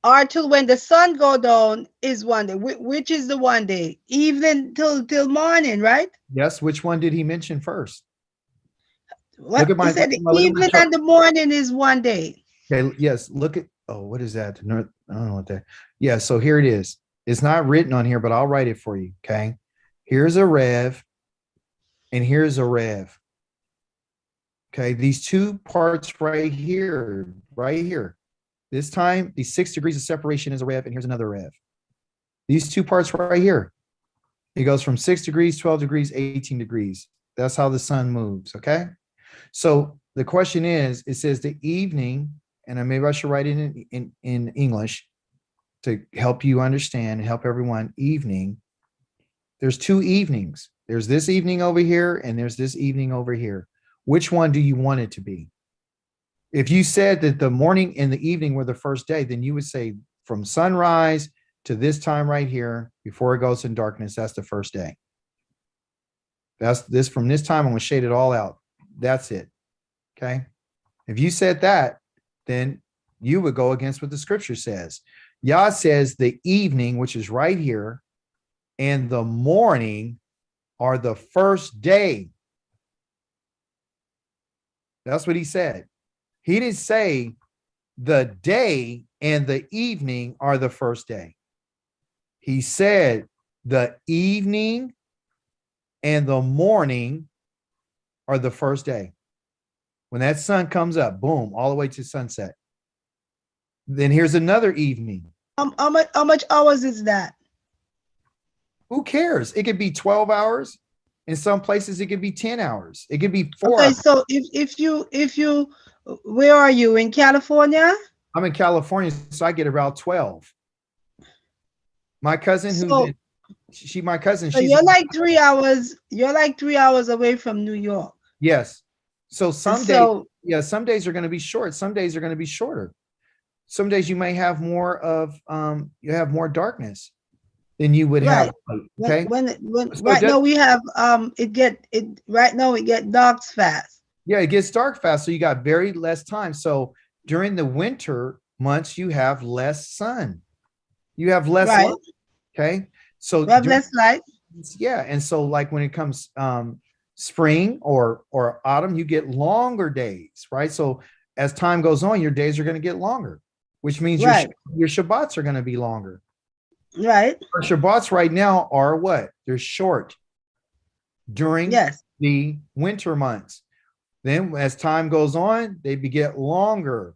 or till when the sun go down is one day. Which is the one day? Evening till morning, right? Yes. Which one did he mention first? What Look at he my said, the look at my evening chart. and the morning is one day. Okay. Yes. Look at, oh, what is that? No, I don't know what that. Yeah. So here it is. It's not written on here, but I'll write it for you. Okay. Here's a rev and here's a rev. Okay. These two parts right here, right here. This time, these 6 degrees of separation is a rev, and here's another rev. These two parts right here. It goes from 6 degrees, 12 degrees, 18 degrees. That's how the sun moves. Okay. So the question is, it says the evening, and maybe I should write it in English to help you understand and help everyone. Evening. There's two evenings. There's this evening over here, and there's this evening over here. Which one do you want it to be? If you said that the morning and the evening were the first day, then you would say from sunrise to this time right here, before it goes in darkness, that's the first day. That's this from this time, I'm going to shade it all out. That's it. Okay. If you said that, then you would go against what the scripture says. Yah says the evening, which is right here, and the morning are the first day. That's what he said. He didn't say the day and the evening are the first day. He said the evening and the morning are the first day. When that sun comes up, boom, all the way to sunset. Then here's another evening. How much hours is that? Who cares? It could be 12 hours. In some places, it could be 10 hours. It could be 4 Okay, hours. so if you where are you in California? I'm in California, so I get about 12. My cousin, So- my cousin, So she's you're like 3 hours. You're like 3 hours away from New York. yes. So some days, So yeah, some days are going to be short. Some days are going to be shorter. Some days you may have more of you have more darkness than you would have. Okay. when So right now we have right now it get dark fast. Yeah, it gets dark fast. So you got very less time. So during the winter months, you have less sun. You have less Right. light. Okay. So We have during- less light. yeah. And so like when it comes spring or autumn, you get longer days, right? So as time goes on, your days are going to get longer, which means Right. your Shabbats are going to be longer. Right. Our Shabbats right now are what? They're short during Yes. the winter months. Then as time goes on, they get longer.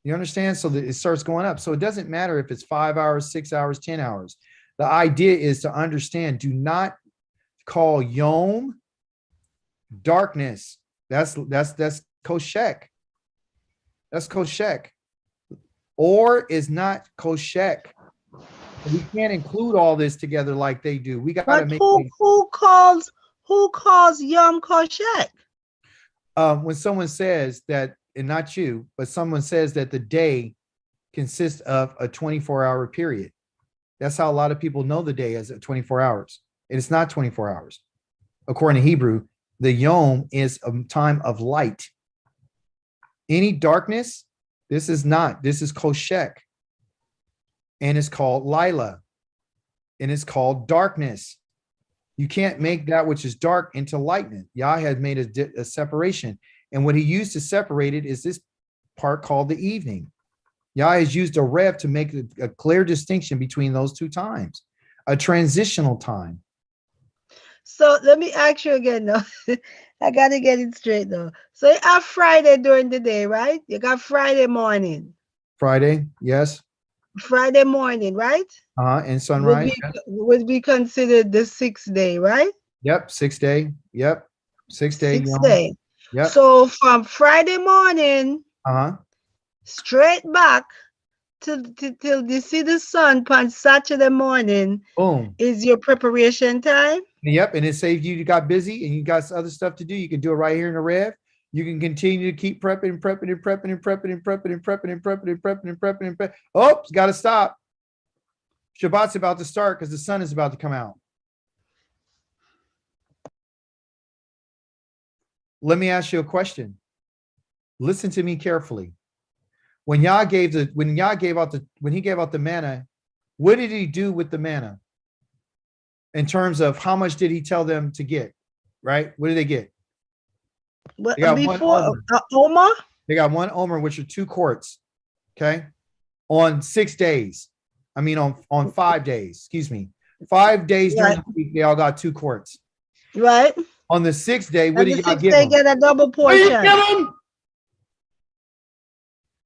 You understand? So that it starts going up. So it doesn't matter if it's 5 hours, 6 hours, 10 hours. The idea is to understand, do not call Yom darkness. That's koshek. That's koshek. Or is not koshek. We can't include all this together like they do. We got to But make who calls Yom Koshek? when someone says that, and not you, but someone says that the day consists of a 24-hour period. That's how a lot of people know the day as 24 hours. It's not 24 hours. According to Hebrew, the Yom is a time of light. Any darkness, this is Koshek. And it's called Lila. And it's called darkness. You can't make that which is dark into lightning. Yah had made a separation. And what he used to separate it is this part called the evening. Yah has used a rev to make a clear distinction between those two times, a transitional time. So let me ask you again though. I gotta get it straight though. So you have Friday during the day, right? You got Friday morning. Friday, yes. Friday morning, right? And sunrise. Would be considered the 6th day, right? Yep, 6th day. Yep, 6th day. 6th day. Yep. So from Friday morning straight back till you see the sun on Saturday morning Boom. is your preparation time. Yep, and it saves you. You got busy and you got other stuff to do. You can do it right here in the rev. You can continue to keep prepping and prepping and prepping and prepping and prepping and prepping and prepping and prepping and prepping and prepping. Oh, it's got to stop. Shabbat's about to start because the sun is about to come out. Let me ask you a question. Listen to me carefully. When he gave out the manna, what did he do with the manna? In terms of how much did he tell them to get? Right? What did they get? But They got one before omer. Omar, They got one omer, which are 2 quarts. Okay. On 6 days. I mean, on 5 days, excuse me. 5 days during Right. the week, they all got 2 quarts. right? On the 6th day, what And did the y'all sixth give they them? get a double What did he portion. give them?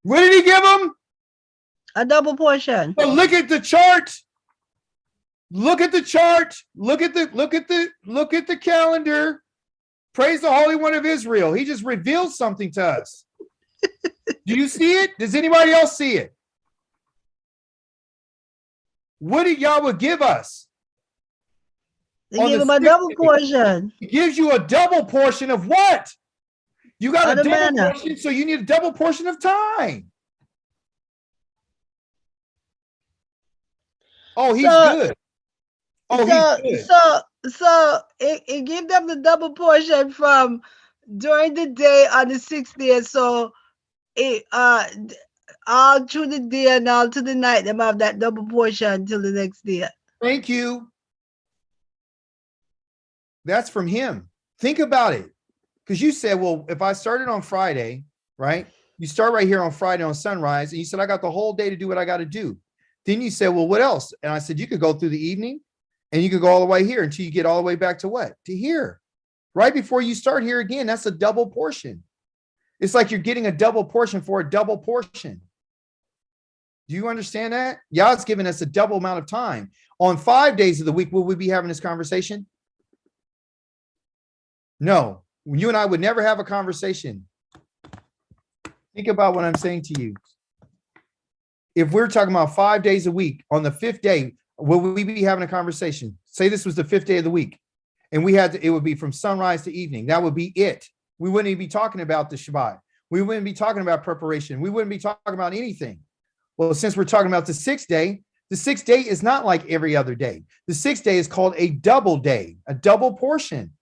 What did he give them? A double portion. But look at the chart. Look at the chart. Look at the calendar. Praise the Holy One of Israel. He just revealed something to us. Do you see it? Does anybody else see it? What did Yahweh give us? They On give the him a sixth double day. portion. He gives you a double portion of what? You got Of a the double manna. portion, so you need a double portion of time. Oh, he's So- good. Oh, he's good. So it give them the double portion from during the day on the 6th day. So it all through the day and all to the night, them have that double portion until the next day. Thank you. That's from him. Think about it. Because you said, well, if I started on Friday, right? You start right here on Friday on sunrise, and you said, I got the whole day to do what I got to do. Then you said, well, what else? And I said, you could go through the evening and you could go all the way here until you get all the way back to what? To here. Right before you start here again, that's a double portion. It's like you're getting a double portion for a double portion. Do you understand that? Yah's giving us a double amount of time. On 5 days of the week, will we be having this conversation? No. You and I would never have a conversation. Think about what I'm saying to you. If we're talking about 5 days a week, on the 5th day, will we be having a conversation? Say this was the 5th day of the week, and it would be from sunrise to evening. That would be it. We wouldn't even be talking about the Shabbat. We wouldn't be talking about preparation. We wouldn't be talking about anything. Well, since we're talking about the 6th day is not like every other day. The 6th day is called a double day, a double portion.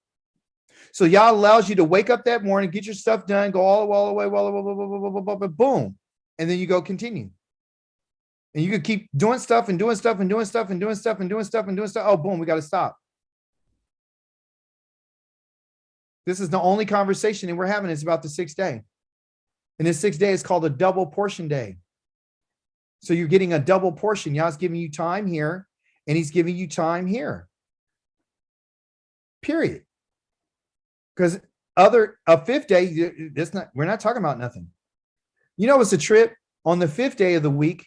So Yah allows you to wake up that morning, get your stuff done, go all the way, boom. And then you go continue. And you could keep doing stuff and doing stuff and doing stuff and doing stuff and doing stuff and doing stuff. Oh, boom, we got to stop. This is the only conversation that we're having is about the 6th day. And the 6th day is called a double portion day. So you're getting a double portion. Yah's giving you time here, and he's giving you time here. Period. Because a 5th day, we're not talking about nothing. You know, it's a trip on the 5th day of the week,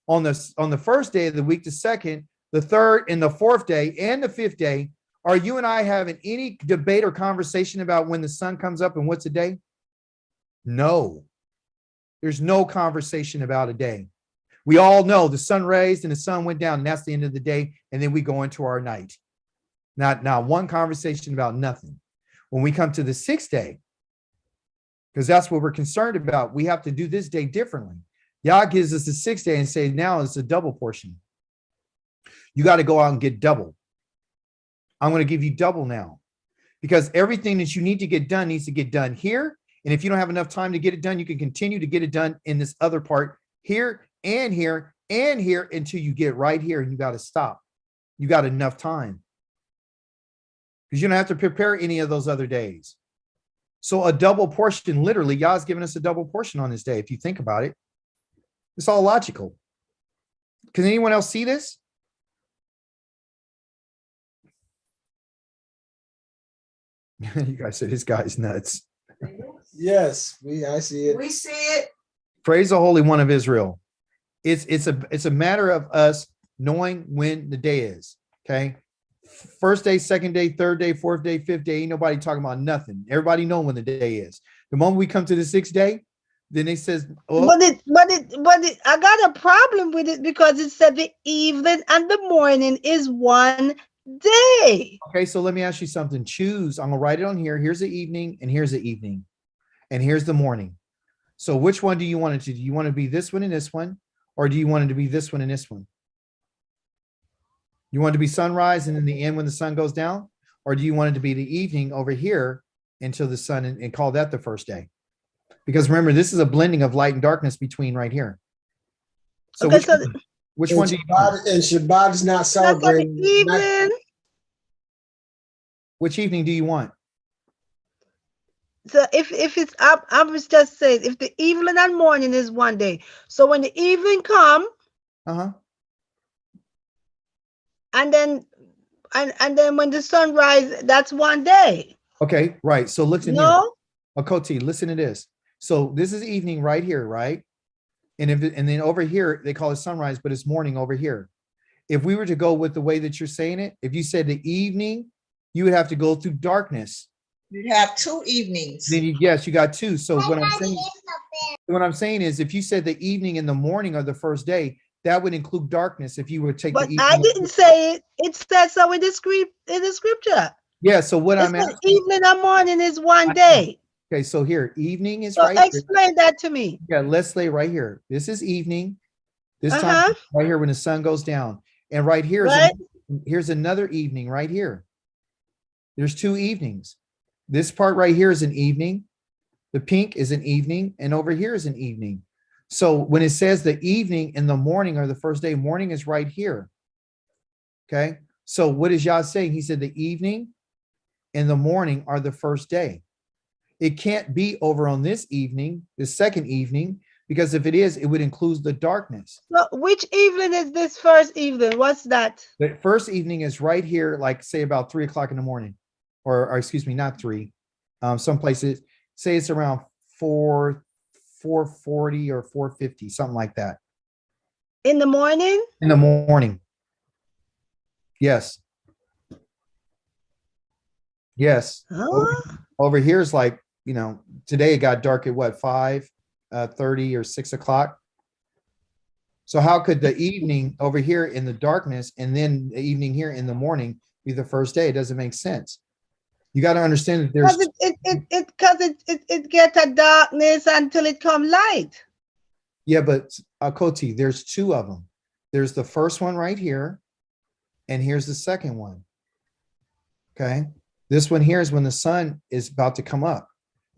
on the 1st day of the week, the 2nd, the 3rd, and the 4th day, and the 5th day. Are you and I having any debate or conversation about when the sun comes up and what's a day? No. There's no conversation about a day. We all know the sun raised and the sun went down, and that's the end of the day, and then we go into our night. Not one conversation about nothing. When we come to the 6th day, because that's what we're concerned about, we have to do this day differently. Yah gives us the 6th day and say, now it's a double portion. You got to go out and get double. I'm going to give you double now, because everything that you need to get done needs to get done here. And if you don't have enough time to get it done, you can continue to get it done in this other part here and here and here until you get right here, and you got to stop. You got enough time, because you don't have to prepare any of those other days. So a double portion, literally, Yah's giving us a double portion on this day. If you think about it, it's all logical. Can anyone else see this? You guys said this guy's nuts. Yes, I see it. We see it. Praise the Holy One of Israel. It's a matter of us knowing when the day is. Okay. 1st day, 2nd day, 3rd day, 4th day, 5th day. Ain't nobody talking about nothing. Everybody know when the day is. The moment we come to the 6th day, then it says, oh, But I got a problem with it because it said the evening and the morning is one day. okay, so let me ask you something. Choose. I'm gonna write it on here. Here's the evening and here's the evening. and here's the morning. So which one do you want it to? Do you want to be this one and this one, or do you want it to be this one and this one? You want it to be sunrise and in the end when the sun goes down, or do you want it to be the evening over here until the sun and call that the first day? Because remember, this is a blending of light and darkness between right here. So Okay, which one do you want? And Shabbat is not that's on the celebrating. evening. Which evening do you want? So if it's up, I was just saying, if the evening and morning is one day, so when the evening come, Uh-huh. and then when the sun rises, that's one day. Okay, right. So listen here. No, Akoti, listen to this. So this is evening right here, right? And then over here, they call it sunrise, but it's morning over here. If we were to go with the way that you're saying it, if you said the evening, you would have to go through darkness. You'd have 2 evenings. Then yes, you got 2. So what I'm saying is if you said the evening and the morning are the first day, that would include darkness if you would take but the I evening. didn't say it. It says so in the scripture. Yeah, so what It I'm says asking, evening and morning is one day. okay, so here, evening is So right here. explain that to me. Yeah, let's lay right here. This is evening. This Uh-huh. time right here when the sun goes down. And right here is Right. here's another evening right here. There's 2 evenings. This part right here is an evening. The pink is an evening, and over here is an evening. So when it says the evening and the morning are the first day, morning is right here. Okay. So what is Yah saying? He said the evening and the morning are the first day. It can't be over on this evening, the second evening, because if it is, it would include the darkness. So which evening is this first evening? What's that? The first evening is right here, like say about 3 o'clock in the morning, or excuse me, not 3. Some places say it's around 4:40 or 4:50, something like that. In the morning? In the morning. Yes. Yes. Huh? Over here is like, today it got dark at what, 5:30 or 6 o'clock. So how could the evening over here in the darkness and then the evening here in the morning be the first day? It doesn't make sense. You got to understand that there's Because it gets a darkness until it come light. yeah, but Koti, there's 2 of them. There's the first one right here, and here's the second one. Okay. This one here is when the sun is about to come up,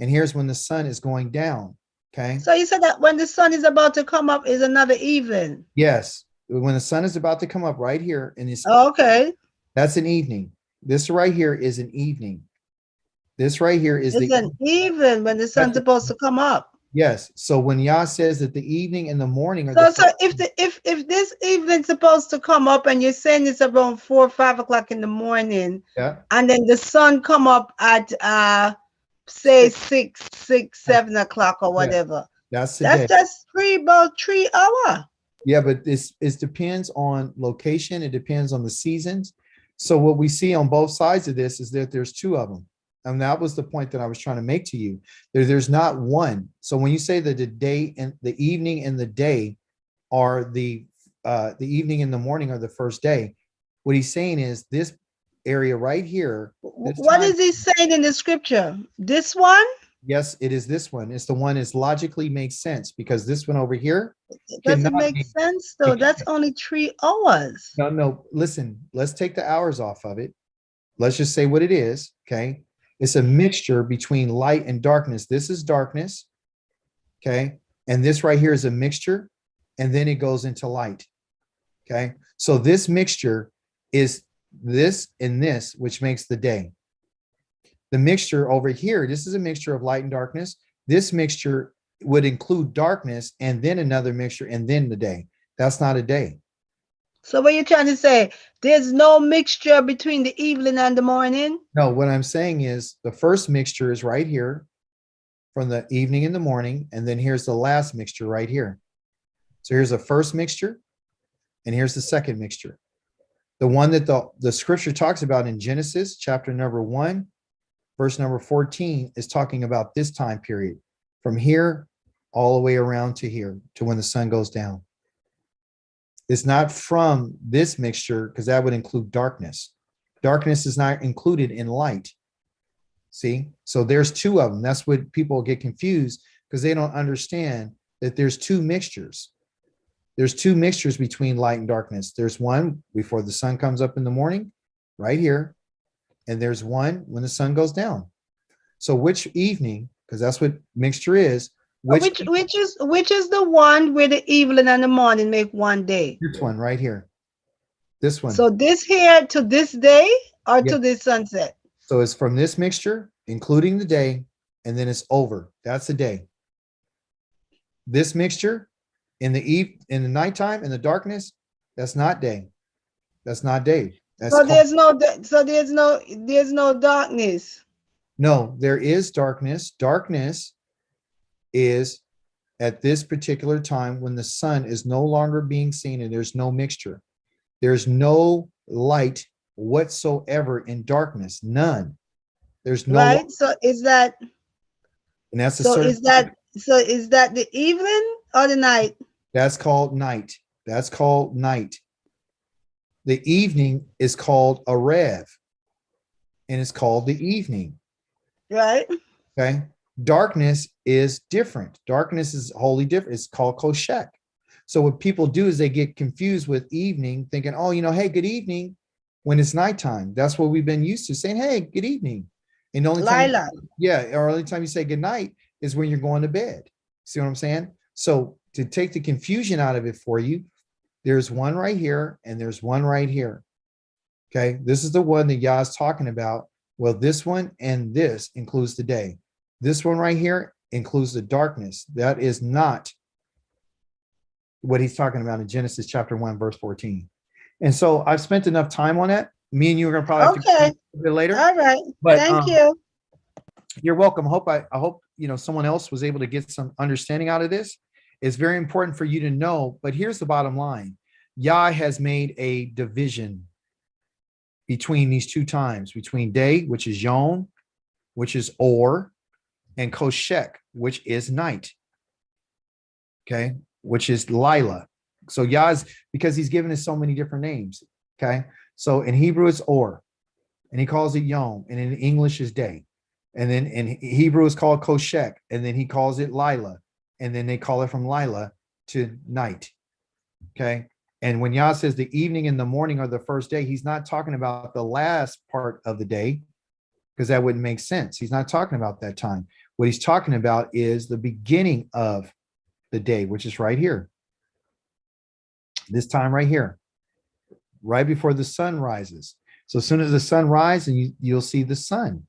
and here's when the sun is going down. Okay. So you said that when the sun is about to come up is another evening. Yes. When the sun is about to come up right here, and it's Okay. that's an evening. This right here is an evening. This right here is It's an evening when the sun's supposed to come up. yes. So when Yah says that the evening and the morning are So, the so if this evening's supposed to come up and you're saying it's around 4 or 5 o'clock in the morning, yeah, and then the sun come up at say 6, 7 o'clock or whatever. that's the day. That's just about 3 hours. Yeah, but it depends on location. It depends on the seasons. So what we see on both sides of this is that there's 2 of them. And that was the point that I was trying to make to you. There's not one. So when you say that the day and the evening and the day are the evening and the morning are the first day, what he's saying is this area right here. What is he saying in the scripture? This one? Yes, it is this one. It's the one that logically makes sense because this one over here. It doesn't cannot make be- sense though. it That's only 3 hours. No, listen, let's take the hours off of it. Let's just say what it is. Okay. It's a mixture between light and darkness. This is darkness. Okay. And this right here is a mixture. And then it goes into light. Okay. So this mixture is this and this, which makes the day. The mixture over here, this is a mixture of light and darkness. This mixture would include darkness and then another mixture and then the day. That's not a day. So what you're trying to say, there's no mixture between the evening and the morning? No, what I'm saying is the first mixture is right here from the evening and the morning. And then here's the last mixture right here. So here's the first mixture and here's the second mixture. The one that the scripture talks about in Genesis chapter number 1, verse number 14 is talking about this time period from here all the way around to here to when the sun goes down. It's not from this mixture because that would include darkness. Darkness is not included in light. See, so there's two of them. That's what people get confused because they don't understand that there's two mixtures. There's two mixtures between light and darkness. There's one before the sun comes up in the morning, right here. And there's one when the sun goes down. So which evening, because that's what mixture is, Which is the one where the evening and the morning make one day? this one right here. This one. So this here to this day or Yeah. to this sunset? So it's from this mixture, including the day, and then it's over. That's the day. This mixture in the nighttime, in the darkness, that's not day. That's not day. That's So there's no darkness. no, there is darkness. Darkness is at this particular time when the sun is no longer being seen and there's no mixture. There's no light whatsoever in darkness. None. There's no Right. So is that and that's a so certain is that the evening or the night? that's called night. That's called night. The evening is called a rev, and it's called the evening. Right. Okay. Darkness is different. Darkness is wholly different. It's called koshek. So what people do is they get confused with evening, thinking, oh, hey, good evening, when it's nighttime. That's what we've been used to saying, hey, good evening. And the only time, Lila. or only time you say good night is when you're going to bed. See what I'm saying? So to take the confusion out of it for you, there's one right here and there's one right here. Okay. This is the one that Yah is talking about. Well, this one and this includes the day. This one right here includes the darkness. That is not what he's talking about in Genesis chapter 1, verse 14. And so I've spent enough time on that. Me and you are going to probably have to a bit later. All right. But, Thank you. You're welcome. I hope someone else was able to get some understanding out of this. It's very important for you to know. But here's the bottom line: Yah has made a division between these two times, between day, which is Yom, which is Or, and Koshek, which is night. Okay, which is Lila. So Yah's, because he's given us so many different names. Okay, so in Hebrew it's Or, and he calls it Yom, and in English is day. And then in Hebrew it's called Koshek, and then he calls it Lila, and then they call it from Lila to night. Okay. And when Yah says the evening and the morning are the first day, he's not talking about the last part of the day, because that wouldn't make sense. He's not talking about that time. What he's talking about is the beginning of the day, which is right here. This time right here, right before the sun rises. So as soon as the sun rises, and you'll see the sun,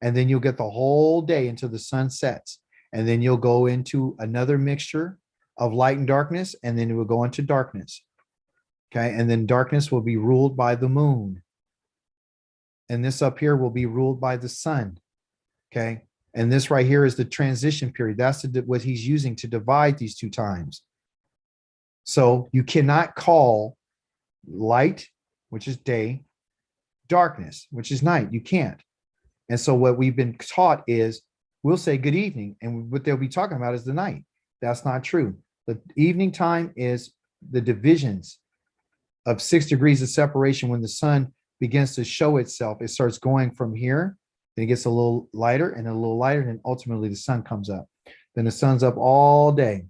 and then you'll get the whole day until the sun sets. And then you'll go into another mixture of light and darkness, and then it will go into darkness. Okay, and then darkness will be ruled by the moon. And this up here will be ruled by the sun. Okay, and this right here is the transition period. That's what he's using to divide these two times. So you cannot call light, which is day, darkness, which is night. You can't. And so what we've been taught is we'll say good evening, and what they'll be talking about is the night. That's not true. The evening time is the divisions of 6 degrees of separation. When the sun begins to show itself, it starts going from here, then it gets a little lighter and a little lighter, and then ultimately the sun comes up. Then the sun's up all day,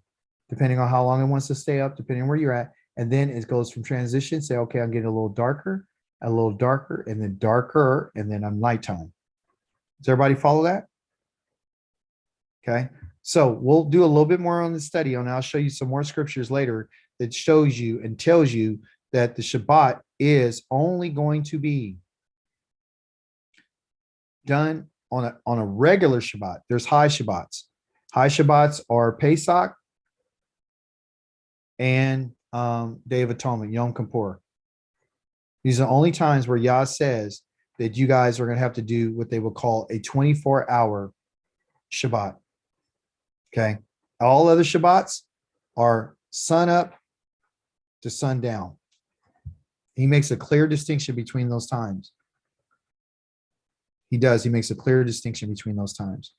depending on how long it wants to stay up, depending on where you're at. And then it goes from transition, say, okay, I'm getting a little darker, and then darker, and then I'm nighttime. Does everybody follow that? Okay. So we'll do a little bit more on the study on. I'll show you some more scriptures later that shows you and tells you that the Shabbat is only going to be done on a regular Shabbat. There's high Shabbats. High Shabbats are Pesach and Day of Atonement, Yom Kippur. These are the only times where Yah says that you guys are going to have to do what they will call a 24-hour Shabbat. Okay. All other Shabbats are sun up to sundown. He makes a clear distinction between those times. He does. He makes a clear distinction between those times.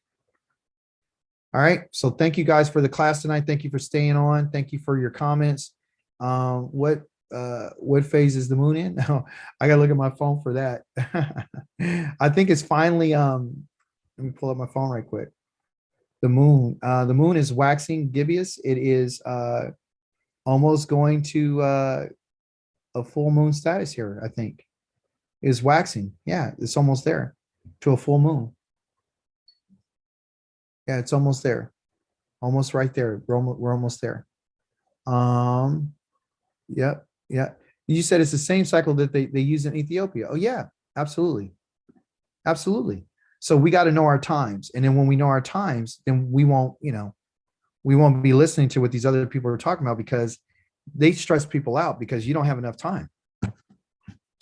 All right. So thank you guys for the class tonight. Thank you for staying on. Thank you for your comments. What phase is the moon in? I gotta look at my phone for that. I think it's finally Let me pull up my phone right quick. The moon is waxing gibbous. It is almost going to a full moon status here, I think. Is waxing. Yeah, it's almost there to a full moon. Yeah, it's almost there. Almost right there. We're almost there. Yep. Yeah. You said it's the same cycle that they use in Ethiopia. Oh, yeah, absolutely. Absolutely. So we got to know our times. And then when we know our times, then we won't be listening to what these other people are talking about, because they stress people out because you don't have enough time. You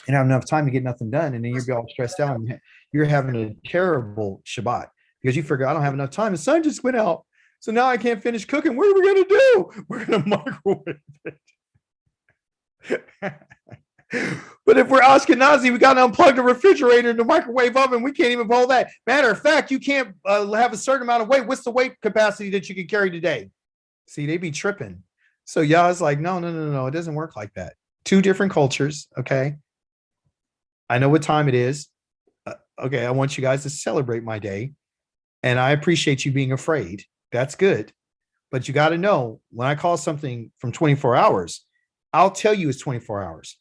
don't have enough time to get nothing done. And then you're all stressed out and you're having a terrible Shabbat because you figure, I don't have enough time. The sun just went out. So now I can't finish cooking. What are we going to do? We're going to microwave it. But if we're Ashkenazi, we got to unplug the refrigerator and the microwave oven. We can't even hold that. Matter of fact, you can't have a certain amount of weight. What's the weight capacity that you can carry today? See, they be tripping. So Yah's like, no. It doesn't work like that. Two different cultures. Okay. I know what time it is. Okay. I want you guys to celebrate my day. And I appreciate you being afraid. That's good. But you got to know, when I call something from 24 hours, I'll tell you it's 24 hours.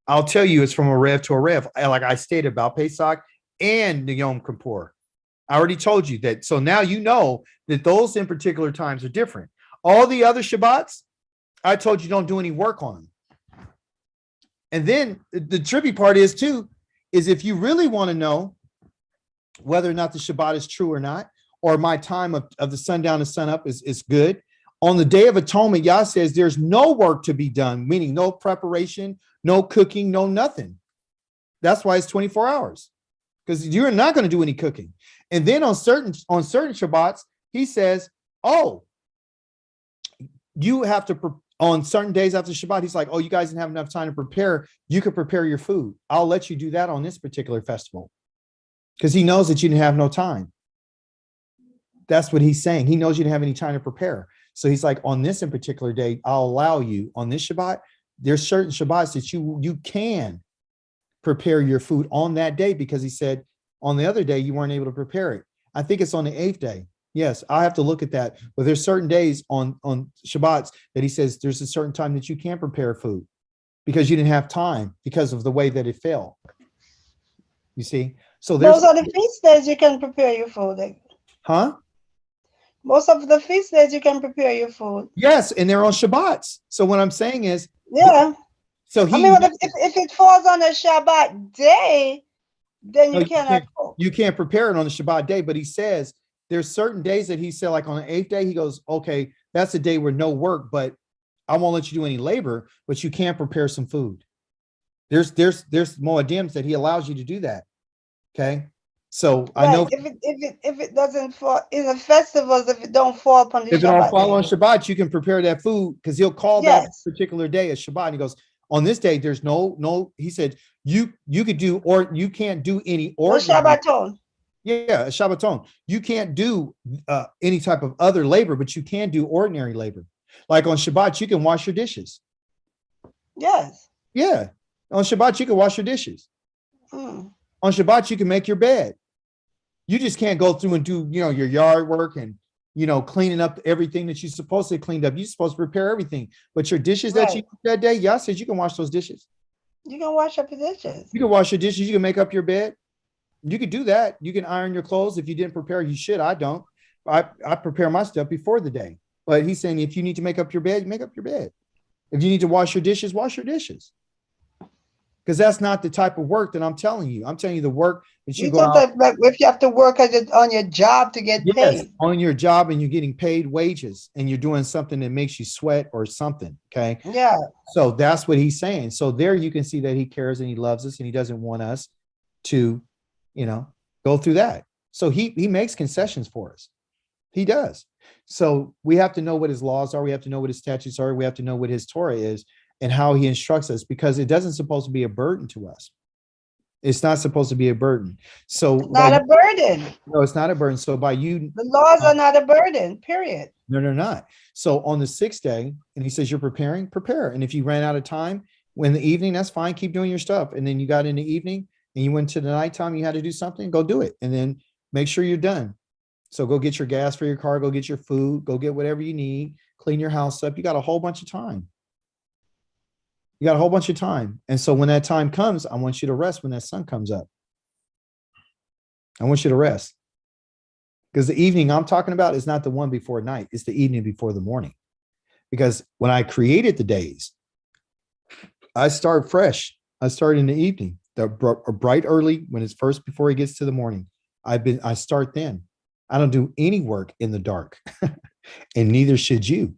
I'll tell you it's from a rev to a rev. Like I stated about Pesach and the Yom Kippur. I already told you that. So now you know that those in particular times are different. All the other Shabbats, I told you don't do any work on them. And then the trippy part is if you really want to know whether or not the Shabbat is true or not, or my time of the sundown to sun up is good. On the Day of Atonement, Yah says there's no work to be done, meaning no preparation, no cooking, no nothing. That's why it's 24 hours, because you're not going to do any cooking. And then on certain Shabbats, he says, oh, you have to, on certain days after Shabbat, he's like, oh, you guys didn't have enough time to prepare. You could prepare your food. I'll let you do that on this particular festival, because he knows that you didn't have no time. That's what he's saying. He knows you didn't have any time to prepare. So he's like, on this in particular day, I'll allow you on this Shabbat. There's certain Shabbats that you can prepare your food on that day, because he said on the other day, you weren't able to prepare it. I think it's on the 8th day. Yes, I have to look at that. But there's certain days on Shabbats that he says there's a certain time that you can't prepare food because you didn't have time because of the way that it fell. You see? So those are the feast days you can prepare your food. Huh? Most of the feast days you can prepare your food. Yes, and they're on Shabbats. So what I'm saying is, yeah. So I mean, if it falls on a Shabbat day, then you cannot cook. You can't prepare it on the Shabbat day. But he says there's certain days that he said, like on the 8th day, he goes, okay, that's a day where no work, but I won't let you do any labor, but you can prepare some food. There's moedims that he allows you to do that. Okay. So right. I know if it doesn't fall in the festivals, if it don't fall upon the Shabbat. If it don't fall on Shabbat, you can prepare that food, because he'll call that particular day a Shabbat. And he goes, on this day, there's no, he said, you could do, or you can't do any ordinary. No Shabbaton. Yeah, a Shabbaton. You can't do any type of other labor, but you can do ordinary labor. Like on Shabbat, you can wash your dishes. Yes. Yeah. On Shabbat, you can wash your dishes. On Shabbat, you can make your bed. You just can't go through and do, your yard work and, cleaning up everything that you're supposed to clean up. You're supposed to prepare everything. But your dishes that you that day, Yah says you can wash those dishes. You can wash up your dishes. You can wash your dishes. You can make up your bed. You could do that. You can iron your clothes. If you didn't prepare, you should. I don't. I prepare my stuff before the day. But he's saying if you need to make up your bed, make up your bed. If you need to wash your dishes, wash your dishes. Because that's not the type of work that I'm telling you. I'm telling you the work that you go out. If you have to work on your job to get paid. On your job, and you're getting paid wages, and you're doing something that makes you sweat or something. Okay. Yeah. So that's what he's saying. So there you can see that he cares and he loves us, and he doesn't want us to, go through that. So he makes concessions for us. He does. So we have to know what his laws are. We have to know what his statutes are. We have to know what his Torah is and how he instructs us, because it doesn't supposed to be a burden to us. It's not supposed to be a burden. So not a burden. No, it's not a burden. So by you, the laws are not a burden, period. No, they're not. So on the 6th day, and he says, you're preparing, prepare. And if you ran out of time in the evening, that's fine. Keep doing your stuff. And then you got in the evening and you went to the nighttime, you had to do something, go do it. And then make sure you're done. So go get your gas for your car, go get your food, go get whatever you need, clean your house up. You got a whole bunch of time. You got a whole bunch of time. And so when that time comes, I want you to rest when that sun comes up. I want you to rest. Because the evening I'm talking about is not the one before night. It's the evening before the morning. Because when I created the days, I start fresh. I start in the evening, bright early when it's first before it gets to the morning. I start then. I don't do any work in the dark, and neither should you.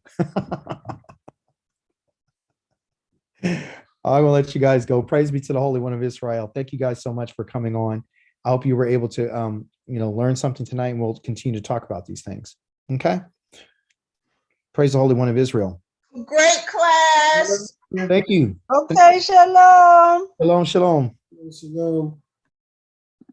I will let you guys go. Praise be to the Holy One of Israel. Thank you guys so much for coming on. I hope you were able to, learn something tonight, and we'll continue to talk about these things. Okay. Praise the Holy One of Israel. Great class. Thank you. Okay, shalom. Shalom, shalom. Shalom.